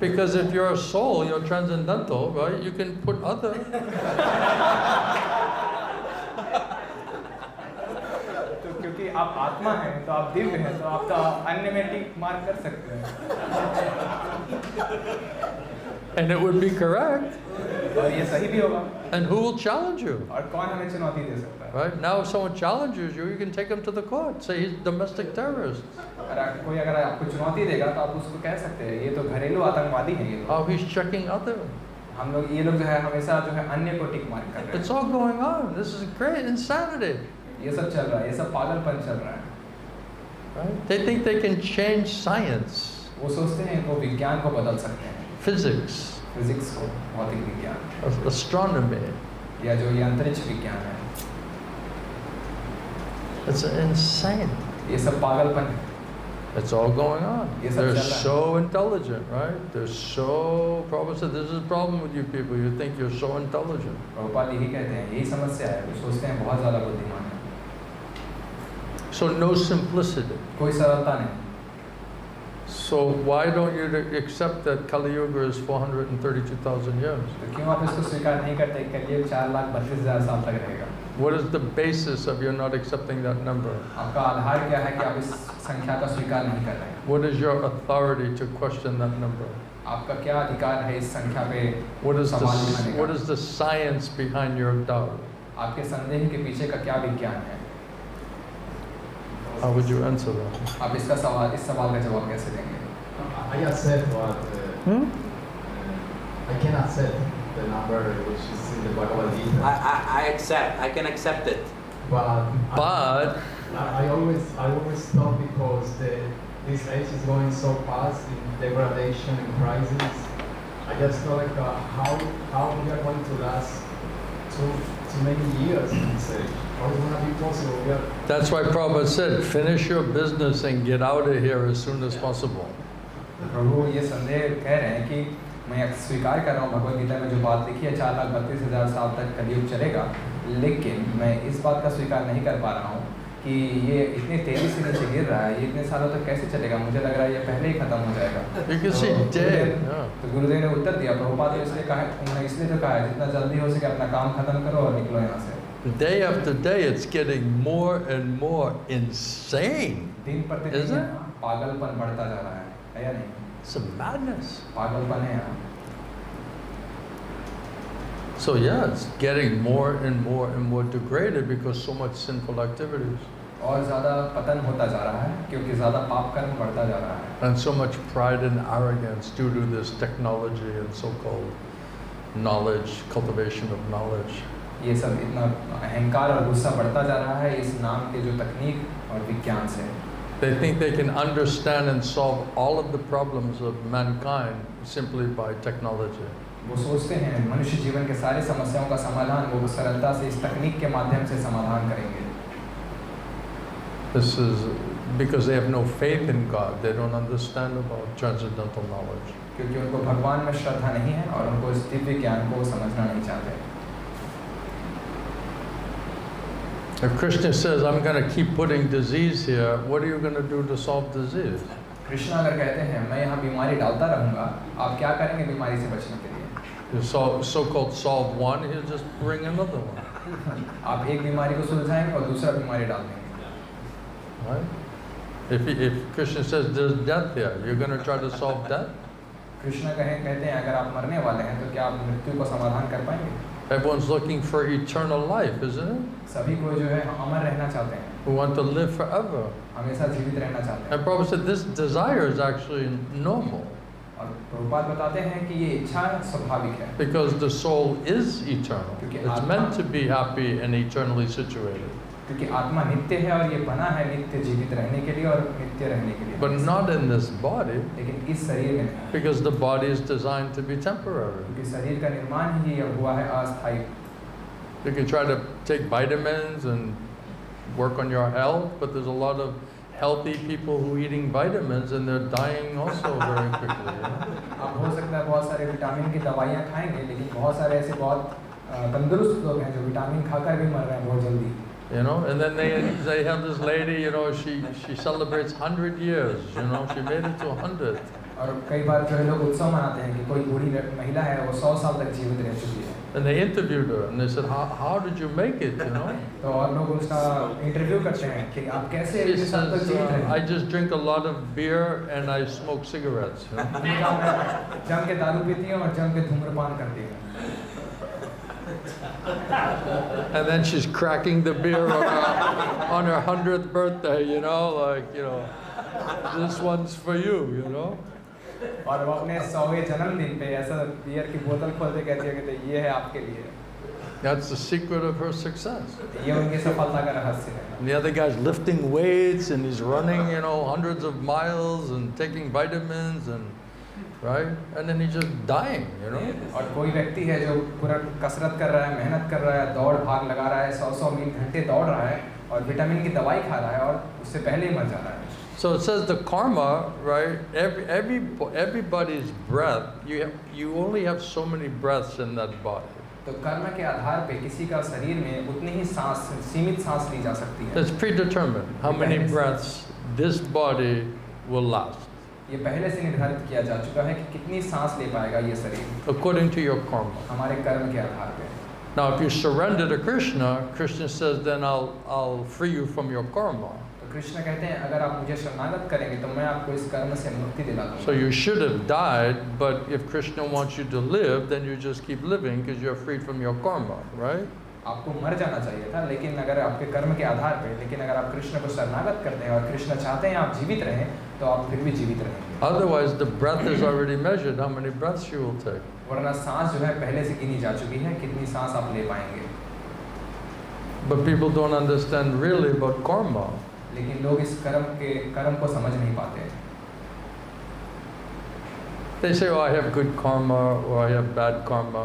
Because if you're a soul, you're transcendental, right? You can put other. क्योंकि आप आत्मा हैं, तो आप दिव्य हैं, तो आप तो अन्य में टिक मार्क कर सकते हैं। And it would be correct. और ये सही भी होगा। And who will challenge you? और कौन हमें चुनौती दे सकता है? Right? Now if someone challenges you, you can take him to the court. Say he's a domestic terrorist. कोई अगर आपको चुनौती देगा तो आप उसको कह सकते हैं ये तो घरेलू आतंकवादी हैं ये लोग। Oh, he's checking other. हम लोग ये लोग जो है हमेशा जो है अन्य को टिक मार कर रहे हैं। It's all going on. This is great insanity. ये सब चल रहा है, ये सब पागलपन चल रहा है। Right? They think they can change science, वो सोचते हैं वो विज्ञान को बदल सकते हैं, physics, फिजिक्स को, भौतिक विज्ञान, astronomy. या जो ये अंतरिक्ष विज्ञान है। It's insane. ये सब पागलपन है। It's all going on. Yes, They're absolutely. so intelligent, right? They're so. Prabhupada said, this is a problem with you people. You think you're so intelligent. Prabhupada यही कहते हैं, यही समस्या है, वो सोचते हैं बहुत ज़्यादा बुद्धिमान है। So no simplicity. कोई सरलता नहीं। So why don't you accept that Kali Yuga is 432,000 years? तो क्यों आप इसको स्वीकार नहीं करते कि कलियुग 4,32,000 साल तक रहेगा? What is the basis of your not accepting that number? आपका आधार क्या है कि आप इस संख्या का स्वीकार नहीं कर रहे हैं? What is your authority to question that number? आपका क्या अधिकार है इस संख्या पे What is सवाल उठाने का? what is the science behind your doubt? आपके संदेह के पीछे का क्या विज्ञान है? How would you answer that? आप इसका सवाल, इस सवाल का जवाब कैसे देंगे? I accept what I can accept the number which is in the Bhagavad Gita. I accept. I can accept it. But I always stop because this age is going so fast in degradation and crisis. I just feel like how we are going to last too many years in this age. How is it going to be possible? that's why Prabhupada said, finish your business and get out of here as soon as possible. प्रभु ये संदेह कह रहे हैं कि मैं स्वीकार कर रहा हूँ भगवद गीता में जो बात लिखी है 4,32,000 साल तक कलियुग चलेगा, लेकिन मैं इस बात का स्वीकार नहीं कर पा रहा हूँ कि ये इतने तेजी से नीचे गिर रहा है, ये इतने सालों तक कैसे चलेगा? मुझे लग रहा है ये पहले ही खत्म हो जाएगा। You can see dead. तो गुरुदेव ने उत्तर दिया, प्रभुपाद ने इसलिए कहा, उन्होंने इसलिए तो कहा है जितना जल्दी हो सके अपना काम खत्म करो और निकलो यहाँ से। Day after day, it's getting more and more insane. दिन प्रतिदिन पागलपन बढ़ता जा रहा है या नहीं? It's a madness. पागलपन है यहाँ। So yeah, it's getting more and more degraded because so much sinful activities. और ज़्यादा पतन होता जा रहा है क्योंकि ज़्यादा पाप कर्म बढ़ता जा रहा है। And so much pride and arrogance due to this technology and so-called knowledge, cultivation of knowledge. ये सब इतना अहंकार और गुस्सा बढ़ता जा रहा है इस नाम के जो तकनीक और विज्ञान से। They think they can understand and solve all of the problems of mankind simply by technology. वो सोचते हैं मनुष्य जीवन के सारी समस्याओं का समाधान वो सरलता से इस तकनीक के माध्यम से समाधान करेंगे। This is because they have no faith in God. They don't understand about transcendental knowledge. क्योंकि उनको भगवान में श्रद्धा नहीं है और उनको इस दिव्य ज्ञान को समझना नहीं चाहते। If Krishna says, I'm going to keep putting disease here, what are you going to do to solve disease? Krishna अगर कहते हैं मैं यहाँ बीमारी डालता रहूँगा, आप क्या करेंगे बीमारी से बचने के लिए? You so-called solve one, he'll just bring another one. आप एक बीमारी को सुलझाएंगे और दूसरा बीमारी डाल देंगे। Right? If Krishna says there's death here, you're going to try to solve death? Krishna कहते हैं अगर आप मरने वाले हैं तो क्या आप मृत्यु को समाधान कर पाएंगे? Everyone's looking for eternal life, isn't it? सभी को जो है अमर रहना चाहते हैं। Who want to live forever. हमेशा जीवित रहना चाहते हैं। And Prabhupada said this desire is actually normal. और प्रभुपाद बताते हैं कि ये इच्छा स्वाभाविक है। Because the soul is eternal. It's meant to be happy and eternally situated. क्योंकि आत्मा नित्य है और ये बना है नित्य जीवित रहने के लिए और नित्य रहने के लिए। But not in this body. लेकिन इस शरीर में नहीं। Because the body is designed to be temporary. क्योंकि शरीर का निर्माण ही हुआ है अस्थायी। You can try to take vitamins and work on your health, but there's a lot of healthy people who are eating vitamins and they're dying also very quickly. आप हो सकता है बहुत सारे विटामिन की दवाइयाँ खाएंगे, लेकिन बहुत सारे ऐसे बहुत तंदुरुस्त लोग हैं जो विटामिन खाकर भी मर रहे हैं बहुत जल्दी। You know, and then they have this lady, you know, she celebrates 100 years, you know, she made it to 100. और कई बार जो है लोग उत्सव मनाते हैं कि कोई बूढ़ी महिला है वो 100 साल तक जीवित रह चुकी है। And they interviewed her and they said, how did you make it, you know? तो और लोग उसका इंटरव्यू करते हैं कि आप कैसे She इतने साल तक says, जीवित रहे? I just drink a lot of beer and I smoke cigarettes. You know? मैं जम के दारू पीती हूँ और जम के धूम्रपान करती हूँ। And then she's cracking the beer on her 100th birthday, you know, like, you know, this one's for you, you know. और वो अपने 100वें जन्मदिन पे ऐसा बियर की बोतल खोलते कहती है कि ये है आपके लिए। That's the secret of her success. ये उनकी सफलता का रहस्य है। And the other guy's lifting weights and he's running, you know, hundreds of miles and taking vitamins and, right? And then he's just dying, you know. और कोई व्यक्ति है जो पूरा कसरत कर रहा है, मेहनत कर रहा है, दौड़ भाग लगा रहा है, 100 मील घंटे दौड़ रहा है और विटामिन की दवाई खा रहा है और उससे पहले ही मर जा रहा है। So it says the karma, right? Everybody's breath, you only have so many breaths in that body. तो कर्म के आधार पे किसी का शरीर में उतनी ही सांस सीमित सांस ली जा सकती है। It's predetermined how many breaths this body will last. ये पहले से निर्धारित किया जा चुका है कि कितनी सांस ले पाएगा ये शरीर। According to your karma. हमारे कर्म के आधार पे। Now, if you surrender to Krishna, Krishna says, then I'll free you from your karma. Krishna कहते हैं अगर आप मुझे शरणागत करेंगे तो मैं आपको इस कर्म से मुक्ति दिला दूंगा। So you should have died, but if Krishna wants you to live, then you just keep living because you're freed from your karma, right? आपको मर जाना चाहिए था, लेकिन अगर आपके कर्म के आधार पे, लेकिन अगर आप कृष्ण को शरणागत करते हैं और कृष्ण चाहते हैं आप जीवित रहें, तो आप फिर भी जीवित रहेंगे। Otherwise, the breath is already measured, how many breaths you will take. वरना सांस जो है पहले से गिनी जा चुकी है, कितनी सांस आप ले पाएंगे। But people don't understand really about karma. लेकिन लोग इस कर्म को समझ नहीं पाते। They say, oh, I have good karma or I have bad karma.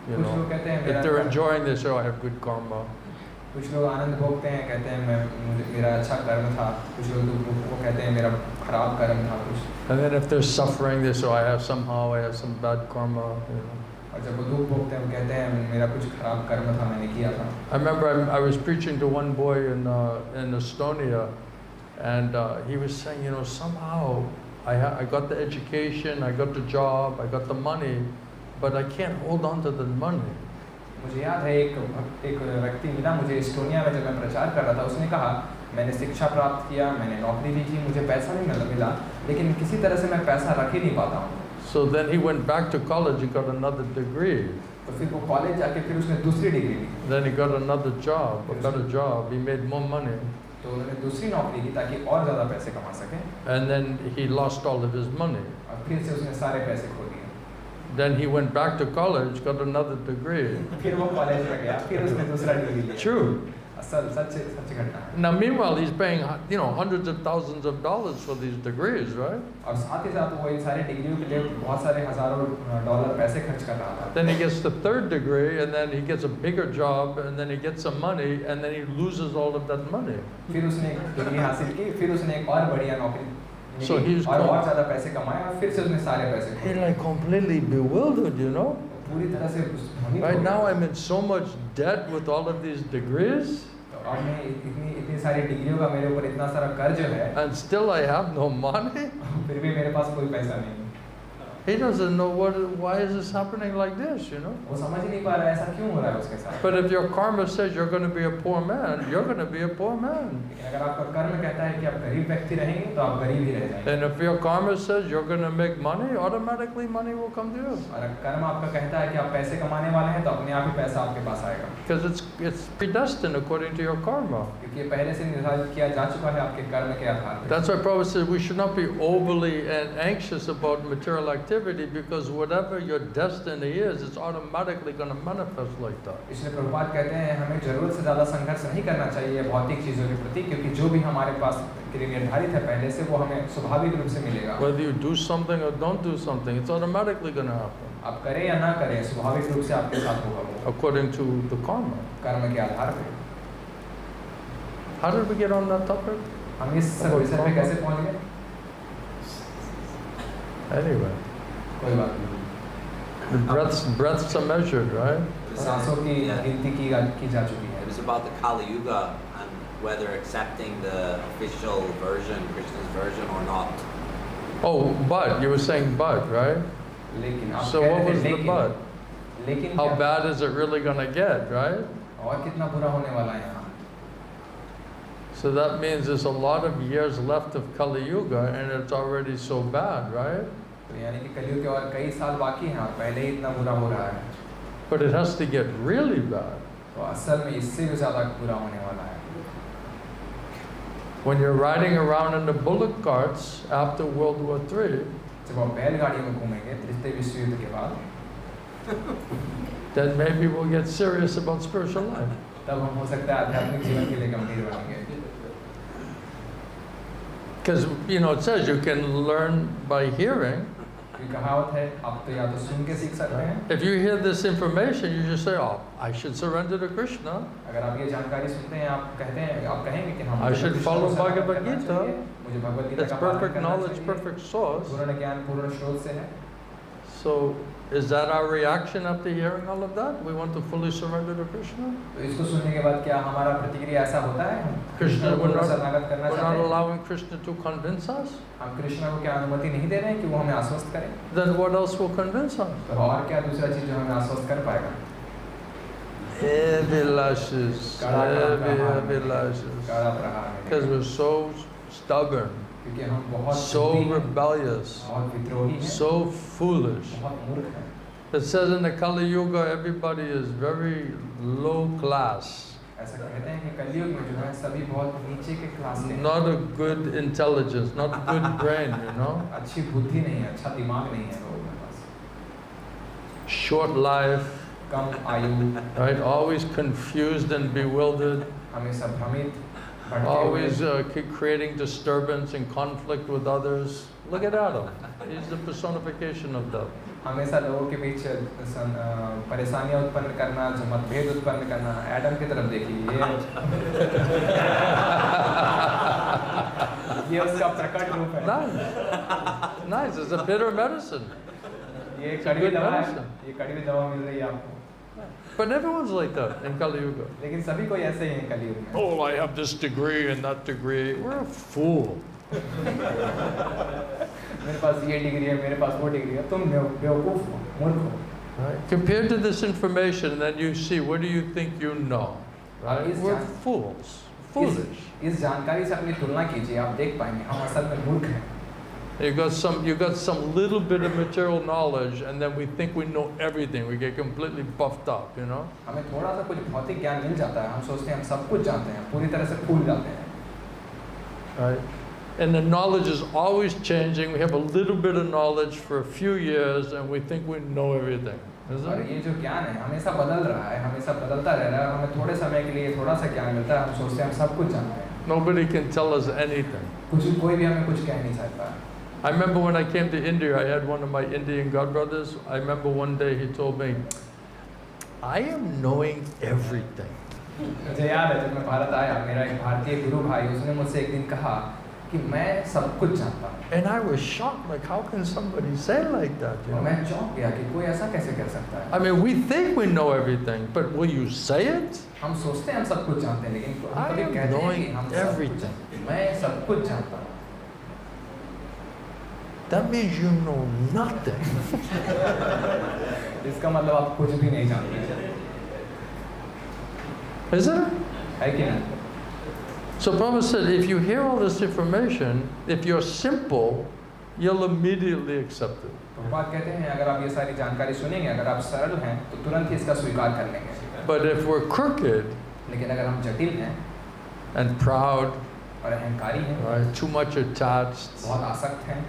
You कुछ लोग know, कहते हैं if they're enjoying, they say, oh, I have good karma. कुछ लोग आनंद भोगते हैं, कहते हैं मेरा अच्छा कर्म था। कुछ लोग वो कहते हैं मेरा खराब कर्म था कुछ। And then if they're suffering, they say, oh, I have some bad karma. You know. और जब वो दुख भोगते हैं वो कहते हैं मेरा कुछ खराब कर्म था, मैंने किया था। I remember I was preaching to one boy in Estonia, and he was saying, you know, somehow I got the education, I got the job, I got the money, but I can't hold on to the money. मुझे याद है एक व्यक्ति मिला मुझे Estonia में जब मैं प्रचार कर रहा था। उसने कहा मैंने शिक्षा प्राप्त किया, मैंने नौकरी भी की, मुझे पैसा नहीं मिला, लेकिन किसी तरह से मैं पैसा रख ही नहीं पाता हूँ। So then he went back to college and got another degree. तो फिर वो कॉलेज जाके फिर उसने दूसरी डिग्री ली। Then he got another job, a better job. He made more money. तो उन्होंने दूसरी नौकरी की ताकि और ज़्यादा पैसे कमा सके। And then he lost all of his money. और फिर से उसने सारे पैसे खो दिए। Then he went back to college, got another degree. फिर वो कॉलेज में गया, फिर उसने दूसरा डिग्री लिया। True. असल सच घटना है। Now meanwhile he's paying, you know, hundreds of thousands of dollars for these degrees, right? और साथ ही साथ वो इन सारे डिग्रियों के लिए बहुत सारे हजारों डॉलर पैसे खर्च कर रहा था। Then he gets the third degree, and then he gets a bigger job, and then he gets some money, and then he loses all of that money. फिर उसने एक डिग्री हासिल की, फिर उसने एक और बढ़िया नौकरी So he's और ज़्यादा पैसे कमाए और फिर से उसने सारे पैसे खो He's दिए। like completely bewildered, you know? पूरी तरह से भ्रमित हो Right गया। now I'm in so much debt with all of these degrees, तो अब मैं इतनी सारी डिग्रियों का मेरे ऊपर इतना सारा कर्ज है, and still I have no money. फिर भी मेरे पास कोई पैसा नहीं। He doesn't know why is this happening like this, you know? वो समझ ही नहीं पा रहा है ऐसा क्यों हो रहा है उसके साथ। But if your karma says you're going to be a poor man, you're going to be a poor man. लेकिन अगर आपका कर्म कहता है कि आप गरीब व्यक्ति रहेंगे तो आप गरीब ही रह जाएंगे। And if your karma says you're going to make money, automatically money will come to you. और अगर कर्म आपका कहता है कि आप पैसे कमाने वाले हैं तो अपने आप ही पैसा आपके पास आएगा। Because it's predestined according to your karma. क्योंकि ये पहले से निर्धारित किया जा चुका है आपके कर्म के आधार पर। That's why Prabhupada says we should not be overly anxious about material activity, because whatever your destiny is, it's automatically going to manifest like that. इसलिए प्रभुपाद कहते हैं हमें जरूरत से ज़्यादा संघर्ष नहीं करना चाहिए भौतिक चीज़ों के प्रति, क्योंकि जो भी हमारे पास के लिए निर्धारित है पहले से वो हमें स्वाभाविक रूप से मिलेगा। Whether you do something or don't do something, it's automatically going to happen. आप करें या ना करें स्वाभाविक रूप से आपके साथ होगा वो, According to the karma. कर्म के आधार पे। How did we get on that topic? हम इस विषय पे कैसे पहुंच गए? Anyway, कोई बात नहीं। the breaths are measured, right? सांसों की गिनती की जा चुकी है। It was about the Kali Yuga and whether accepting the official version, Krishna's version or not. Oh, but you were saying but, right? लेकिन आप So कह what रहे थे was the लेकिन, but? लेकिन How क्या? bad is it really going to get, right? और कितना बुरा होने वाला है यहाँ? So that means there's a lot of years left of Kali Yuga and it's already so bad, right? तो यानी कि कलयुग के और कई साल बाकी हैं और पहले ही इतना बुरा हो रहा है। But it has to get really bad. तो असल में इससे भी ज़्यादा बुरा होने वाला है। When you're riding around in the bullock carts after World War III, जब आप बैलगाड़ी में घूमेंगे तृतीय विश्व युद्ध के बाद, then maybe we'll get serious about spiritual life. तब हम हो सकता है आध्यात्मिक जीवन के लिए गंभीर बनेंगे। Because, you know, it says you can learn by hearing. कोई कहावत है, आप तो या तो सुन के सीख सकते हैं। If you hear this information, you just say, oh, I should surrender to Krishna. अगर आप ये जानकारी सुनते हैं, आप कहते हैं, आप कहेंगे कि हम I should follow Bhagavad करना Gita. चाहिए, मुझे भगवद गीता It's का पालन perfect करना knowledge, चाहिए। perfect source. पूर्ण ज्ञान पूर्ण स्रोत से है। So, is that our reaction after hearing all of that? We want to fully surrender to Krishna? तो इसको सुनने के बाद क्या हमारा प्रतिक्रिया ऐसा होता है? हम Krishna, को we're शरणागत करना not चाहते हैं। allowing Krishna to convince us? हम कृष्ण को क्या अनुमति नहीं दे रहे हैं कि वो हमें आश्वस्त करें? Then what else will convince us? तो और क्या दूसरा चीज जो हमें आश्वस्त कर पाएगा? Evilashes, काला प्रहार में। because we're so stubborn, क्योंकि हम बहुत so जिद्दी हैं, rebellious, बहुत विद्रोही हैं, so foolish. बहुत मूर्ख हैं। It says in the Kali Yuga, everybody is very low class, ऐसा कहते हैं कि कलयुग में जो है सभी बहुत नीचे के क्लास के हैं। not a good intelligence, not a good brain, you know, अच्छी बुद्धि नहीं है, अच्छा दिमाग नहीं है लोगों के पास। short life, कम आयु, right? Always confused and bewildered, हमेशा भ्रमित, भटके always हुए, keep creating disturbance and conflict with others. Look at Adam. He's the personification of that. हमेशा लोगों के बीच परेशानियां उत्पन्न करना, जो मतभेद उत्पन्न करना। एडम की तरफ देखिए, ये उसका प्रकट रूप है। Nice. Nice. It's a bitter medicine. ये It's a कड़वी good दवा है, medicine. ये कड़वी दवा मिल रही है आपको। But everyone's like that in Kali Yuga. लेकिन सभी को ऐसे ही है कलयुग में। Oh, I have this degree and that degree. We're a fool. मेरे पास ये डिग्री है, मेरे पास वो डिग्री है, तुम बेवकूफ हो, मूर्ख हो। Right? Compared to this information, then you see, what do you think you know? Right? Is We're that- fools. Foolish. इस जानकारी से अपनी तुलना कीजिए, आप देख पाएंगे हम असल में मूर्ख हैं। You got some little bit of material knowledge, and then we think we know everything. We get completely buffed up, you know. हमें थोड़ा सा कुछ भौतिक ज्ञान मिल जाता है, हम सोचते हैं हम सब कुछ जानते हैं, पूरी तरह से फूल जाते हैं। Right? And the knowledge is always changing. We have a little bit of knowledge for a few years, and we think we know everything. Isn't और it? ये जो ज्ञान है हमेशा बदल रहा है, हमेशा बदलता रह रहा है, हमें थोड़े समय के लिए थोड़ा सा ज्ञान मिलता है, हम सोचते हैं हम सब कुछ जानते हैं। Nobody can tell us anything. कोई भी हमें कुछ कह नहीं सकता। I remember when I came to India, I had one of my Indian godbrothers. I remember one day he told me, I am knowing everything. मुझे याद है जब मैं भारत आया, मेरा एक भारतीय गुरु भाई, उसने मुझसे एक दिन कहा कि मैं सब कुछ जानता हूँ। And I was shocked, like, how can somebody say like that? You और know? मैं चौंक गया कि कोई ऐसा कैसे कर सकता है। I mean, we think we know everything, but will you say it? हम सोचते हैं हम सब कुछ जानते हैं, लेकिन हम I कभी am कहते हैं कि knowing हम सब everything. कुछ, मैं सब कुछ जानता हूँ। That means you know nothing. इसका मतलब आप कुछ भी नहीं जानते हैं, Isn't it? है कि नहीं? So Prabhupada said, if you hear all this information, if you're simple, you'll immediately accept it. तो बात कहते हैं अगर आप ये सारी जानकारी सुनेंगे, अगर आप सरल हैं तो तुरंत ही इसका स्वीकार कर लेंगे। But if we're crooked लेकिन अगर हम जटिल हैं and proud, और अहंकारी हैं, right, too much attached, बहुत आसक्त हैं,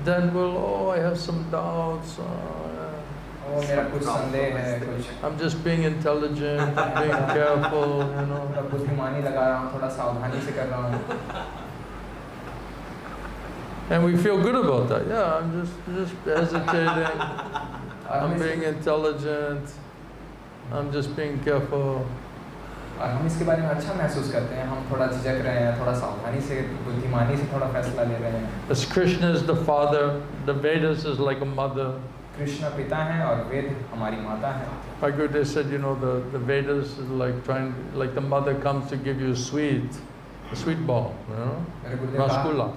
then we'll, oh, I have some doubts. वो मेरा कुछ संदेह है, कुछ I'm just being intelligent, I'm being careful, you know. थोड़ा बुद्धिमानी लगा रहा हूँ, थोड़ा सावधानी से कर रहा हूँ। And we feel good about that. Yeah, I'm just hesitating. I'm being intelligent. I'm just being careful. और हम इसके बारे में अच्छा महसूस करते हैं, हम थोड़ा झिझक रहे हैं, थोड़ा सावधानी से, बुद्धिमानी से थोड़ा फैसला ले रहे हैं। As Krishna is the father, the Vedas is like a mother. Krishna पिता हैं और वेद हमारी माता हैं। My Gurudev said, you know, the Vedas is like the mother comes to give you a sweet ball, you know, मेरे गुरुदेव rasgulla.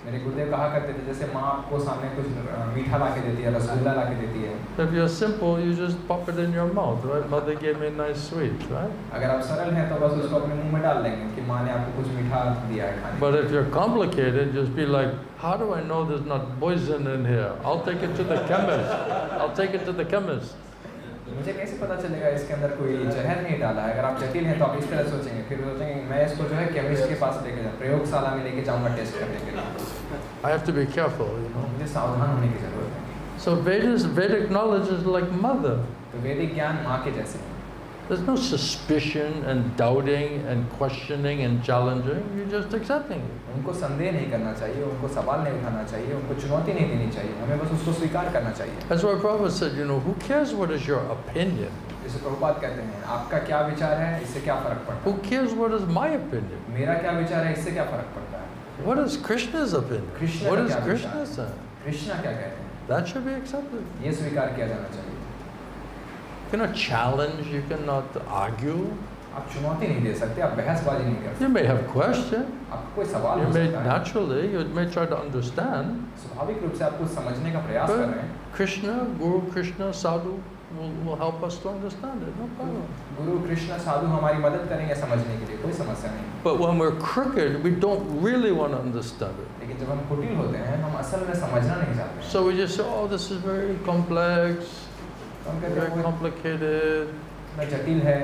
मेरे गुरुदेव कहा करते थे जैसे माँ आपको सामने कुछ मीठा ला के देती है, रसगुल्ला ला के देती है। If you're simple, you just pop it in your mouth, right? Mother gave me a nice sweet, right? अगर आप सरल हैं तो बस उसको अपने मुंह में डाल लेंगे कि माँ ने आपको कुछ मीठा दिया है खाने। But if you're complicated, just be like, how do I know there's not poison in here? I'll take it to the chemist. I'll take it to the chemist. मुझे कैसे पता चलेगा इसके अंदर कोई जहर नहीं डाला है? अगर आप जटिल हैं तो आप इस तरह सोचेंगे, फिर सोचेंगे मैं इसको जो है केमिस्ट के पास लेके जाऊँ, प्रयोगशाला में लेके जाऊँगा टेस्ट करने के लिए। I have to be careful, you know. मुझे सावधान होने की जरूरत है। So Vedic knowledge is like mother. तो वैदिक ज्ञान माँ के जैसे है। There's no suspicion and doubting and questioning and challenging. You're just accepting it. उनको संदेह नहीं करना चाहिए, उनको सवाल नहीं उठाना चाहिए, उनको चुनौती नहीं देनी चाहिए, हमें बस उसको स्वीकार करना चाहिए। That's why Prabhupada said, you know, who cares what is your opinion? जैसे प्रभुपाद कहते हैं, आपका क्या विचार है, इससे क्या फर्क पड़ता Who है? cares what is my opinion? मेरा क्या विचार है, इससे क्या फर्क पड़ता है? What is Krishna's opinion? Krishna What का is क्या Krishna विचार है? saying? कृष्ण क्या कहते हैं? That should be accepted. ये स्वीकार किया जाना चाहिए। You cannot challenge, you cannot argue. आप चुनौती नहीं दे सकते, आप बहसबाजी नहीं कर सकते। You may have question. आपको कोई सवाल You हो may सकता है। naturally, you may try to understand. स्वाभाविक रूप से आप कुछ समझने का प्रयास कर रहे But हैं। Krishna, Guru Krishna, Sadhu will help us to understand it. No problem. गुरु कृष्ण साधु हमारी मदद करेंगे समझने के लिए, कोई समस्या नहीं। But when we're crooked, we don't really want to understand it. लेकिन जब हम कुटिल होते हैं, हम असल में समझना नहीं चाहते। So we just say, oh, this is very complex, हम कहते very हैं वो complicated. इतना जटिल है,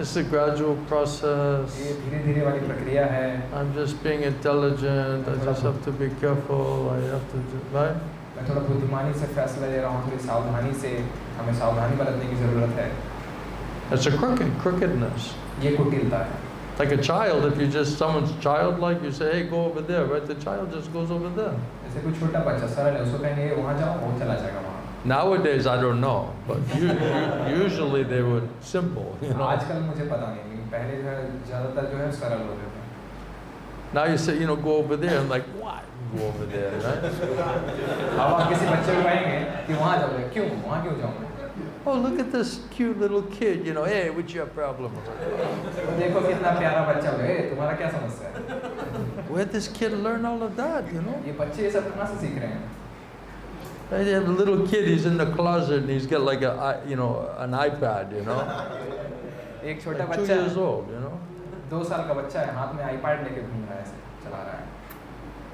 It's a gradual process. ये धीरे-धीरे वाली प्रक्रिया है। I'm just being intelligent. I just have to be careful. I have to do, right? मैं थोड़ा बुद्धिमानी से फैसला ले रहा हूँ, थोड़ी सावधानी से, हमें सावधानी बरतने की ज़रूरत है। It's a crookedness. ये कुटिलता है। Like a child, if you just someone's childlike, you say, hey, go over there, right? The child just goes over there. जैसे कोई छोटा बच्चा सरल है, उसको कहेंगे वहाँ जाओ, वो चला जाएगा वहाँ। Nowadays, I don't know, but usually they were simple, you know. आजकल मुझे पता नहीं, पहले जो है ज़्यादातर जो है सरल होते थे। Now you say, you know, go over there. I'm like, what? Go over there, right? अब आप किसी बच्चे को कहेंगे कि वहाँ जाओ, क्यों? वहाँ क्यों जाऊँ? Oh, look at this cute little kid, you know, hey, what's your problem? तो देखो कितना प्यारा बच्चा है, ए, तुम्हारा क्या समस्या है? Where'd this kid learn all of that, you know? ये बच्चे ये सब कहाँ से सीख रहे हैं? I have a little kid, he's in the closet and he's got like a, you know, an iPad, you know? एक छोटा Like 2 बच्चा years है, old, you know? 2 साल का बच्चा है, हाथ में आईपैड लेके घूम रहा है, ऐसे चला रहा है।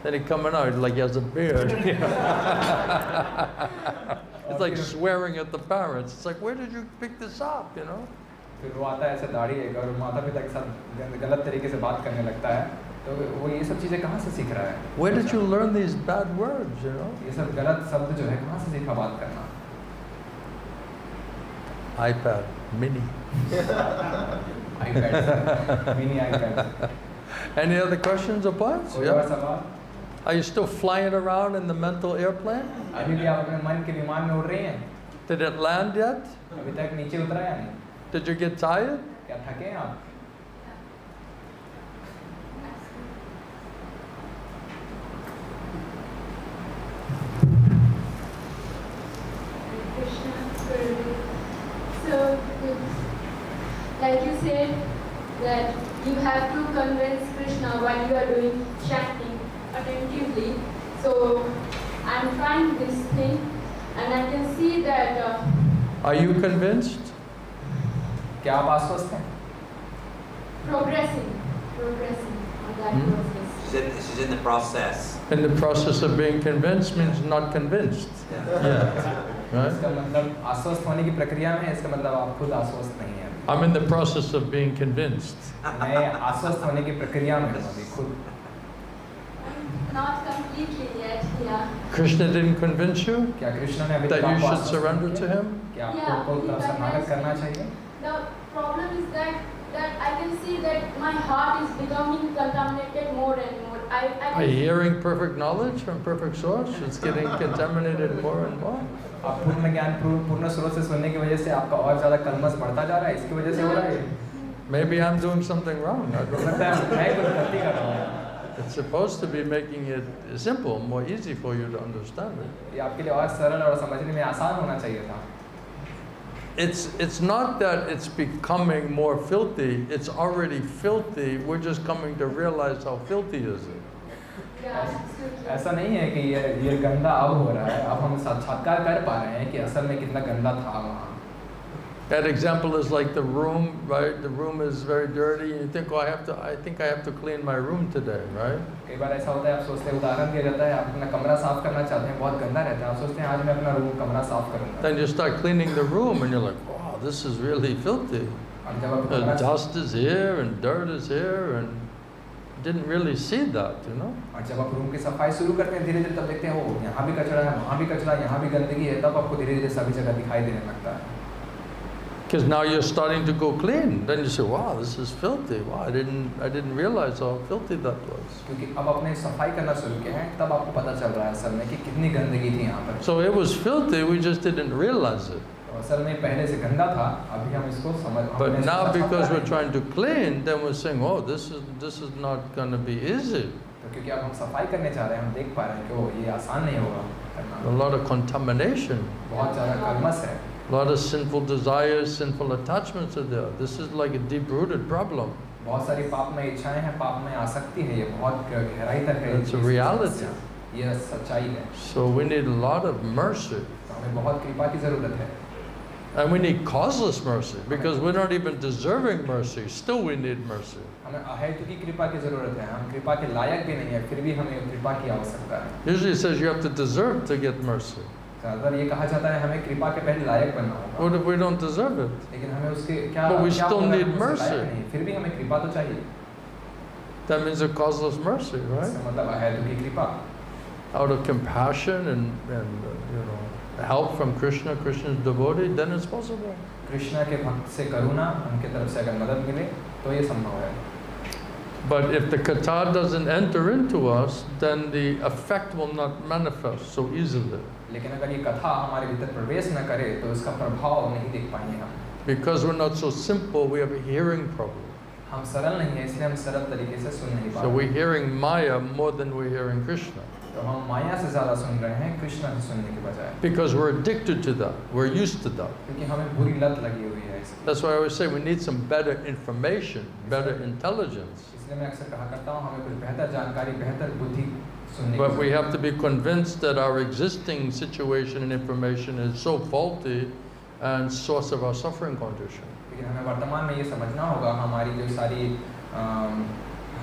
Then he coming out like he has a beard. It's like swearing at the parents. It's like, where did you pick this up, you know? फिर वो आता है ऐसे दाढ़ी है और माता पिता के साथ गलत तरीके से बात करने लगता है, तो वो ये सब चीज़ें कहाँ से सीख रहा है? Where did you learn these bad words, you know? ये सब गलत शब्द जो है कहाँ से सीखा बात करना? iPad mini. iPad, mini iPad। Any other questions or points? कोई और सवाल? Are you still flying around in the mental airplane? अभी भी आप अपने मन के विमान में उड़ रही हैं? Did it land yet? अभी तक नीचे उतरा या नहीं? Did you get tired? क्या थके हैं आप? So, like you said, that you have to convince Krishna while you are doing chanting attentively. So, I'm trying this thing, and I can see that. Are you convinced? क्या आप आश्वस्त हैं? Progressing on that process. She's in the process. In the process of being convinced means not convinced. Yeah. Right? इसका मतलब आश्वस्त होने की प्रक्रिया में है, इसका मतलब आप खुद आश्वस्त नहीं हैं। I'm in the process of being convinced. मैं आश्वस्त होने की प्रक्रिया में हूँ अभी खुद। Not completely yet, yeah. Krishna didn't convince you क्या कृष्ण ने अभी that तक you आपको should आश्वस्त surrender नहीं to किया? him? क्या आपको Yeah, शरणागत करना चाहिए? The problem is that I can see that my heart is becoming contaminated more and more. Are you hearing perfect knowledge from perfect source? It's getting contaminated more and more. आप पूर्ण ज्ञान पूर्ण स्रोत से सुनने की वजह से आपका और ज़्यादा कलमश बढ़ता जा रहा है, इसकी वजह से हो रहा है। Maybe I'm doing something wrong. I don't हो know. सकता है मैं कुछ गलती कर रहा हूँ। It's supposed to be making it simple, more easy for you to understand it. ये आपके लिए और सरल और समझने में आसान होना चाहिए था। It's not that it's becoming more filthy, it's already filthy, we're just coming to realize how filthy is it. ऐसा नहीं है कि ये गंदा अब हो रहा है, अब हम साक्षात्कार कर पा रहे हैं कि असल में कितना गंदा था वहाँ. That example is like the room, right? The room is very dirty. You think, oh, I think I have to clean my room today, right? कई बार ऐसा होता है, आप सोचते हैं, उदाहरण दिया जाता है, आप अपना कमरा साफ करना चाहते हैं, बहुत गंदा रहता है, आप सोचते हैं आज मैं अपना रूम कमरा साफ करूँगा. Then you start cleaning the room and you're like, wow, this is really filthy. और जब आप The dust is here and dirt is here and didn't really see that, you know. और जब आप रूम की सफाई शुरू करते हैं धीरे-धीरे तब देखते हैं वो यहाँ भी कचरा है, वहाँ भी कचरा, यहाँ भी गंदगी है, तब आपको धीरे-धीरे सभी जगह दिखाई देने लगता है. Because now you're starting to go clean. Then you say, wow, this is filthy. Wow, I didn't realize how filthy that was. क्योंकि अब आपने सफाई करना शुरू किया है, तब आपको पता चल रहा है असल में कि कितनी गंदगी थी यहाँ पर. So it was filthy, we just didn't realize it. असल में पहले से गंदा था, अभी हम इसको समझ. But now because we're trying to clean, then we're saying, oh, this is not going to be easy. तो क्योंकि अब हम सफाई करने चाह रहे हैं, हम देख पा रहे हैं कि वो ये आसान नहीं होगा करना. A lot of contamination. बहुत ज़्यादा कलमश है. A lot of sinful desires, sinful attachments are there. This is like a deep-rooted problem. बहुत सारी पापमय इच्छाएं हैं, पापमय आसक्ति है, ये बहुत गहराई तक है. It's a reality. ये सच्चाई है. So we need a lot of mercy. तो हमें बहुत कृपा की ज़रूरत है. And we need causeless mercy because we're not even deserving mercy. Still we need mercy. हमें अहेतु की कृपा की ज़रूरत है. हम कृपा के लायक भी नहीं है, फिर भी हमें कृपा की आवश्यकता है. Usually it says you have to deserve to get mercy. ज़्यादातर ये कहा जाता है हमें कृपा के पहले लायक बनना होगा. What if we don't deserve it? लेकिन हमें उसके क्या? But we क्या still होगा, need हम उसके mercy. लायक नहीं, फिर भी हमें कृपा तो चाहिए. That means a causeless mercy, right? इसका मतलब अहेतु की कृपा. Out of compassion and you know help from Krishna, Krishna's devotee, then it's possible. Krishna के भक्त से करुणा, उनके तरफ से अगर मदद मिले तो ये संभव है. But if the katha doesn't enter into us, then the effect will not manifest so easily. लेकिन अगर ये कथा हमारे भीतर प्रवेश न करे तो इसका प्रभाव नहीं देख पाएंगे हम. Because we're not so simple, we have a hearing problem. हम सरल नहीं है, इसलिए हम सरल तरीके से सुन नहीं पाते. So we're hearing Maya more than we're hearing Krishna. तो हम माया से ज़्यादा सुन रहे हैं कृष्णा से सुनने के बजाय. Because we're addicted to that, we're used to that. क्योंकि हमें बुरी लत लगी हुई है इसकी. That's why I always say we need some better information, better intelligence. इसलिए मैं अक्सर कहा करता हूँ हमें कुछ बेहतर जानकारी, बेहतर बुद्धि सुनने की. But we have to be convinced that our existing situation and information is so faulty and source of our suffering condition. लेकिन हमें वर्तमान में ये समझना होगा हमारी जो सारी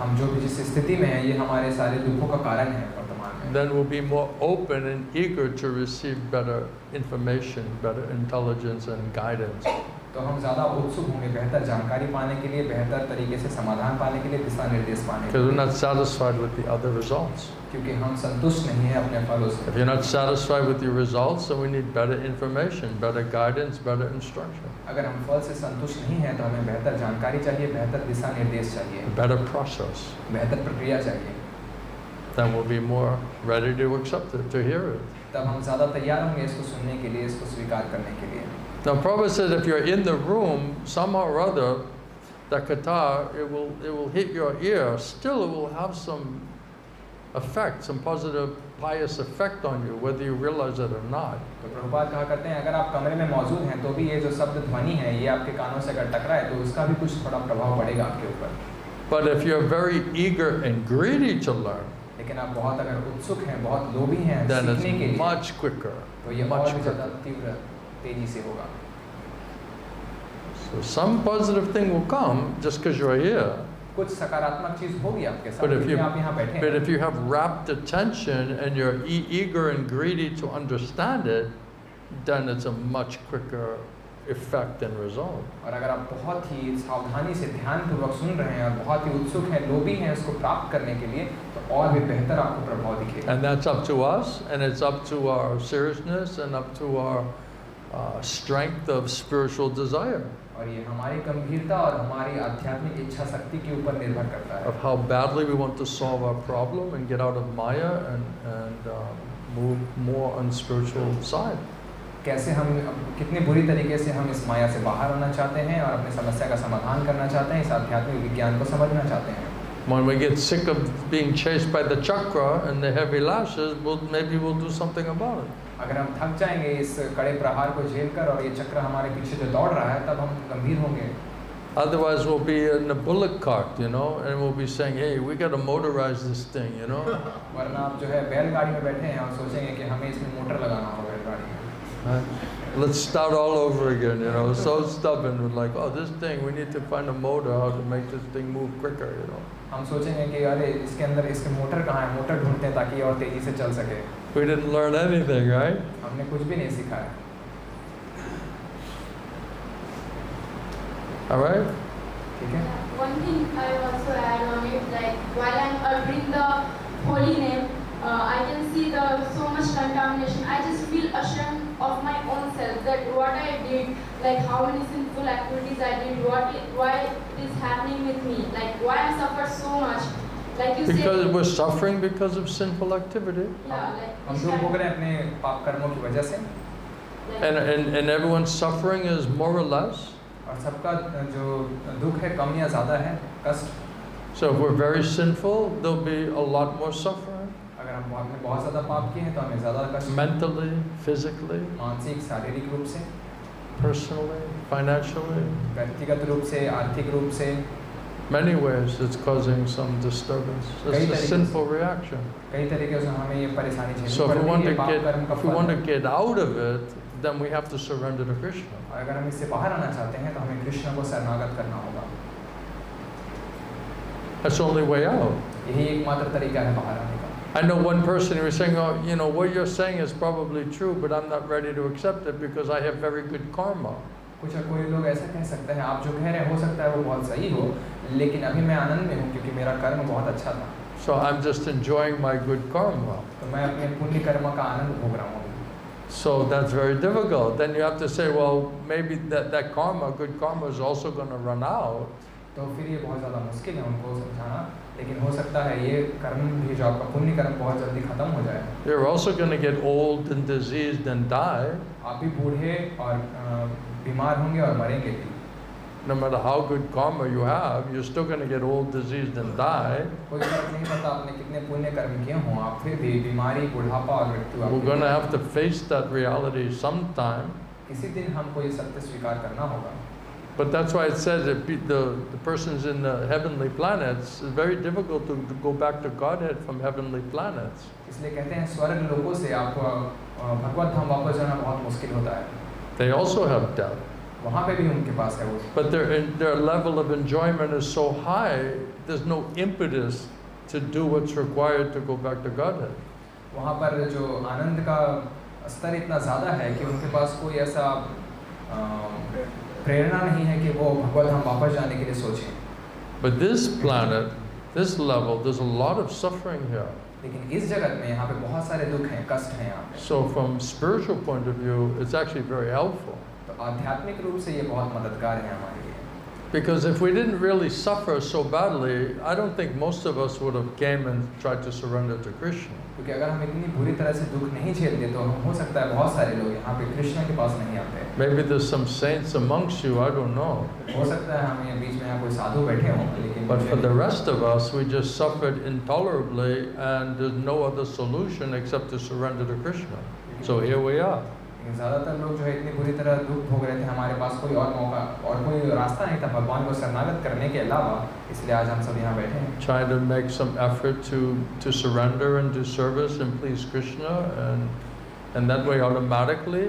हम जो भी जिस स्थिति में हैं ये हमारे सारे दुखों का कारण है वर्तमान में. Then we'll be more open and eager to receive better information, better intelligence and guidance. तो हम ज़्यादा उत्सुक होंगे बेहतर जानकारी पाने के लिए, बेहतर तरीके से समाधान पाने के लिए, दिशा निर्देश पाने के लिए. Because we're not satisfied with the other results. क्योंकि हम संतुष्ट नहीं हैं अपने फलों से. If you're not satisfied with your results, then we need better information, better guidance, better instruction. अगर हम फल से संतुष्ट नहीं हैं तो हमें बेहतर जानकारी चाहिए, बेहतर दिशा निर्देश चाहिए, A better process. बेहतर प्रक्रिया चाहिए. Then we'll be more ready to accept it, to hear it. तब हम ज़्यादा तैयार होंगे इसको सुनने के लिए, इसको स्वीकार करने के लिए. Now Prabhupada said if you're in the room, somehow or other, the katha, it will hit your ear, still it will have some effect, some positive pious effect on you, whether you realize it or not. तो प्रभुपाद कहा करते हैं अगर आप कमरे में मौजूद हैं तो भी ये जो शब्द ध्वनि है ये आपके कानों से अगर टकराए तो उसका भी कुछ थोड़ा प्रभाव पड़ेगा आपके ऊपर. But if you're very eager and greedy to learn, लेकिन आप बहुत अगर उत्सुक हैं, बहुत लोभी हैं then सीखने के it's लिए, much quicker, तो ये much और भी ज़्यादा quicker. तीव्र तेजी से होगा. So some positive thing will come just because you're here. कुछ सकारात्मक चीज होगी आपके साथ But if क्योंकि आप यहाँ बैठे but हैं. if you have rapt attention and you're eager and greedy to understand it, then it's a much quicker effect and result. और अगर आप बहुत ही सावधानी से ध्यानपूर्वक सुन रहे हैं और बहुत ही उत्सुक हैं, लोभी हैं उसको प्राप्त करने के लिए, तो और भी बेहतर आपको प्रभाव दिखेगा. And that's up to us, and it's up to our seriousness and up to our strength of spiritual desire. और ये हमारी गंभीरता और हमारी आध्यात्मिक इच्छा शक्ति के ऊपर निर्भर करता है. Of how badly we want to solve our problem and get out of Maya and move more on spiritual side. कैसे हम कितनी बुरी तरीके से हम इस माया से बाहर आना चाहते हैं और अपनी समस्या का समाधान करना चाहते हैं, इस आध्यात्मिक विज्ञान को समझना चाहते हैं. When we get sick of being chased by the chakra and the heavy lashes, maybe we'll do something about it. अगर हम थक जाएंगे इस कड़े प्रहार को झेलकर और ये चक्र हमारे पीछे जो दौड़ रहा है, तब हम गंभीर होंगे. Otherwise, we'll be in a bullock cart, you know, and we'll be saying, hey, we got to motorize this thing, you know. वरना आप जो है बैलगाड़ी में बैठे हैं और सोचेंगे कि हमें इसमें मोटर लगाना होगा बैलगाड़ी में. Let's start all over again, you know. So stubborn, we're like, oh, this thing, we need to find a motor, how to make this thing move quicker, you know. हम सोचेंगे कि अरे इसके अंदर इसके मोटर कहाँ है, मोटर ढूंढते हैं ताकि और तेजी से चल सके. We didn't learn anything, right? हमने कुछ भी नहीं सीखा है. All right? ठीक है. One thing I also add on it, like while I'm uttering the holy name, I can see the so much contamination. I just feel ashamed of my own self that what I did, like how many sinful activities I did, why it is happening with me, like why I suffer so much. Like you Because said, we're suffering because of sinful activity. yeah, like हम दुख भोग रहे हैं अपने पाप कर्मों की वजह से. And everyone's suffering is more or less. और सबका जो दुख है कम या ज़्यादा है, कष्ट. So if we're very sinful, there'll be a lot more suffering. अगर हम बहुत ज़्यादा पाप किए हैं तो हमें ज़्यादा कष्ट. Mentally, physically, मानसिक, शारीरिक रूप से, personally, financially. व्यक्तिगत रूप से, आर्थिक रूप से. Many ways it's causing some disturbance. It's a sinful reaction. कई तरीके से हमें ये परेशानी झेलनी So if we want पड़ती है. to पाप कर्म का if we फल want to है. get out of it, then we have to surrender to Krishna. और अगर हम इससे बाहर आना चाहते हैं तो हमें कृष्ण को शरणागत करना होगा. That's the only way out. यही एकमात्र तरीका है बाहर आने का. I know one person who was saying, oh, you know, what you're saying is probably true, but I'm not ready to accept it because I have very good karma. कोई लोग ऐसा कह सकते हैं, आप जो कह रहे हैं हो सकता है वो बहुत सही हो, लेकिन अभी मैं आनंद में हूँ क्योंकि मेरा कर्म बहुत अच्छा था. So I'm just enjoying my good karma. तो मैं अपने पुण्य कर्म का आनंद भोग रहा हूँ. So that's very difficult. Then you have to say, well, maybe that karma, good karma, is also going to run out. तो फिर ये बहुत ज़्यादा मुश्किल है उनको समझाना, लेकिन हो सकता है ये कर्म भी जो आपका पुण्य कर्म बहुत जल्दी खत्म हो जाए. You're also going to get old and diseased and die. आप भी बूढ़े और बीमार होंगे और मरेंगे भी. No matter how good karma you have, you're still going to get old, diseased and die. कोई फर्क नहीं पड़ता आपने कितने पुण्य कर्म किए हों, आप फिर भी बीमारी, बुढ़ापा और मृत्यु. We're going to have to face that reality sometime. किसी दिन हमको ये सत्य स्वीकार करना होगा. But that's why it says that the persons in the heavenly planets, it's very difficult to go back to Godhead from heavenly planets. इसलिए कहते हैं स्वर्ग लोकों से आपको भगवत धाम वापस जाना बहुत मुश्किल होता है. They also have death. वहाँ पे भी उनके पास है वो. But their level of enjoyment is so high, there's no impetus to do what's required to go back to Godhead. वहाँ पर जो आनंद का स्तर इतना ज़्यादा है कि उनके पास कोई ऐसा प्रेरणा नहीं है कि वो भगवत धाम वापस जाने के लिए सोचें. But this planet, this level, there's a lot of suffering here. लेकिन इस जगत में यहाँ पे बहुत सारे दुख हैं, कष्ट हैं यहाँ पे. So from spiritual point of view, it's actually very helpful. तो आध्यात्मिक रूप से ये बहुत मददगार है हमारे लिए. Because if we didn't really suffer so badly, I don't think most of us would have came and tried to surrender to Krishna. क्योंकि अगर हम इतनी बुरी तरह से दुख नहीं झेलते तो हो सकता है बहुत सारे लोग यहाँ पे कृष्ण के पास नहीं आते. Maybe there's some saints amongst you, I don't know. हो सकता है हम ये बीच में यहाँ कोई साधु बैठे हों, लेकिन But for the rest of us, we just suffered intolerably, and there's no other solution except to surrender to Krishna. So here we are. लेकिन ज़्यादातर लोग जो है इतनी बुरी तरह दुख भोग रहे थे, हमारे पास कोई और मौका और कोई रास्ता नहीं था भगवान को शरणागत करने के अलावा, इसलिए आज हम सब यहाँ बैठे हैं. Trying to make some effort to surrender and do service and please Krishna, and that way automatically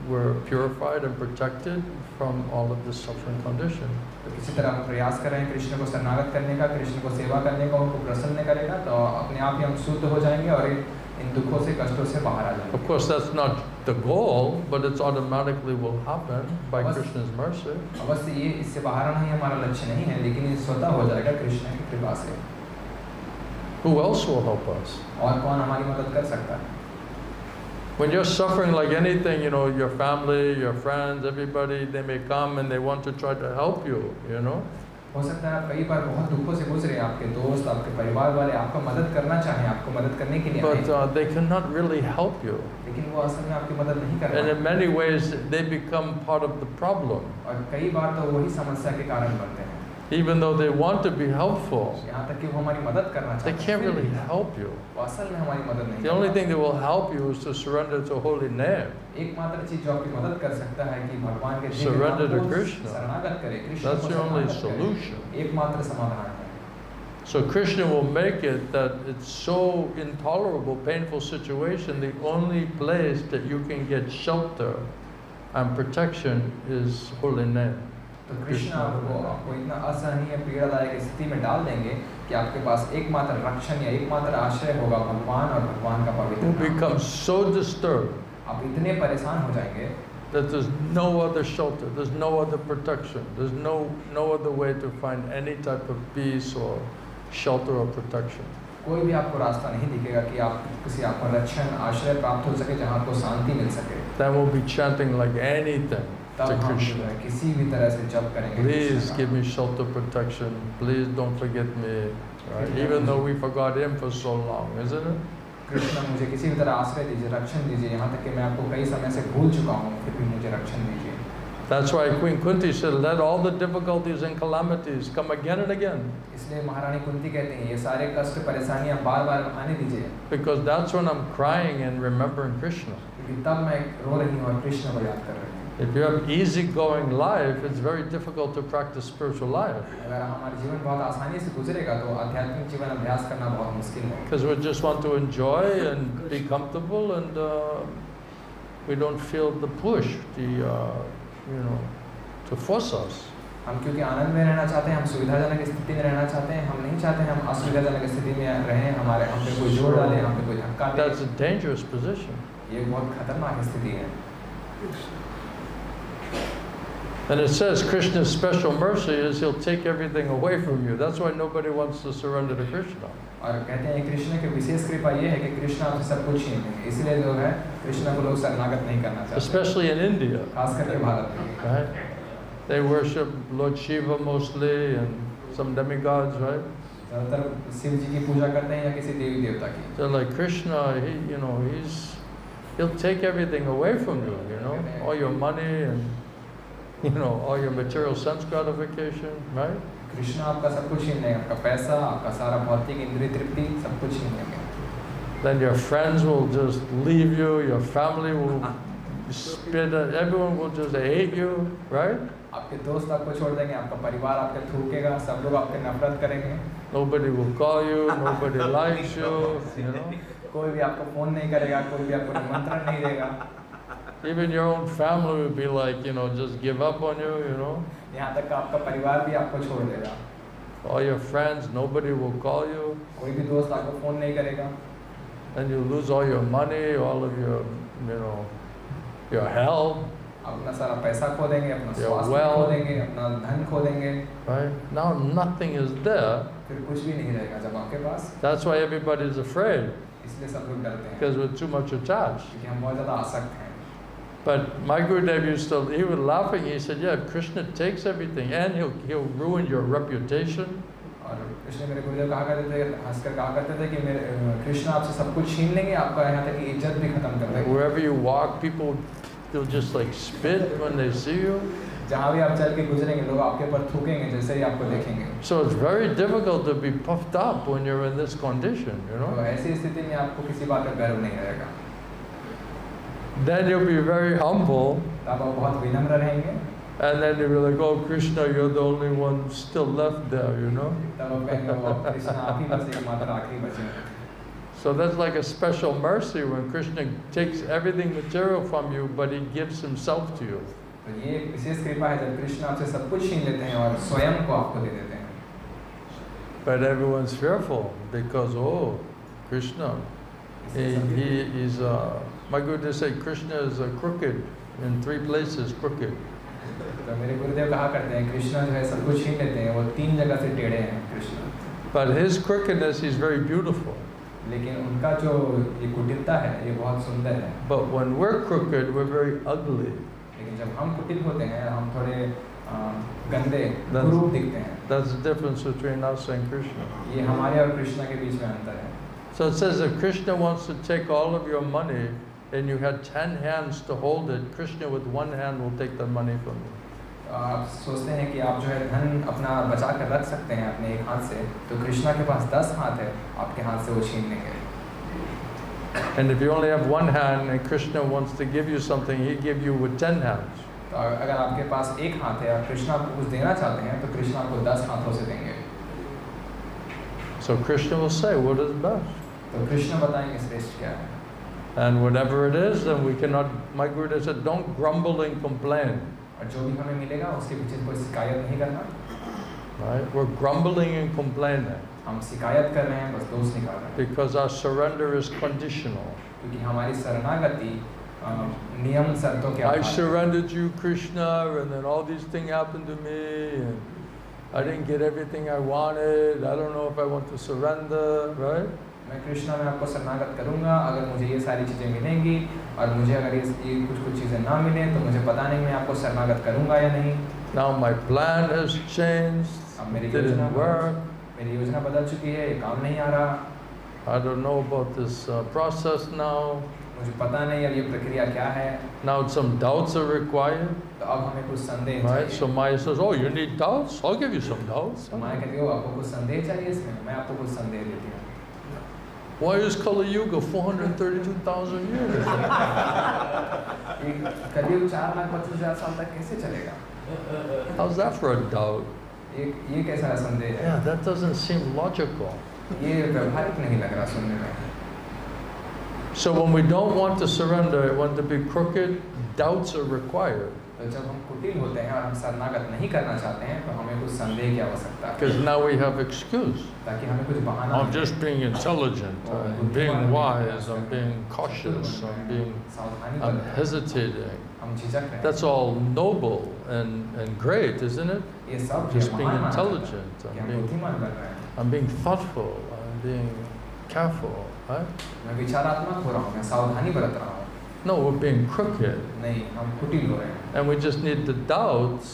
we're purified and protected from all of this suffering condition. तो किसी तरह हम प्रयास कर रहे हैं कृष्ण को शरणागत करने का, कृष्ण को सेवा करने का, उनको प्रसन्न करेगा, तो अपने आप ही हम शुद्ध हो जाएंगे और इन दुखों से, कष्टों से बाहर आ जाएंगे. Of course, that's not the goal, but it's automatically will happen by Krishna's mercy. अवश्य ये इससे बाहर आना ही हमारा लक्ष्य नहीं है, लेकिन ये स्वतः हो जाएगा कृष्ण की कृपा से. Who else will help us? और कौन हमारी मदद कर सकता है? When you're suffering like anything, you know, your family, your friends, everybody, they may come and they want to try to help you, you know. हो सकता है आप कई बार बहुत दुखों से गुजरे, आपके दोस्त, आपके परिवार वाले आपको मदद करना चाहें, आपको मदद करने के लिए आए, But they cannot really help you. लेकिन वो असल में आपकी मदद नहीं कर And रहे. in many ways, they become part of the problem. और कई बार तो वही समस्या के कारण बनते हैं. Even though they want to be helpful, यहाँ तक कि वो हमारी मदद करना they चाहते can't हैं, really help you. वो असल में हमारी मदद नहीं The only करते। thing that will help you is to surrender to holy name. एकमात्र चीज जो आपकी मदद कर सकता है कि भगवान के दिव्य Surrender to नाम को Krishna. शरणागत करें, कृष्ण That's को the only शरणागत करें। solution. एकमात्र समाधान है। So Krishna will make it that it's so intolerable, painful situation, the only place that you can get shelter and protection is holy name. तो कृष्ण आपको इतना असहनीय पीड़ादायक स्थिति में डाल देंगे कि आपके पास एकमात्र रक्षण या एकमात्र आश्रय होगा भगवान और भगवान का पवित्र You नाम। become so disturbed आप इतने परेशान हो जाएंगे that there's no other shelter, there's no other protection, there's no other way to find any type of peace or shelter or protection. कोई भी आपको रास्ता नहीं दिखेगा कि आप किसी आपको रक्षण आश्रय प्राप्त हो सके जहाँ आपको शांति मिल सके। Then we'll be chanting like anything तब to हम जो Krishna. है किसी भी तरह से जप करेंगे Please कृष्ण का। give me shelter, protection. Please don't forget me. Right? Even though we forgot him for so long, isn't it? Krishna मुझे किसी भी तरह आश्रय दीजिए, रक्षण दीजिए, यहाँ तक कि मैं आपको कई समय से भूल चुका हूँ, फिर भी मुझे रक्षण दीजिए। That's why Queen Kunti said, let all the difficulties and calamities come again and again. इसलिए महारानी कुंती कहते हैं ये सारे कष्ट परेशानियाँ बार-बार आने दीजिए, Because that's when I'm crying and remembering Krishna. क्योंकि तब मैं रो रही हूँ और कृष्ण को याद कर रही हूँ। If you have easygoing life, it's very difficult to practice spiritual life. अगर हमारा जीवन बहुत आसानी से गुजरेगा तो आध्यात्मिक जीवन अभ्यास करना बहुत मुश्किल है, Because we just want to enjoy and be comfortable, and we don't feel the push, to force us. हम क्योंकि आनंद में रहना चाहते हैं, हम सुविधाजनक स्थिति में रहना चाहते हैं, हम नहीं चाहते हैं हम असुविधाजनक स्थिति में रहें, हमारे हम पे कोई जोर डाले, हम पे कोई धक्का दे। That's a dangerous position. ये बहुत खतरनाक स्थिति है। And it says Krishna's special mercy is he'll take everything away from you. That's why nobody wants to surrender to Krishna. और कहते हैं कृष्ण की विशेष कृपा ये है कि कृष्ण आपसे सब कुछ छीन लेंगे, इसलिए जो है कृष्ण को लोग शरणागत नहीं करना चाहते, Especially in India. खास करके भारत में। Right? They worship Lord Shiva mostly and some demigods, right? ज़्यादातर शिव जी की पूजा करते हैं या किसी देवी देवता की। They're like Krishna, he'll take everything away from you, all your money and all your material sense gratification, right? Krishna आपका सब कुछ छीन लेंगे, आपका पैसा, आपका सारा भौतिक इंद्रिय तृप्ति सब कुछ छीन लेंगे। Then your friends will just leave you, your family will spit, everyone will just hate you, right? आपके दोस्त आपको छोड़ देंगे, आपका परिवार आपके थूकेगा, सब लोग आपके नफरत करेंगे। Nobody will call you, nobody likes you, कोई भी आपको फोन नहीं करेगा, कोई भी आपको निमंत्रण नहीं देगा। Even your own family will be like, just give up on you, यहाँ तक आपका परिवार भी आपको छोड़ देगा। All your friends, nobody will call you. कोई भी दोस्त आपको फोन नहीं करेगा। And you lose all your money, all of your, your health. अपना सारा पैसा खो देंगे, अपना Your स्वास्थ्य wealth. खो देंगे, अपना धन खो देंगे, Right? Now nothing is there. फिर कुछ भी नहीं रहेगा जब आपके पास। That's why everybody is afraid, इसलिए सब लोग डरते हैं, because we're too much attached. क्योंकि हम बहुत ज़्यादा आसक्त हैं। But my Gurudev he was laughing, he said, yeah, if Krishna takes everything and he'll ruin your reputation. और कृष्ण मेरे गुरुदेव कहा करते थे, हंसकर कहा करते थे कि मेरे कृष्ण आपसे सब कुछ छीन लेंगे, आपका यहाँ तक कि इज्जत भी खत्म कर देंगे। Wherever you walk, people, they'll just like spit when they see you. जहाँ भी आप चल के गुजरेंगे, लोग आपके ऊपर थूकेंगे जैसे ही आपको देखेंगे। So it's very difficult to be puffed up when you're in this condition, तो ऐसी स्थिति में आपको किसी बात का गर्व नहीं रहेगा। Then you'll be very humble, तब आप बहुत विनम्र रहेंगे। and then you'll be like, oh Krishna, you're the only one still left there, तब आप कहेंगे वो कृष्ण आप ही बस एकमात्र आखिरी बचे हैं। So that's like a special mercy when Krishna takes everything material from you, but he gives himself to you. तो ये एक विशेष कृपा है जब कृष्ण आपसे सब कुछ छीन लेते हैं और स्वयं को आपको दे देते हैं। But everyone's fearful because, oh, Krishna, he is, my Guru said Krishna is crooked in 3 places, crooked. तो मेरे गुरुदेव कहा करते हैं कृष्ण जो है सब कुछ छीन लेते हैं, वो 3 जगह से टेढ़े हैं Krishna. But his crookedness, he's very beautiful. लेकिन उनका जो ये कुटिलता है ये बहुत सुंदर है। But when we're crooked, we're very ugly. लेकिन जब हम कुटिल होते हैं, हम थोड़े गंदे कुरूप दिखते हैं। That's the difference between us and Krishna. ये हमारे और कृष्ण के बीच में अंतर है। So it says if Krishna wants to take all of your money and you had 10 hands to hold it, Krishna with one hand will take the money from you. आप सोचते हैं कि आप जो है धन अपना बचा कर रख सकते हैं अपने एक हाथ से, तो कृष्णा के पास 10 हाथ है, आपके हाथ से वो छीन लेंगे। And if you only have one hand and Krishna wants to give you something, he give you with 10 hands. तो अगर आपके पास एक हाथ है और कृष्णा आपको कुछ देना चाहते हैं, तो कृष्णा आपको 10 हाथों से देंगे। So Krishna will say what is best. तो कृष्ण बताएंगे श्रेष्ठ क्या है। And whatever it is, then we cannot, my Guru said, don't grumble and complain. और जो भी हमें मिलेगा उसके पीछे कोई शिकायत नहीं करना। Right? We're grumbling and complaining. हम शिकायत कर रहे हैं, बस दोष निकाल रहे हैं। Because our surrender is conditional. क्योंकि हमारी शरणागति नियम शर्तों के I आधार पर। surrendered you, Krishna, and then all these things happened to me, and I didn't get everything I wanted. I don't know if I want to surrender, right? मैं कृष्णा में आपको शरणागत करूँगा, अगर मुझे ये सारी चीज़ें मिलेंगी और मुझे अगर ये कुछ चीज़ें ना मिलें तो मुझे पता नहीं मैं आपको शरणागत करूँगा या नहीं। Now my plan has changed. अब मेरी Didn't योजना work. बदल चुकी है, ये काम नहीं आ रहा, I don't know about this process now. मुझे पता नहीं अब ये प्रक्रिया क्या है। Now some doubts are required. तो अब हमें कुछ संदेह Right? चाहिए। So Maya says, oh, you need doubts? I'll give you some doubts. तो माया कहती हो आपको कुछ संदेह चाहिए इसमें, मैं आपको कुछ संदेह देती हूँ। Why is Kali Yuga 432,000 years? ये कलयुग 4,25,000 साल तक कैसे चलेगा? How's that for a doubt? ये कैसा संदेह है? Yeah, that doesn't seem logical. ये व्यवहारिक नहीं लग रहा सुनने में। So when we don't want to surrender, want to be crooked, doubts are required. तो जब हम कुटिल होते हैं और हम शरणागत नहीं करना चाहते हैं, तो हमें कुछ संदेह की आवश्यकता है। Because now we have excuse. ताकि हमें कुछ बहाना I'm मिले। just being intelligent, I'm being wise, I'm being cautious, सावधानी I'm बरतें हैं, hesitating. हम झिझक रहे हैं। That's all noble and great, isn't it? ये सब Just being महान माना जाता है intelligent, कि हम बुद्धिमान बन रहे हैं। I'm being thoughtful, I'm being careful, right? मैं विचारात्मक हो रहा हूँ, मैं सावधानी बरत रहा हूँ। No, we're being crooked. नहीं, हम कुटिल हो रहे हैं। And we just need the doubts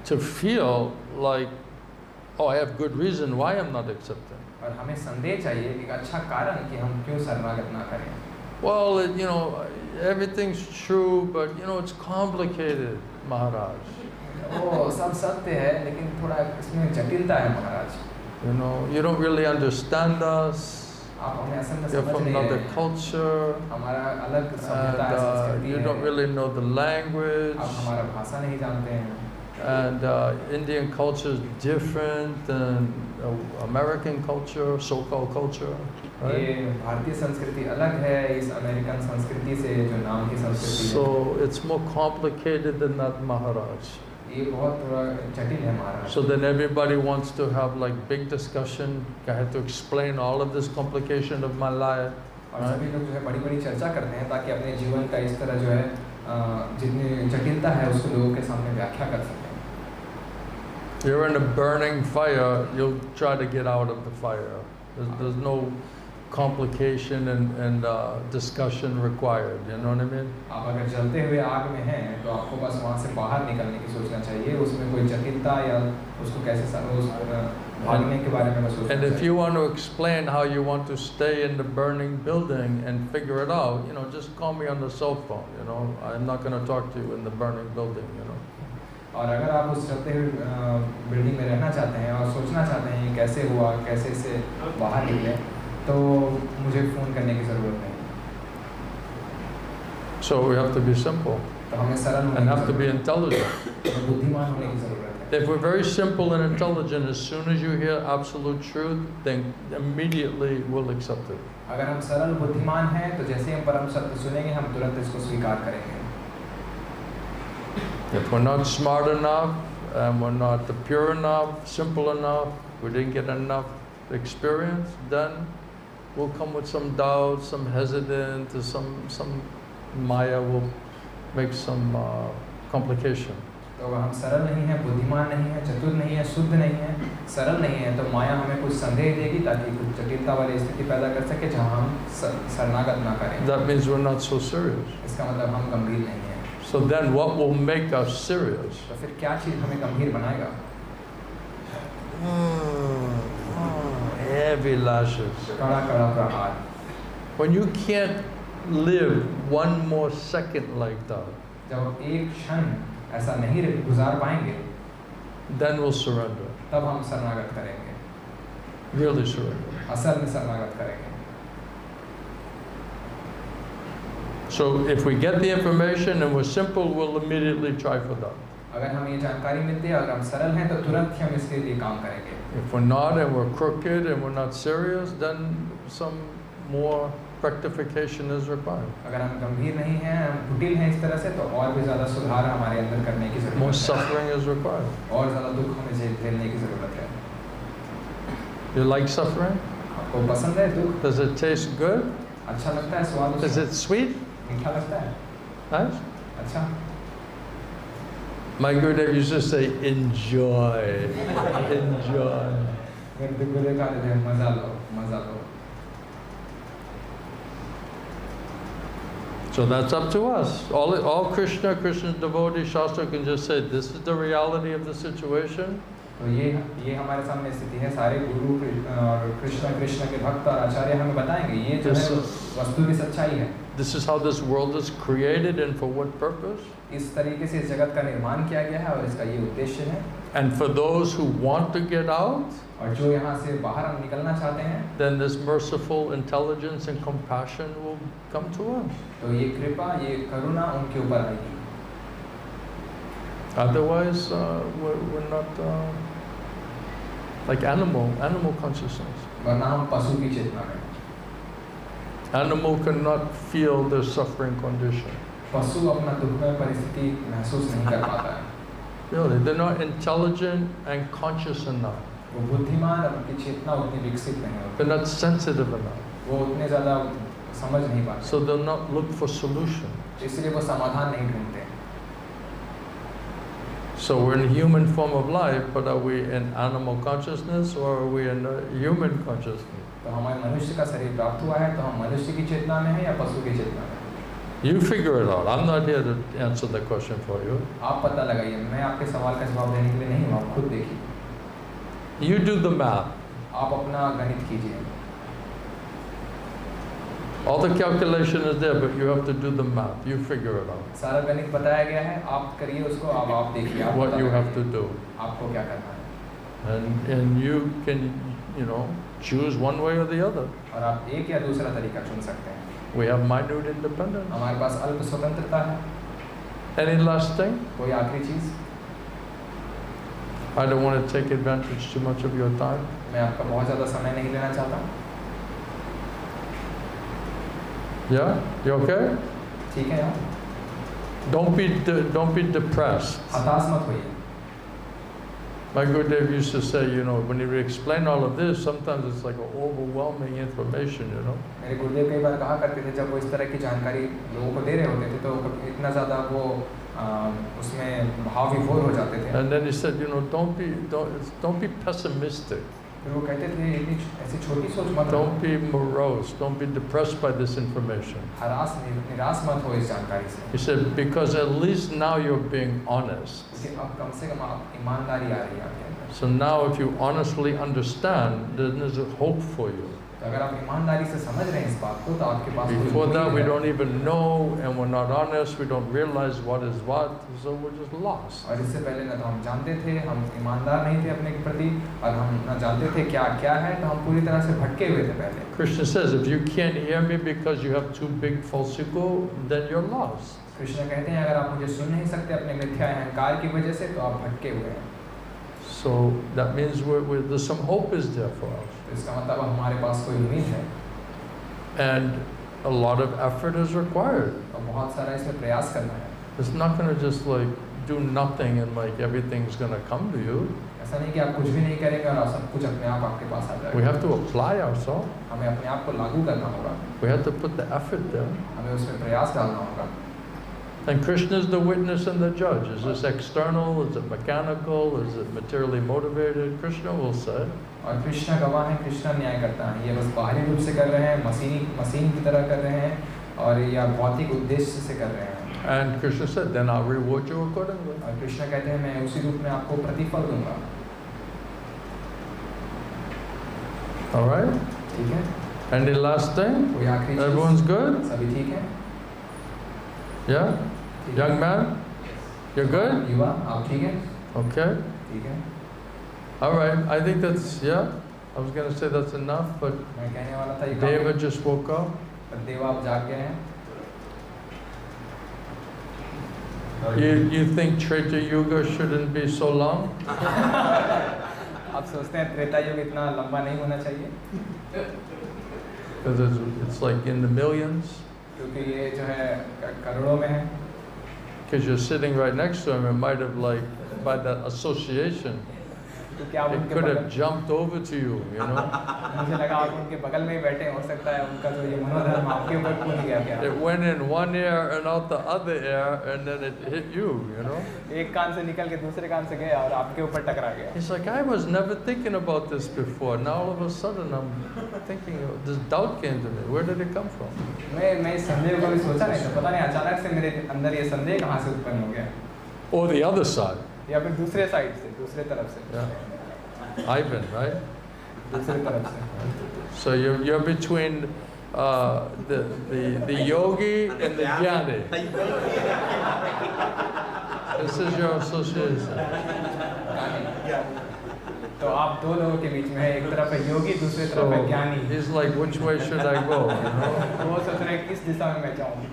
to feel like, oh, I have good reason why I'm not accepting. और हमें संदेह चाहिए, एक अच्छा कारण कि हम क्यों शरणागत ना करें। Well, you know, everything's true, but you know, it's complicated, Maharaj. वो सब सत्य है, लेकिन थोड़ा इसमें जटिलता है महाराज। You know, you don't really understand us. आप हमें असल में You're समझ from नहीं another रहे हैं। culture, हमारा अलग सभ्यता है, and संस्कृति you है। don't really know the language. आप हमारा भाषा नहीं जानते हैं। And Indian culture is different than American culture, so-called culture, right? ये भारतीय संस्कृति अलग है इस अमेरिकन संस्कृति से, जो नाम की संस्कृति है। So it's more complicated than that, Maharaj. ये बहुत थोड़ा जटिल है महाराज। So then everybody wants to have like big discussion. I have to explain all of this complication of my life. और सभी लोग जो है बड़ी-बड़ी चर्चा करते हैं ताकि अपने जीवन का इस तरह जो है जितनी जटिलता है उसको लोगों के सामने व्याख्या कर सकें। You're in a burning fire, you'll try to get out of the fire. There's no complication and discussion required, you know what I mean? आप अगर जलते हुए आग में हैं तो आपको बस वहाँ से बाहर निकलने की सोचना चाहिए, उसमें कोई जटिलता या उसको कैसे भागने के बारे में सोचना And if चाहिए। you want to explain how you want to stay in the burning building and figure it out, you know, just call me on the cell phone, you know. I'm not going to talk to you in the burning building, you know. और अगर आप उस जलते हुए building में रहना चाहते हैं और सोचना चाहते हैं कैसे हुआ, कैसे इससे बाहर निकले, तो मुझे फ़ोन करने की ज़रूरत नहीं। So we have to be simple तो हमें सरल and have to be intelligent. और बुद्धिमान होने की ज़रूरत है। If we're very simple and intelligent, as soon as you hear absolute truth, then immediately we'll accept it. अगर हम सरल बुद्धिमान हैं तो जैसे ही हम परम सत्य सुनेंगे हम तुरंत इसको स्वीकार करेंगे। If we're not smart enough and we're not pure enough, simple enough, we didn't get enough experience, then we'll come with some doubt, some hesitant, some Maya will make some complication. तो अगर हम सरल नहीं हैं, बुद्धिमान नहीं हैं, चतुर नहीं हैं, शुद्ध नहीं हैं, सरल नहीं हैं, तो माया हमें कुछ संदेह देगी ताकि कुछ जटिलता वाली स्थिति पैदा कर सके जहाँ हम शरणागत ना करें। That means we're not so serious. इसका मतलब हम गंभीर नहीं हैं। So then what will make us serious? तो फिर क्या चीज़ हमें गंभीर बनाएगा? Heavy lashes. कड़ा कड़ा प्रहार। When you can't live one more second like that, जब एक क्षण ऐसा नहीं गुजार पाएंगे, then we'll surrender. तब हम शरणागत करेंगे, Really surrender. असल में शरणागत करेंगे। So if we get the information and we're simple, we'll immediately try for that. अगर हमें ये जानकारी मिलती है, अगर हम सरल हैं तो तुरंत ही हम इसके लिए काम करेंगे। If we're not and we're crooked and we're not serious, then some more rectification is required. अगर हम गंभीर नहीं हैं, हम कुटिल हैं इस तरह से, तो और भी ज़्यादा सुधार हमारे अंदर करने की ज़रूरत है। More suffering is required. और ज़्यादा दुख हमें झेलने की ज़रूरत है। You like suffering? आपको पसंद है दुख? Does it taste good? अच्छा लगता है स्वाद? Is it sweet? मीठा लगता है? Nice? अच्छा। My Gurudev used to say, enjoy, enjoy. मेरे गुरुदेव कहते थे मजा लो, मजा लो। So that's up to us. All Krishna's devotees, Shastra can just say, this is the reality of the situation. तो ये हमारे सामने स्थिति है। सारे गुरु और कृष्ण के भक्त और आचार्य हमें बताएंगे ये जो है वस्तु की सच्चाई है। This is how this world is created and for what purpose. इस तरीके से इस जगत का निर्माण किया गया है और इसका ये उद्देश्य है। And for those who want to get out, और जो यहाँ से बाहर हम निकलना चाहते हैं, then this merciful intelligence and compassion will come to us. तो ये कृपा, ये करुणा उनके ऊपर आएगी। Otherwise, we're not like animal consciousness. वरना हम पशु की चेतना में। Animal cannot feel their suffering condition. पशु अपना दुखमय परिस्थिति महसूस नहीं कर पाता है। Really, they're not intelligent and conscious enough. वो बुद्धिमान और उनकी चेतना उतनी विकसित नहीं होती। They're not sensitive enough. वो उतने ज़्यादा समझ नहीं पाते। So they'll not look for solution. इसलिए वो समाधान नहीं ढूंढते। So we're in human form of life, but are we in animal consciousness or are we in human consciousness? तो हमारे मनुष्य का शरीर प्राप्त हुआ है, तो हम मनुष्य की चेतना में हैं या पशु की चेतना में? You figure it out. I'm not here to answer the question for you. आप पता लगाइए, मैं आपके सवाल का जवाब देने के लिए नहीं हूँ, आप खुद देखिए। You do the math. आप अपना गणित कीजिए। All the calculation is there, but you have to do the math. You figure it out. सारा गणित बताया गया है, आप करिए उसको, अब आप देखिए, आप What पता you have लगाइए, to do. आपको क्या करना है। And you can, choose one way or the other. और आप एक या दूसरा तरीका चुन सकते हैं। We have minute independence. हमारे पास अल्प स्वतंत्रता है। Any last thing? कोई आखिरी चीज़? I don't want to take advantage too much of your time. मैं आपका बहुत ज़्यादा समय नहीं लेना चाहता। Yeah? You okay? ठीक है यार। Don't be depressed. हताश मत होइए। My Gurudev used to say, when he would explain all of this, sometimes it's like an overwhelming information, मेरे गुरुदेव कई बार कहा करते थे, जब वो इस तरह की जानकारी लोगों को दे रहे होते थे, तो इतना ज़्यादा वो उसमें भाव विभोर हो जाते थे। And then he said, don't be pessimistic. फिर वो कहते थे, इतनी ऐसी छोटी सोच मत रखो। Don't be morose. Don't be depressed by this information. निराश मत हो इस जानकारी से। He said, because at least now you're being honest. क्योंकि अब कम से कम आप ईमानदारी आ रही है आपके अंदर। So now if you honestly understand, then there's a hope for you. तो अगर आप ईमानदारी से समझ रहे हैं इस बात को, तो आपके पास Before that, we don't even know, and we're not honest. We don't realize what is what, so we're just lost. और इससे पहले ना तो हम जानते थे, हम ईमानदार नहीं थे अपने प्रति, और हम ना जानते थे क्या क्या है, तो हम पूरी तरह से भटके हुए थे पहले। Krishna says, if you can't hear me because you have too big false ego, then you're lost. Krishna कहते हैं, अगर आप मुझे सुन नहीं सकते अपने मिथ्या अहंकार की वजह से, तो आप भटके हुए हैं। So that means there's some hope is there for us. तो इसका मतलब हमारे पास कोई उम्मीद है। And a lot of effort is required. और बहुत सारा इसमें प्रयास करना है। It's not going to just do nothing and everything's going to come to you. ऐसा नहीं कि आप कुछ भी नहीं करेंगे और सब कुछ अपने आप आपके पास आ जाएगा। We have to apply ourselves. हमें अपने आप को लागू करना होगा। We have to put the effort there. हमें उसमें प्रयास डालना होगा। And Krishna is the witness and the judge. Is this external? Is it mechanical? Is it materially motivated? Krishna will say. और कृष्ण गवाह है, कृष्ण न्याय करता है। ये बस बाहरी रूप से कर रहे हैं, मशीन की तरह कर रहे हैं, और या भौतिक उद्देश्य से कर रहे हैं। And Krishna said, then I'll reward you accordingly. और कृष्ण कहते हैं, मैं उसी रूप में आपको प्रतिफल दूंगा। All right? ठीक है? Any last thing? कोई आखिरी Everyone's चीज़? good? सभी ठीक है? Yeah? Young man? You're good? युवा आप ठीक हैं? Okay. ठीक है. All right. I think that's, yeah. I was going to say that's enough, but मैं कहने वाला था ये Deva just woke up. पर देवा आप जाग गए हैं. You think Treta Yuga shouldn't be so long? आप सोचते हैं त्रेता युग इतना लंबा नहीं होना चाहिए? Because it's like in the millions. क्योंकि ये जो है करोड़ों में है. Because you're sitting right next to him, it might have like, by that association, क्योंकि आप it उनके could बगल have jumped over to you, you know? मुझे लगा आप उनके बगल में ही बैठे हो सकता है उनका जो ये मनोधर्म आपके ऊपर कूद गया क्या? It went in one ear and out the other ear, and then it hit you, you know? एक कान से निकल के दूसरे कान से गया और आपके ऊपर टकरा गया. He's like, I was never thinking about this before. Now all of a sudden I'm thinking, this doubt came to me. Where did it come from? मैं इस संदेह को भी सोचा नहीं था. पता नहीं अचानक से मेरे अंदर ये संदेह कहाँ से उत्पन्न हो गया. Or the other side. या फिर दूसरे साइड से, दूसरे तरफ से. Yeah. Ivan, right? दूसरे तरफ से. So you're between the yogi and the jnani. This is your association. तो आप दो लोगों के बीच में है. एक तरफ है योगी, दूसरे तरफ है ज्ञानी. He's like, which way should I go? You know? वो सोच रहे हैं किस दिशा में मैं जाऊँ.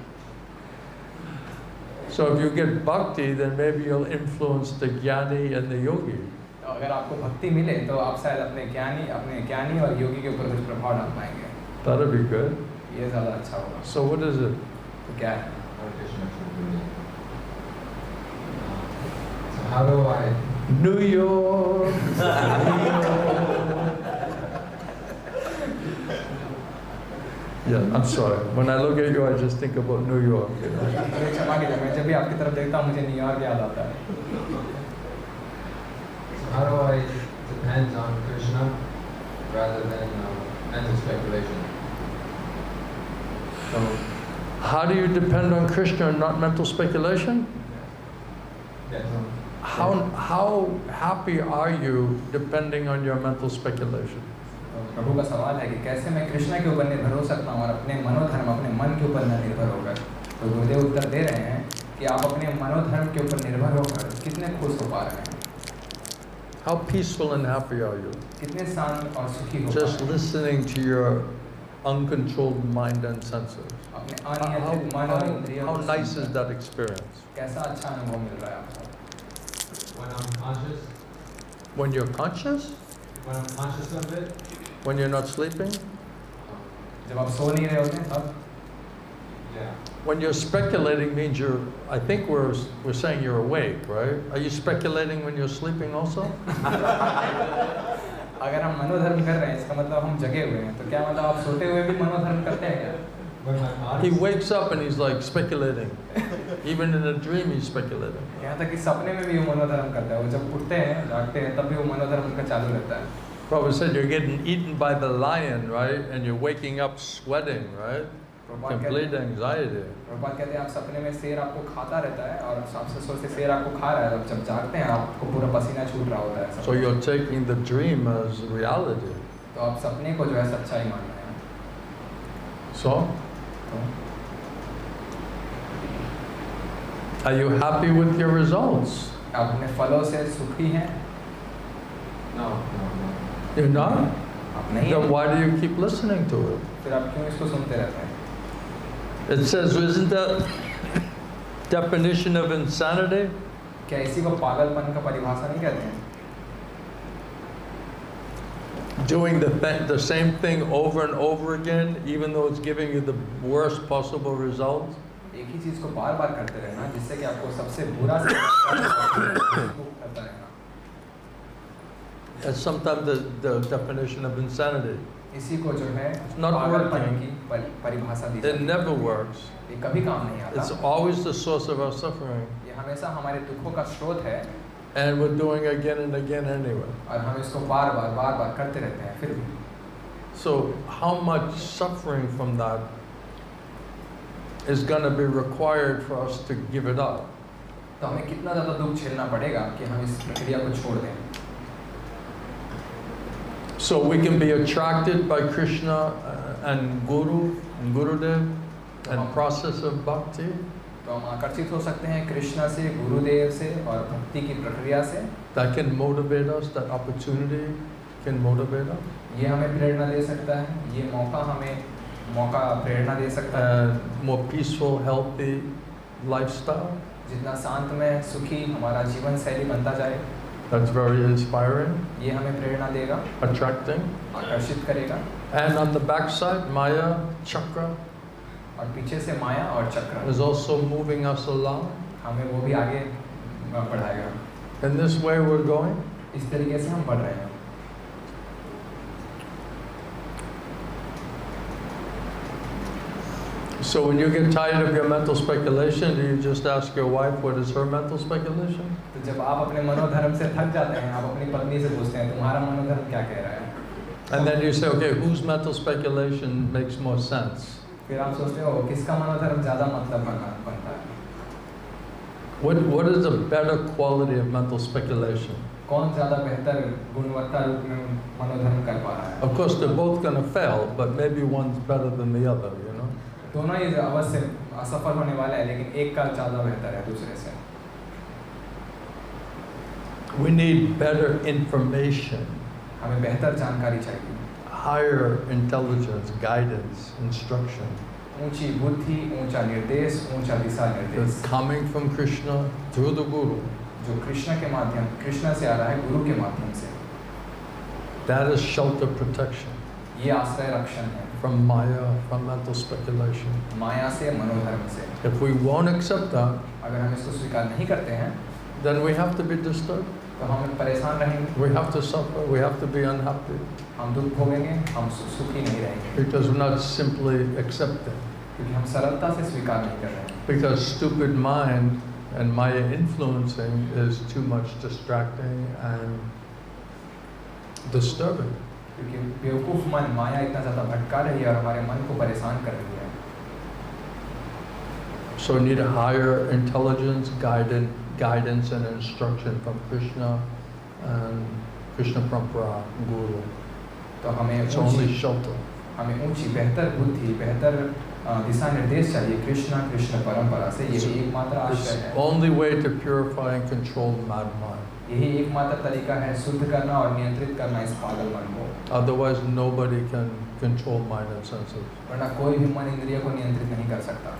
So if you get bhakti, then maybe you'll influence the jnani and the yogi. तो अगर आपको भक्ति मिले तो आप शायद अपने ज्ञानी और योगी के ऊपर कुछ प्रभाव डाल पाएंगे. That'll be good. ये ज़्यादा अच्छा होगा. So what is it? तो क्या है? So how do I? New York. Yeah, I'm sorry. When I look at you, I just think about New York. You know? मुझे क्षमा कीजिए. मैं जब भी आपकी तरफ देखता हूँ मुझे न्यूयॉर्क याद आता है. So how do I depend on Krishna rather than mental speculation? So, how do you depend on Krishna and not mental speculation? Yes. How happy are you depending on your mental speculation? प्रभु का सवाल है कि कैसे मैं कृष्णा के ऊपर निर्भर हो सकता हूँ और अपने मनोधर्म अपने मन के ऊपर न निर्भर होकर. तो गुरुदेव उत्तर दे रहे हैं कि आप अपने मनोधर्म के ऊपर निर्भर होकर कितने खुश हो पा रहे हैं. How peaceful and happy are you? कितने शांत और सुखी हो पा Just रहे हैं. listening to your uncontrolled mind and senses. अपने अनियंत्रित मन और इंद्रियों How को nice is that experience? कैसा अच्छा अनुभव मिल रहा है आपको. When I'm conscious, When you're conscious? when I'm conscious of it, When you're not sleeping? जब आप सो नहीं रहे होते हैं तब. yeah. When you're speculating means you're, I think we're saying you're awake, right? Are you speculating when you're sleeping also? अगर हम मनोधर्म कर रहे हैं इसका मतलब हम जगे हुए हैं. तो क्या मतलब आप सोते हुए भी मनोधर्म करते हैं क्या? When my He body, wakes up and he's like speculating. Even in a dream he's speculating. यहाँ तक कि सपने में भी वो मनोधर्म करता है. वो जब उठते हैं जागते हैं तब भी वो मनोधर्म उनका चालू रहता है. Prabhupada said you're getting eaten by the lion, right? And you're waking up sweating, right? Complete anxiety. Prabhupada कहते हैं आप सपने में शेर आपको खाता रहता है और आपसे सोचते शेर आपको खा रहा है. और जब जागते हैं आपको पूरा पसीना छूट रहा होता है. So you're taking the dream as reality. तो आप सपने को जो है सच्चाई मान रहे हैं. So? Are you happy with your results? आप अपने फलों से सुखी हैं? no. You're not? आप नहीं Then हैं. why do you keep listening to it? फिर आप क्यों इसको सुनते रहते हैं? It says, isn't that definition of insanity? क्या इसी को पागलपन का परिभाषा नहीं कहते हैं? Doing the same thing over and over again, even though it's giving you the worst possible results? एक ही चीज को बार बार करते रहना जिससे कि आपको सबसे बुरा से करता रहना. That's sometimes the definition of insanity. इसी को जो है not पागलपन working. की परिभाषा दी It जाती है. never works. ये कभी काम नहीं आता. It's always the source of our suffering. ये हमेशा हमारे दुखों का स्रोत है. And we're doing it again and again anyway. और हम इसको बार बार करते रहते हैं फिर भी. So how much suffering from that is going to be required for us to give it up? तो हमें कितना ज़्यादा दुख झेलना पड़ेगा कि हम इस प्रक्रिया को छोड़ दें. So we can be attracted by Krishna and Guru and Gurudev and process of bhakti. तो तो हम आकर्षित हो सकते हैं कृष्णा से, गुरुदेव से और भक्ति की प्रक्रिया से। That can motivate us, that opportunity can motivate us. ये हमें प्रेरणा दे सकता है, ये मौका प्रेरणा दे सकता है। And more peaceful, healthy lifestyle. जितना शांतमय, सुखी हमारा जीवन शैली बनता जाए, That's very inspiring, ये हमें प्रेरणा देगा, attracting. आकर्षित करेगा। And on the back side, Maya, Chakra, और पीछे से माया और चक्र is also moving us along. हमें वो भी आगे बढ़ाएगा। In this way we're going. इस तरीके से हम बढ़ रहे हैं। So when you get tired of your mental speculation, do you just ask your wife what is her mental speculation? तो जब आप अपने मनोधर्म से थक जाते हैं, आप अपनी पत्नी से पूछते हैं तुम्हारा मनोधर्म क्या कह रहा है? And then you say, okay, whose mental speculation makes more sense? फिर आप सोचते हो किसका मनोधर्म ज़्यादा मतलब बनता है? What is the better quality of mental speculation? कौन ज़्यादा बेहतर गुणवत्ता रूप में मनोधर्म कर पा रहा है? Of course, they're both going to fail, but maybe one's better than the other, you know? दोनों ही अवश्य असफल होने वाले हैं, लेकिन एक का ज़्यादा बेहतर है दूसरे से। We need better information, हमें बेहतर जानकारी चाहिए, higher intelligence, guidance, instruction. ऊंची बुद्धि, ऊंचा निर्देश, ऊंचा दिशा निर्देश That's coming from Krishna through the Guru. जो कृष्ण के माध्यम, कृष्ण से आ रहा है गुरु के माध्यम से। That is shelter protection ये आश्रय रक्षण है from Maya, from mental speculation. माया से, मनोधर्म से। If we won't accept that, अगर हम इसको स्वीकार नहीं करते हैं then we have to be disturbed. तो हम परेशान रहेंगे, We have to suffer. We have to be unhappy हम दुख भोगेंगे, हम सुखी नहीं रहेंगे, because we're not simply accepting. क्योंकि हम सरलता से स्वीकार नहीं कर रहे हैं। Because stupid mind and Maya influencing is too much distracting and disturbing. क्योंकि बेवकूफ़ मन माया इतना ज़्यादा भटका रही है और हमारे मन को परेशान कर रही है। So we need a higher intelligence, guidance and instruction from Krishna and Krishna from prāha, Guru. तो हमें It's only ऊंची shelter. हमें ऊंची बेहतर बुद्धि, बेहतर दिशा निर्देश चाहिए कृष्ण परंपरा से। यही एकमात्र आश्रय It's है, only way to purify and control mad mind. यही एकमात्र तरीका है शुद्ध करना और नियंत्रित करना इस पागल मन को। Otherwise, nobody can control mind and senses. वरना कोई भी मन इंद्रिय को नियंत्रित नहीं कर सकता,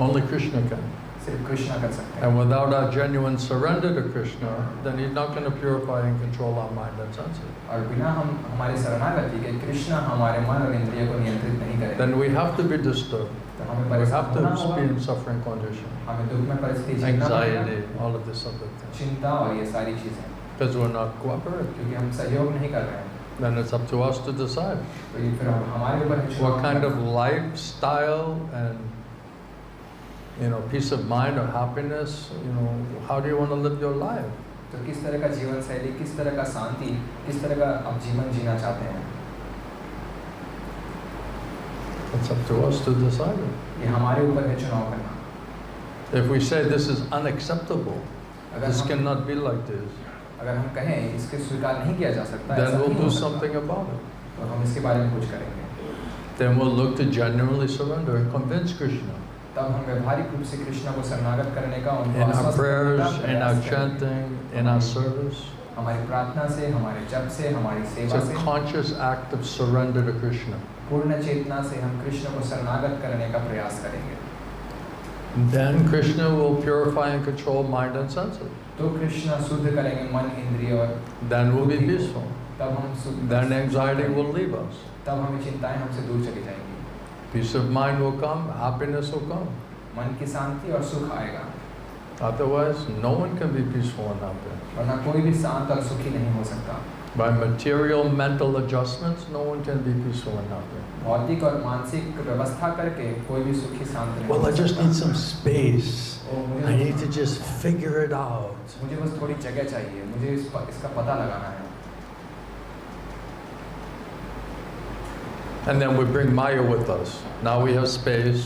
Only Krishna can. सिर्फ कृष्ण कर सकते हैं। And without our genuine surrender to Krishna, then He's not going to purify and control our mind and senses. और बिना हम हमारे शरणागति के कृष्ण हमारे मन और इंद्रिय को नियंत्रित नहीं करेंगे, Then we have to be disturbed. तो हमें We परेशान have to होना होगा, be in suffering condition, हमें दुख में परिस्थिति झेलना पड़ेगा, anxiety, all of this other things. चिंता और ये सारी चीजें, Because we're not cooperating. क्योंकि हम सहयोग नहीं कर रहे हैं। Then it's up to us to decide तो ये फिर हमारे ऊपर है what चुनाव kind of करना। lifestyle and peace of mind or happiness, how do you want to live your life? तो किस तरह का जीवन शैली, किस तरह का शांति, किस तरह का आप जीवन जीना चाहते हैं, It's up to us to decide it. ये हमारे ऊपर है चुनाव करना। If we say this is unacceptable, अगर this हम cannot be like this, अगर हम कहें इसके स्वीकार नहीं किया जा सकता, ऐसा then we'll नहीं do हो सकता, something about it. तो हम इसके बारे में कुछ करेंगे। Then we'll look to genuinely surrender and convince Krishna तब हम व्यवहारिक रूप से कृष्ण को शरणागत करने का, उनको in our आश्वस्त करने prayers, का in our प्रयास करेंगे। chanting, in our service. हमारी प्रार्थना से, हमारे जप से, हमारी It's सेवा a से, conscious act of surrender to Krishna. पूर्ण चेतना से हम कृष्ण को शरणागत करने का प्रयास करेंगे। Then Krishna will purify and control mind and senses. तो कृष्ण शुद्ध करेंगे मन, इंद्रिय और Then we'll be बुद्धि को। peaceful. तब हम शुद्ध, Then anxiety will leave us. तब हमें चिंताएं हमसे दूर चली जाएंगी, Peace of mind will come, happiness will come. मन की शांति और सुख आएगा, Otherwise, no one can be peaceful and happy. वरना कोई भी शांत और सुखी नहीं हो सकता। By material mental adjustments, no one can be peaceful and happy. भौतिक और मानसिक व्यवस्था करके कोई भी सुखी शांत नहीं Well, हो I just सकता। need some space. O, I need to just figure it out. मुझे बस थोड़ी जगह चाहिए, मुझे इसका पता लगाना है। And then we bring Maya with us. Now we have space.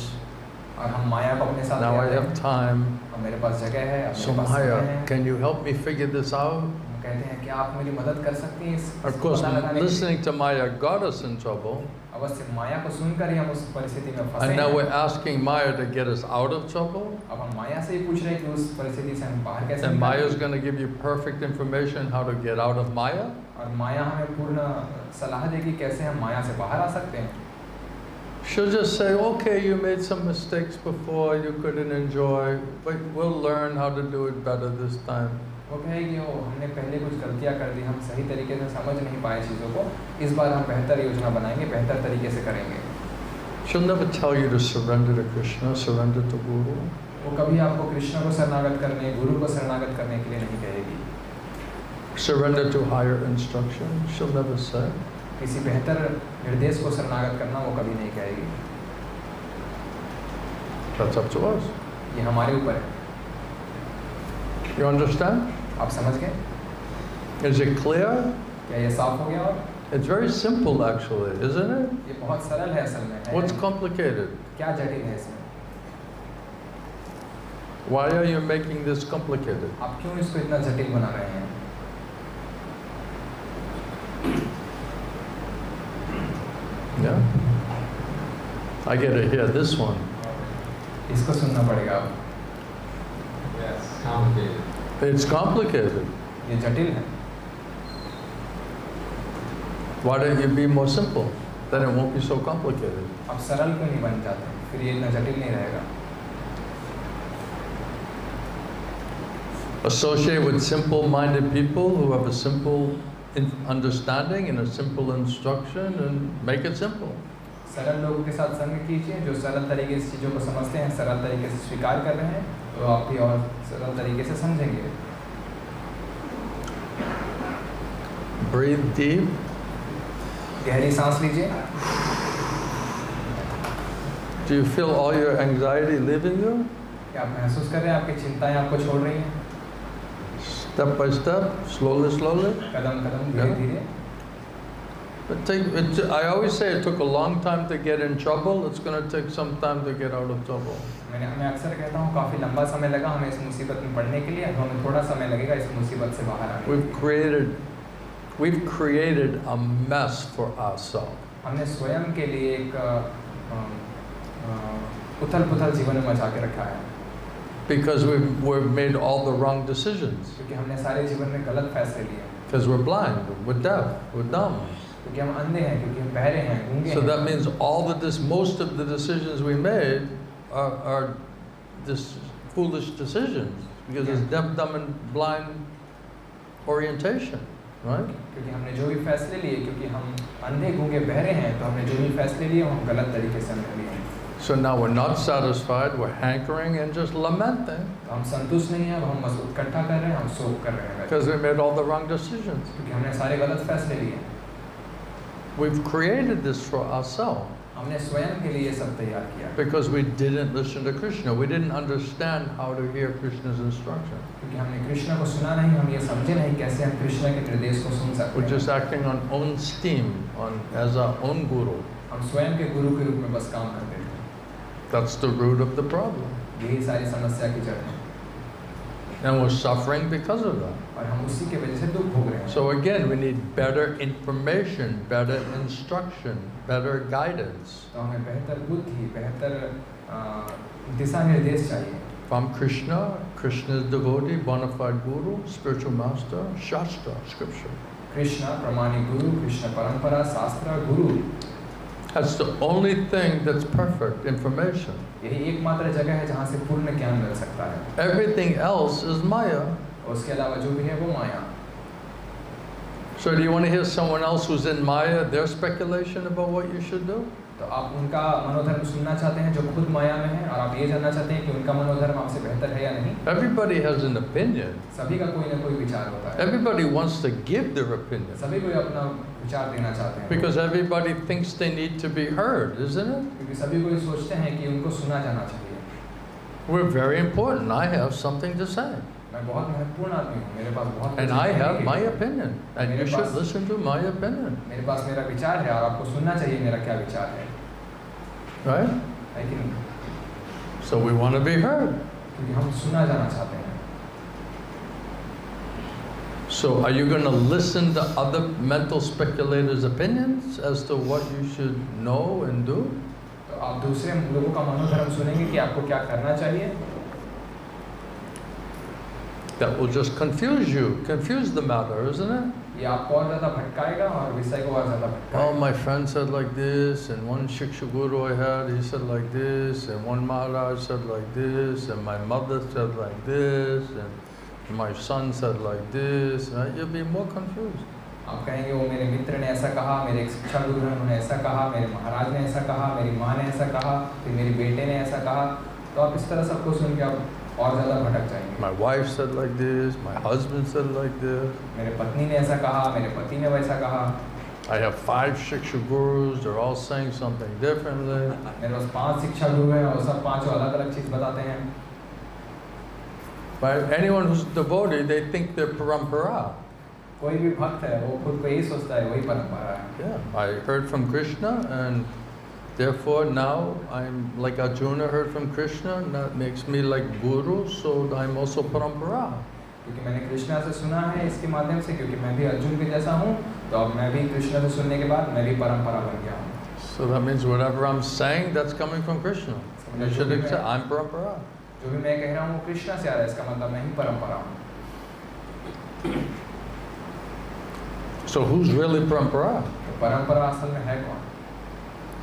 और हम माया को अपने साथ Now ले I आते have हैं। time. अब मेरे पास जगह है, अब So मेरे पास समय Maya, है। can you help me figure this out? कहते हैं कि आप मेरी मदद कर सकती हैं इस Of course, पता लगाने के लिए? listening to Maya got us in trouble, अवश्य माया को सुनकर ही हम उस परिस्थिति में फंसे and now हैं। we're asking Maya to get us out of trouble. अब हम माया से ही पूछ रहे हैं कि उस परिस्थिति से हम बाहर कैसे And निकलें? Maya is going to give you perfect information how to get out of Maya. और माया हमें पूर्ण सलाह देगी कैसे हम माया से बाहर आ सकते हैं। She'll just say, okay, you made some mistakes before, you couldn't enjoy, but we'll learn how to do it better this time. वो कहेगी ओ हमने पहले कुछ गलतियाँ कर दी, हम सही तरीके से समझ नहीं पाए चीज़ों को, इस बार हम बेहतर योजना बनाएंगे, बेहतर तरीके से करेंगे। She'll never tell you to surrender to Krishna, surrender to Guru. वो कभी आपको कृष्ण को शरणागत करने, गुरु को शरणागत करने के लिए नहीं कहेगी। Surrender to higher instruction, she'll never say. किसी बेहतर निर्देश को शरणागत करना वो कभी नहीं कहेगी। That's up to us. ये हमारे ऊपर है। You understand? आप समझ गए? Is it clear? क्या ये साफ हो गया? और It's very simple actually, isn't it? ये बहुत सरल है असल में। है? What's complicated? क्या जटिल है इसमें? Why are you making this complicated? आप क्यों इसको इतना जटिल बना रहे हैं? Yeah? I get to hear this one. इसको सुनना पड़ेगा अब। Yes, complicated. It's complicated. ये जटिल है। Why don't you be more simple? Then it won't be so complicated. आप सरल क्यों नहीं बन जाते? फिर ये इतना जटिल नहीं रहेगा। Associate with simple-minded people who have a simple understanding and a simple instruction and make it simple. सरल लोगों के साथ संग कीजिए जो सरल तरीके से चीज़ों को समझते हैं, सरल तरीके से स्वीकार कर रहे हैं, तो आप भी और सरल तरीके से समझेंगे। Breathe deep. गहरी सांस लीजिए। Do you feel all your anxiety leaving you? क्या आप महसूस कर रहे हैं आपकी चिंताएं आपको छोड़ रही हैं? Step by step, slowly, slowly. कदम कदम धीरे धीरे। I always say it took a long time to get in trouble. It's going to take some time to get out of trouble. मैं अक्सर कहता हूँ काफ़ी लंबा समय लगा हमें इस मुसीबत में पड़ने के लिए, अब हमें थोड़ा समय लगेगा इस मुसीबत से बाहर आने के लिए। We've created a mess for ourselves. हमने स्वयं के लिए एक उथल-पुथल जीवन में मचा के रखा है। Because we've made all the wrong decisions. क्योंकि हमने सारे जीवन में गलत फैसले लिए। Because we're blind, we're deaf, we're dumb. क्योंकि हम अंधे हैं, क्योंकि हम बहरे हैं, गूंगे हैं। So that means most of the decisions we made are this foolish decisions because it's deaf, dumb, and blind orientation, right? क्योंकि हमने जो भी फैसले लिए, क्योंकि हम अंधे, गूंगे, बहरे हैं, तो हमने जो भी फैसले लिए हम गलत तरीके से हमने लिए हैं। So now we're not satisfied, we're hankering and just lamenting हम संतुष्ट नहीं हैं, अब हम बस इकट्ठा कर रहे हैं, हम शोक कर रहे हैं because we made all the wrong decisions. क्योंकि हमने सारे गलत फैसले लिए। We've created this for ourselves हमने स्वयं के लिए सब तैयार किया because we didn't listen to Krishna. We didn't understand how to hear Krishna's instruction. क्योंकि हमने कृष्ण को सुना नहीं, हम ये समझे नहीं कैसे हम कृष्ण के निर्देश को सुन सकते We're हैं। just acting on own steam, as our own guru. हम स्वयं के गुरु के रूप में बस काम करते थे। That's the root of the problem. यही सारी समस्या की जड़ है And we're suffering because of that. और हम उसी के वजह से दुख भोग रहे हैं। So again, we need better information, better instruction, better guidance तो हमें बेहतर बुद्धि, बेहतर दिशा निर्देश चाहिए from Krishna, Krishna's devotee, bona fide guru, spiritual master, Shastra, scripture. Krishna प्रमाणिक गुरु, कृष्ण परंपरा, शास्त्र, गुरु। That's the only thing that's perfect information. यही एकमात्र जगह है जहाँ से पूर्ण ज्ञान मिल सकता है। Everything else is Maya. और उसके अलावा जो भी है वो माया। So do you want to hear someone else who's in Maya, their speculation about what you should do? तो आप उनका मनोधर्म सुनना चाहते हैं जो खुद माया में है, और आप ये जानना चाहते हैं कि उनका मनोधर्म आपसे बेहतर है या नहीं? Everybody has an opinion. सभी का कोई ना कोई विचार होता है। Everybody wants to give their opinion. सभी कोई अपना विचार देना चाहते हैं। Because everybody thinks they need to be heard, isn't it? क्योंकि सभी कोई सोचते हैं कि उनको सुना जाना चाहिए। We're very important. I have something to say. मैं बहुत महत्वपूर्ण आदमी हूँ, मेरे पास बहुत And I have my opinion. And you should listen to my opinion. मेरे पास मेरा विचार है और आपको सुनना चाहिए मेरा क्या विचार है। Right? लेकिन So we want to be heard. क्योंकि हम सुना जाना चाहते हैं। So are you going to listen to other mental speculators' opinions as to what you should know and do? तो आप दूसरे लोगों का मनोधर्म सुनेंगे कि आपको क्या करना चाहिए? That will just confuse the matter, isn't it? ये आपको और ज़्यादा भटकाएगा और विषय को और ज़्यादा भटकाएगा। Oh, my friend said like this, and one Shiksha Guru I had, he said like this, and one Maharaj said like this, and my mother said like this, and my son said like this, and you'll be more confused. आप कहेंगे वो मेरे मित्र ने ऐसा कहा, मेरे एक शिक्षा गुरु ने उन्होंने ऐसा कहा, मेरे महाराज ने ऐसा कहा, मेरी माँ ने ऐसा कहा, फिर मेरी बेटे ने ऐसा कहा, तो आप इस तरह सबको सुन के आप और ज़्यादा भटक जाएंगे। My wife said like this, my husband said like this. मेरे पत्नी ने ऐसा कहा, मेरे पति ने वैसा कहा। I have 5 Shiksha Gurus, they're all saying something differently. मेरे पास 5 शिक्षा गुरु हैं और सब पांचों अलग-अलग चीज़ बताते हैं। But anyone who's devotee, they think they're parampara. कोई भी भक्त है वो खुद को यही सोचता है वही परंपरा है। Yeah, I heard from Krishna, and therefore now I'm like Arjuna heard from Krishna, and that makes me like Guru, so I'm also parampara. क्योंकि मैंने कृष्णा से सुना है इसके माध्यम से, क्योंकि मैं भी अर्जुन के जैसा हूँ, तो अब मैं भी कृष्णा से सुनने के बाद मैं भी परंपरा बन गया हूँ। So that means whatever I'm saying, that's coming from Krishna. You should accept. I'm parampara. जो भी मैं कह रहा हूँ वो कृष्णा से आ रहा है, इसका मतलब मैं ही परंपरा हूँ। So who's really parampara? तो परंपरा असल में है कौन?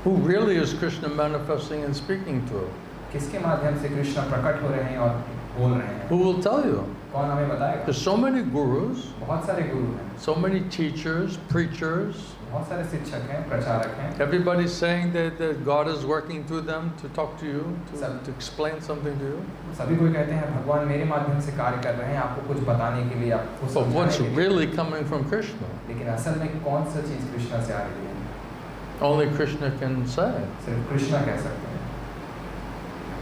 Who really is Krishna manifesting and speaking to? किसके माध्यम से कृष्ण प्रकट हो रहे हैं और बोल रहे हैं? Who will tell you? कौन हमें बताएगा? There's so many gurus, बहुत सारे गुरु हैं, so many teachers, preachers. बहुत सारे शिक्षक हैं, प्रचारक हैं। Everybody's saying that God is working through them to talk to you, to explain something to you. सभी कोई कहते हैं भगवान मेरे माध्यम से कार्य कर रहे हैं, आपको कुछ बताने के लिए, आपको But समझाने what's के लिए। really coming from Krishna? लेकिन असल में कौन सा चीज़ कृष्णा से आ रही है? Only Krishna can say. सिर्फ कृष्णा कह सकते हैं,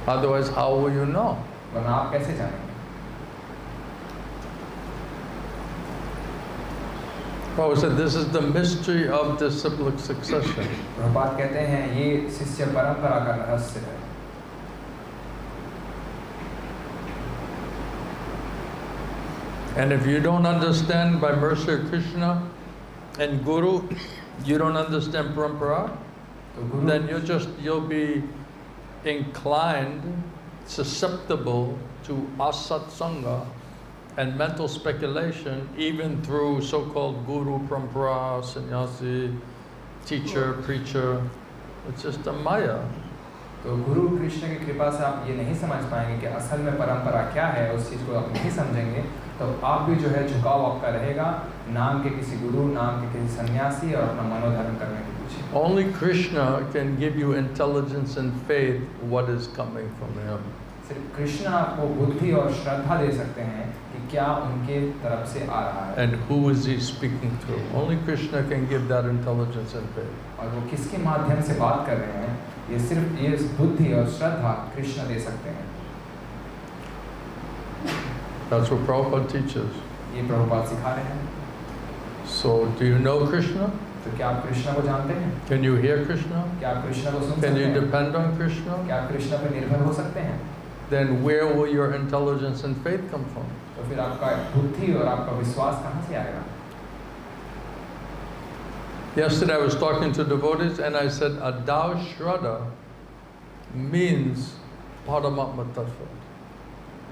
Otherwise, how will you know? वरना आप कैसे जानेंगे? Prabhupada said this is the mystery of disciplic succession. Prabhupada कहते हैं ये शिष्य परंपरा का रहस्य है। And if you don't understand by mercy of Krishna and Guru, you don't understand parampara, तो गुरु then you'll be inclined, susceptible to asatsanga and mental speculation, even through so-called guru, parampara, sannyasi, teacher, preacher. It's just a maya. तो गुरु कृष्ण की कृपा से आप ये नहीं समझ पाएंगे कि असल में परंपरा क्या है, उस चीज़ को आप नहीं समझेंगे, तो आप भी जो है झुकाव आपका रहेगा नाम के किसी गुरु, नाम के किसी सन्यासी और अपना मनोधर्म करने के पीछे। Only Krishna can give you intelligence and faith what is coming from him. सिर्फ कृष्ण आपको बुद्धि और श्रद्धा दे सकते हैं कि क्या उनके तरफ से आ रहा है। And who is he speaking to? Only Krishna can give that intelligence and faith. और वो किसके माध्यम से बात कर रहे हैं, ये सिर्फ ये बुद्धि और श्रद्धा कृष्ण दे सकते हैं। That's what Prabhupada teaches. ये प्रभुपाद सिखा रहे हैं। So, do you know Krishna? तो क्या आप कृष्ण को जानते हैं? Can you hear Krishna? क्या आप कृष्ण को सुन Can सकते you हैं? depend on Krishna? क्या आप कृष्ण पर निर्भर हो सकते हैं? Then where will your intelligence and faith come from? तो फिर आपका बुद्धि और आपका विश्वास कहाँ से आएगा? Yesterday I was talking to devotees and I said Adau Shraddha means Paramatma Tattva.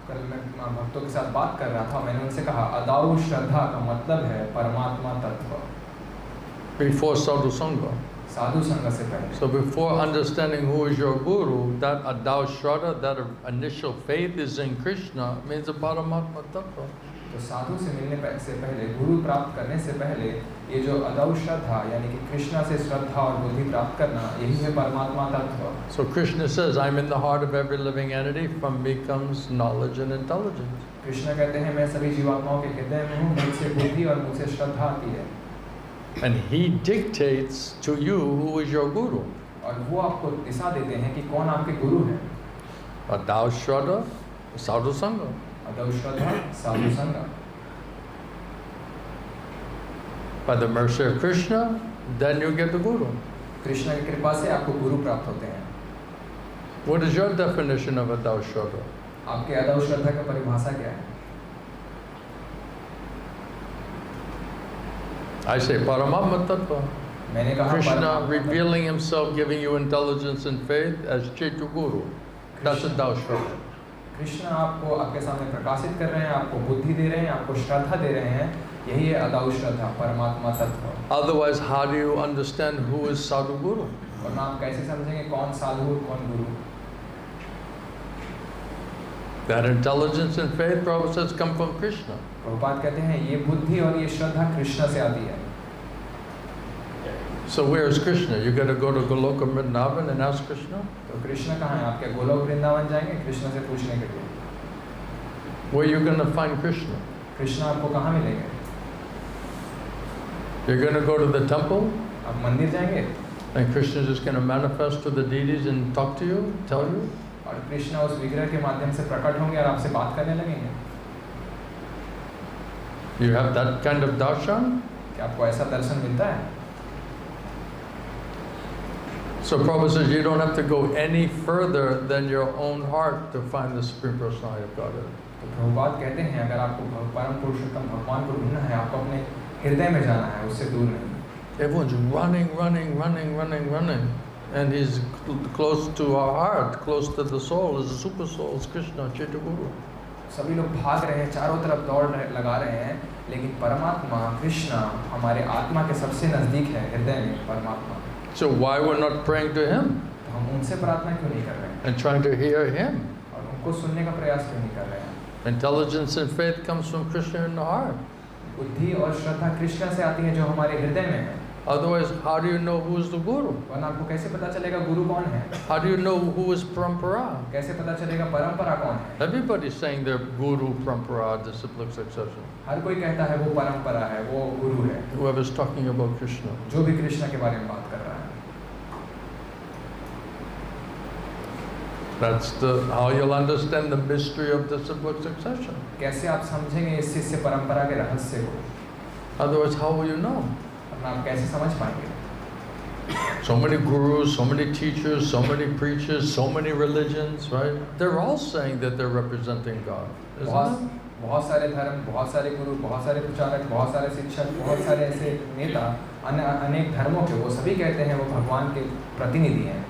कल मैं भक्तों के साथ बात कर रहा था, मैंने उनसे कहा अदाऊ श्रद्धा का मतलब है परमात्मा तत्व। Before Sadhu Sangha. साधु संग से पहले। So before understanding who is your guru, that Adau Shraddha, that initial faith is in Krishna, means a Paramatma Tattva. तो साधु से मिलने से पहले, गुरु प्राप्त करने से पहले, ये जो अदाऊ श्रद्धा यानी कि कृष्णा से श्रद्धा और बुद्धि प्राप्त करना, यही है परमात्मा तत्व। So Krishna says, I'm in the heart of every living entity, from me comes knowledge and intelligence. Krishna कहते हैं मैं सभी जीवात्माओं के हृदय में हूँ, मुझसे बुद्धि और मुझसे श्रद्धा आती है। And he dictates to you who is your guru. और वो आपको दिशा देते हैं कि कौन आपके गुरु हैं। Adau Shraddha, Sadhu Sangha. अदाऊ श्रद्धा, साधु संग। By the mercy of Krishna, then you get the guru. Krishna की कृपा से आपको गुरु प्राप्त होते हैं। What is your definition of Adau Shraddha? आपके अदाऊ श्रद्धा का परिभाषा क्या है? I say Paramatma Tattva. मैंने कहा Krishna परमात्मा revealing himself, giving you intelligence and faith as Chetu Guru. That's a Dao Shraddha. Krishna आपको आपके सामने प्रकाशित कर रहे हैं, आपको बुद्धि दे रहे हैं, आपको श्रद्धा दे रहे हैं, यही है अदाउ श्रद्धा, परमात्मा तत्व। Otherwise, how do you understand who is Sadhu Guru? वरना आप कैसे समझेंगे कौन साधु कौन गुरु? That intelligence and faith, Prabhupada says, come from Krishna. Prabhupada कहते हैं ये बुद्धि और ये श्रद्धा कृष्ण से आती है। So where is Krishna? You got to go to Goloka Vrindavan and ask Krishna. तो कृष्ण कहाँ हैं? आप क्या गोलोक वृंदावन जाएंगे कृष्ण से पूछने के लिए? Where are you going to find Krishna? Krishna आपको कहाँ मिलेंगे? You're going to go to the temple आप मंदिर जाएंगे and Krishna is just going to manifest to the deities and talk to you, tell you? और कृष्ण उस विग्रह के माध्यम से प्रकट होंगे और आपसे बात करने लगेंगे? You have that kind of darshan? क्या आपको ऐसा दर्शन मिलता है? So Prabhupada says you don't have to go any further than your own heart to find the Supreme Personality of Godhead. तो प्रभुपाद कहते हैं अगर आपको परम पुरुषोत्तम भगवान को ढूंढना है, आपको अपने हृदय में जाना है, उससे दूर नहीं। Everyone's running, and he's close to our heart, close to the soul, is the super soul, is Krishna, Chetu Guru. सभी लोग भाग रहे हैं, चारों तरफ दौड़ लगा रहे हैं, लेकिन परमात्मा कृष्ण हमारे आत्मा के सबसे नजदीक है, हृदय में परमात्मा। So why we're not praying to him तो हम उनसे प्रार्थना क्यों नहीं कर रहे हैं and trying to hear him? और उनको सुनने का प्रयास क्यों नहीं कर रहे हैं? Intelligence and faith comes from Krishna in the heart. बुद्धि और श्रद्धा कृष्ण से आती है जो हमारे हृदय में है। Otherwise, how do you know who is the guru? वरना आपको कैसे पता चलेगा गुरु कौन है? How do you know who is parampara? कैसे पता चलेगा परंपरा कौन है? Everybody's saying they're guru, parampara, disciplic succession. हर कोई कहता है वो परंपरा है, वो गुरु है, Whoever's talking about Krishna. जो भी कृष्ण के बारे में बात कर रहा है। That's how you'll understand the mystery of disciplic succession. कैसे आप समझेंगे इस शिष्य परंपरा के रहस्य को? Otherwise, how will you know? वरना आप कैसे समझ पाएंगे? So many gurus, so many teachers, so many preachers, so many religions, right? They're all saying that they're representing God. Isn't it? बहुत सारे धर्म, बहुत सारे गुरु, बहुत सारे प्रचारक, बहुत सारे शिक्षक, बहुत सारे ऐसे नेता अनेक धर्मों के, वो सभी कहते हैं वो भगवान के प्रतिनिधि हैं।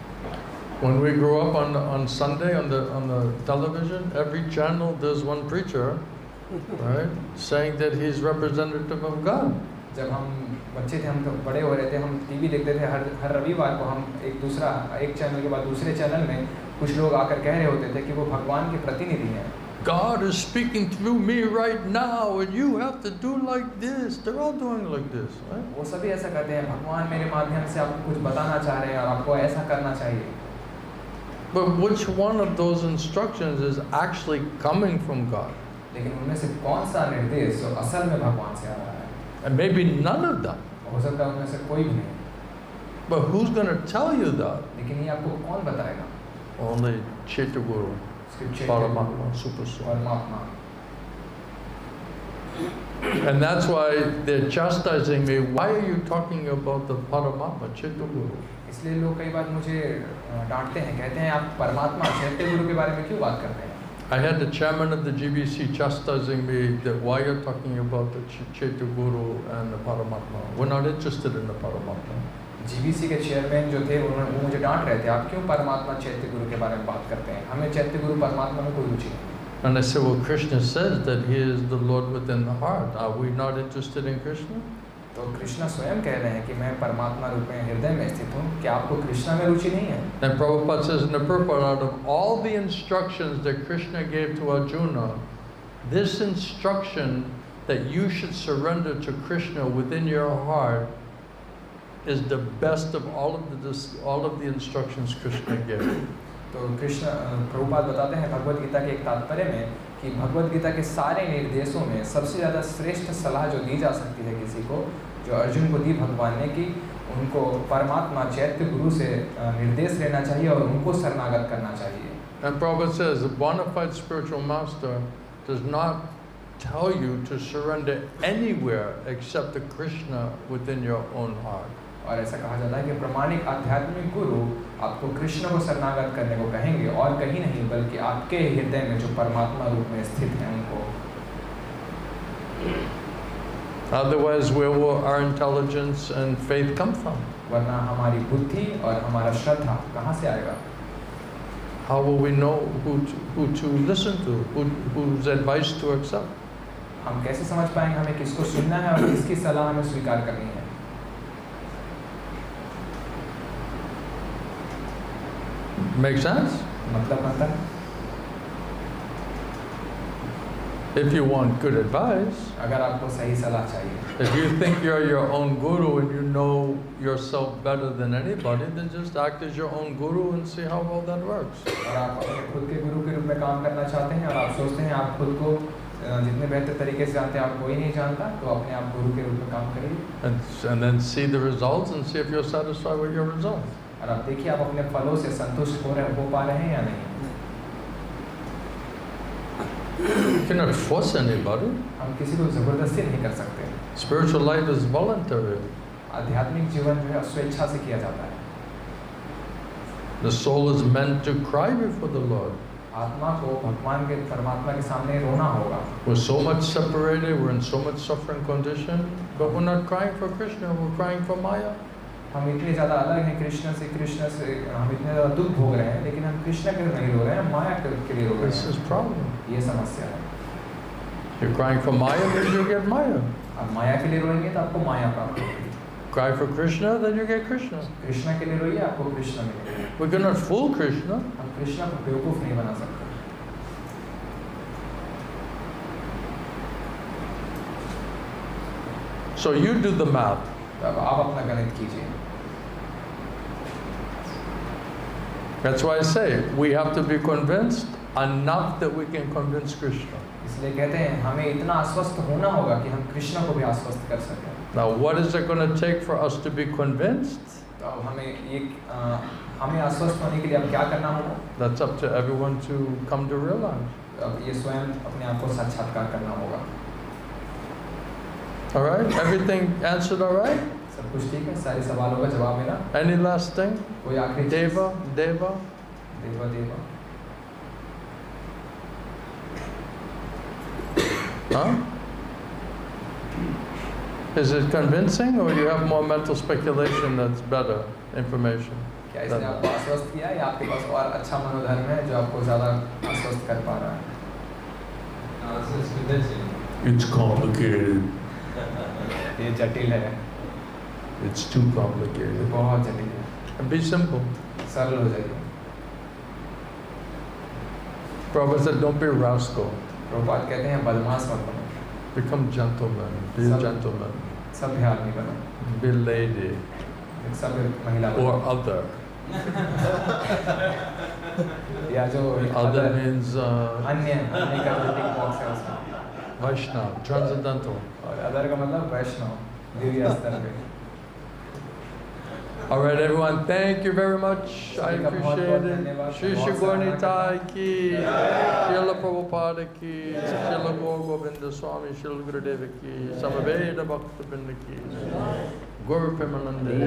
When we grew up on Sunday on the television, every channel there's one preacher, right, saying that he's representative of God. जब हम बच्चे थे, हम तो बड़े हो रहे थे, हम टीवी देखते थे, हर रविवार को हम एक चैनल के बाद दूसरे चैनल में कुछ लोग आकर कह रहे होते थे कि वो भगवान के प्रतिनिधि हैं। God is speaking through me right now, and you have to do like this. They're all doing like this, right? वो सभी ऐसा करते हैं, भगवान मेरे माध्यम से आपको कुछ बताना चाह रहे हैं और आपको ऐसा करना चाहिए। But which one of those instructions is actually coming from God? लेकिन उनमें से कौन सा निर्देश जो असल में भगवान से आ रहा है? And maybe none of them. हो सकता है उनमें से कोई भी नहीं। But who's going to tell you that? लेकिन ये आपको कौन बताएगा? Only Chetu Guru, Paramatma, Super Soul. परमात्मा। And that's why they're chastising me. Why are you talking about the Paramatma, Chetu Guru? इसलिए लोग कई बार मुझे डांटते हैं, कहते हैं आप परमात्मा चैत्य गुरु के बारे में क्यों बात करते हैं? I had the chairman of the GBC chastising me that why you're talking about the Chetu Guru and the Paramatma. We're not interested in the Paramatma. GBC के चेयरमैन जो थे वो मुझे डांट रहे थे, आप क्यों परमात्मा चैत्य गुरु के बारे में बात करते हैं? हमें चैत्य गुरु परमात्मा में कोई रुचि नहीं। And I said, well, Krishna says that he is the Lord within the heart. Are we not interested in Krishna? तो कृष्णा स्वयं कह रहे हैं कि मैं परमात्मा रूप में हृदय में स्थित हूँ, क्या आपको कृष्णा में रुचि नहीं है? And Prabhupada says in the purport, out of all the instructions that Krishna gave to Arjuna, this instruction that you should surrender to Krishna within your heart is the best of all of the instructions Krishna gave. तो कृष्ण प्रभुपाद बताते हैं भगवद गीता के एक तात्पर्य में कि भगवद गीता के सारे निर्देशों में सबसे ज़्यादा श्रेष्ठ सलाह जो दी जा सकती है किसी को, जो अर्जुन को दी भगवान ने, कि उनको परमात्मा चैत्य गुरु से निर्देश लेना चाहिए और उनको शरणागत करना चाहिए। And Prabhupada says a bona fide spiritual master does not tell you to surrender anywhere except to Krishna within your own heart. और ऐसा कहा जाता है कि प्रमाणिक आध्यात्मिक गुरु आपको कृष्ण को शरणागत करने को कहेंगे और कहीं नहीं, बल्कि आपके हृदय में जो परमात्मा रूप में स्थित है उनको। Otherwise, where will our intelligence and faith come from? वरना हमारी बुद्धि और हमारा श्रद्धा कहाँ से आएगा? How will we know who to listen to, whose advice to accept? हम कैसे समझ पाएंगे हमें किसको सुनना है और किसकी सलाह हमें स्वीकार करनी है? Make sense? मतलब बनता है? If you want good advice, अगर आपको सही सलाह चाहिए, if you think you're your own guru and you know yourself better than anybody, then just act as your own guru and see how well that works. और आप अपने खुद के गुरु के रूप में काम करना चाहते हैं और आप सोचते हैं आप खुद को जितने बेहतर तरीके से जानते हैं आप कोई नहीं जानता, तो अपने आप गुरु के रूप में काम करिए And then see the results and see if you're satisfied with your results. और आप देखिए आप अपने फलों से संतुष्ट हो पा रहे हैं या नहीं। You cannot force anybody. हम किसी को जबरदस्ती नहीं कर सकते। Spiritual life is voluntary. आध्यात्मिक जीवन जो है स्वेच्छा से किया जाता है। The soul is meant to cry before the Lord. आत्मा को भगवान के परमात्मा के सामने रोना होगा। We're so much separated, we're in so much suffering condition, but we're not crying for Krishna, we're crying for Maya. हम इतने ज़्यादा अलग हैं कृष्ण से हम इतने ज़्यादा दुख भोग रहे हैं, लेकिन हम कृष्ण के लिए नहीं रो रहे हैं, माया के लिए रो रहे This हैं। is problem. ये समस्या है। You're crying for Maya, then you get Maya. आप माया के लिए रोएंगे तो आपको माया प्राप्त होगी। Cry for Krishna, then you get Krishna. Krishna के लिए रोइए आपको कृष्ण मिलेगा। We cannot fool Krishna. हम कृष्ण को बेवकूफ नहीं बना सकते। So you do the math. अब आप अपना गणित कीजिए। That's why I say we have to be convinced enough that we can convince Krishna. इसलिए कहते हैं हमें इतना आश्वस्त होना होगा कि हम कृष्ण को भी आश्वस्त कर सकें। Now, what is it going to take for us to be convinced? तो हमें आश्वस्त होने के लिए अब क्या करना होगा? That's up to everyone to come to realize. अब ये स्वयं अपने आप को साक्षात्कार करना होगा। All right? Everything answered all right? सब कुछ ठीक है, सारे सवालों का जवाब मिला। Any last thing? कोई आखिरी Deva? देवा। Huh? Is it convincing, or you have more mental speculation that's better information? क्या इसने आपको आश्वस्त किया या आपके पास और अच्छा मनोधर्म है जो आपको ज़्यादा आश्वस्त कर पा रहा है? It's convincing. It's complicated. ये जटिल है। It's too complicated. बहुत जटिल है। Be simple. सरल हो जाइए। Prabhupada said, don't be a rascal. Prabhupada कहते हैं बदमाश मत बनो। Become gentleman. Be a gentleman. सभ्य आदमी बनो। Be lady. सभ्य महिला बनो। Or other. या जो Other means अन्य का जो टिक बॉक्स है उसमें। Vaishnava, transcendental. और अदर का मतलब वैष्णव, दिव्य स्तर पे। All right, everyone. Thank you very much. I appreciate it. Shri Shri Gaura ki, Srila Prabhupada ki, Srila Gaura Govinda Swami, Srila Gurudeva ki, Samaveda Bhakta Vrinda ki, Guru Premanande,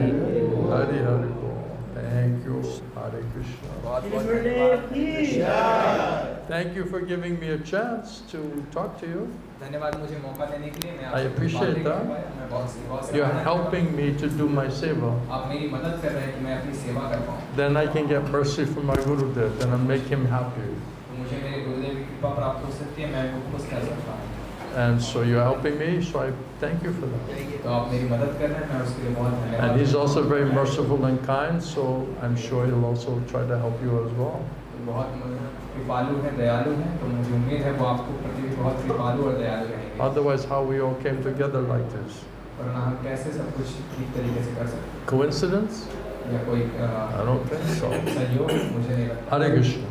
Hari Hari Bol. Thank you, Hare Krishna. Thank you for giving me a chance to talk to you. धन्यवाद मुझे मौका देने के लिए। I appreciate that. मैं बहुत You're helping me to do my seva. आप मेरी मदद कर रहे हैं कि मैं अपनी सेवा कर पाऊँ। Then I can get mercy from my Gurudev, then I'll make him happy. तो मुझे मेरे गुरुदेव की कृपा प्राप्त हो सकती है, मैं उनको खुश कर सकता हूँ। And so you're helping me, so I thank you for that. तो आप मेरी मदद कर रहे हैं, मैं उसके लिए बहुत धन्यवाद। And he's also very merciful and kind, so I'm sure he'll also try to help you as well. बहुत कृपालु हैं, दयालु हैं, तो मुझे उम्मीद है वो आपको प्रति भी बहुत कृपालु और दयालु रहेंगे। Otherwise, how we all came together like this? वरना हम कैसे सब कुछ ठीक तरीके से कर सकते Coincidence? हैं? या कोई I don't think so. संयोग मुझे नहीं लगता। Hare Krishna.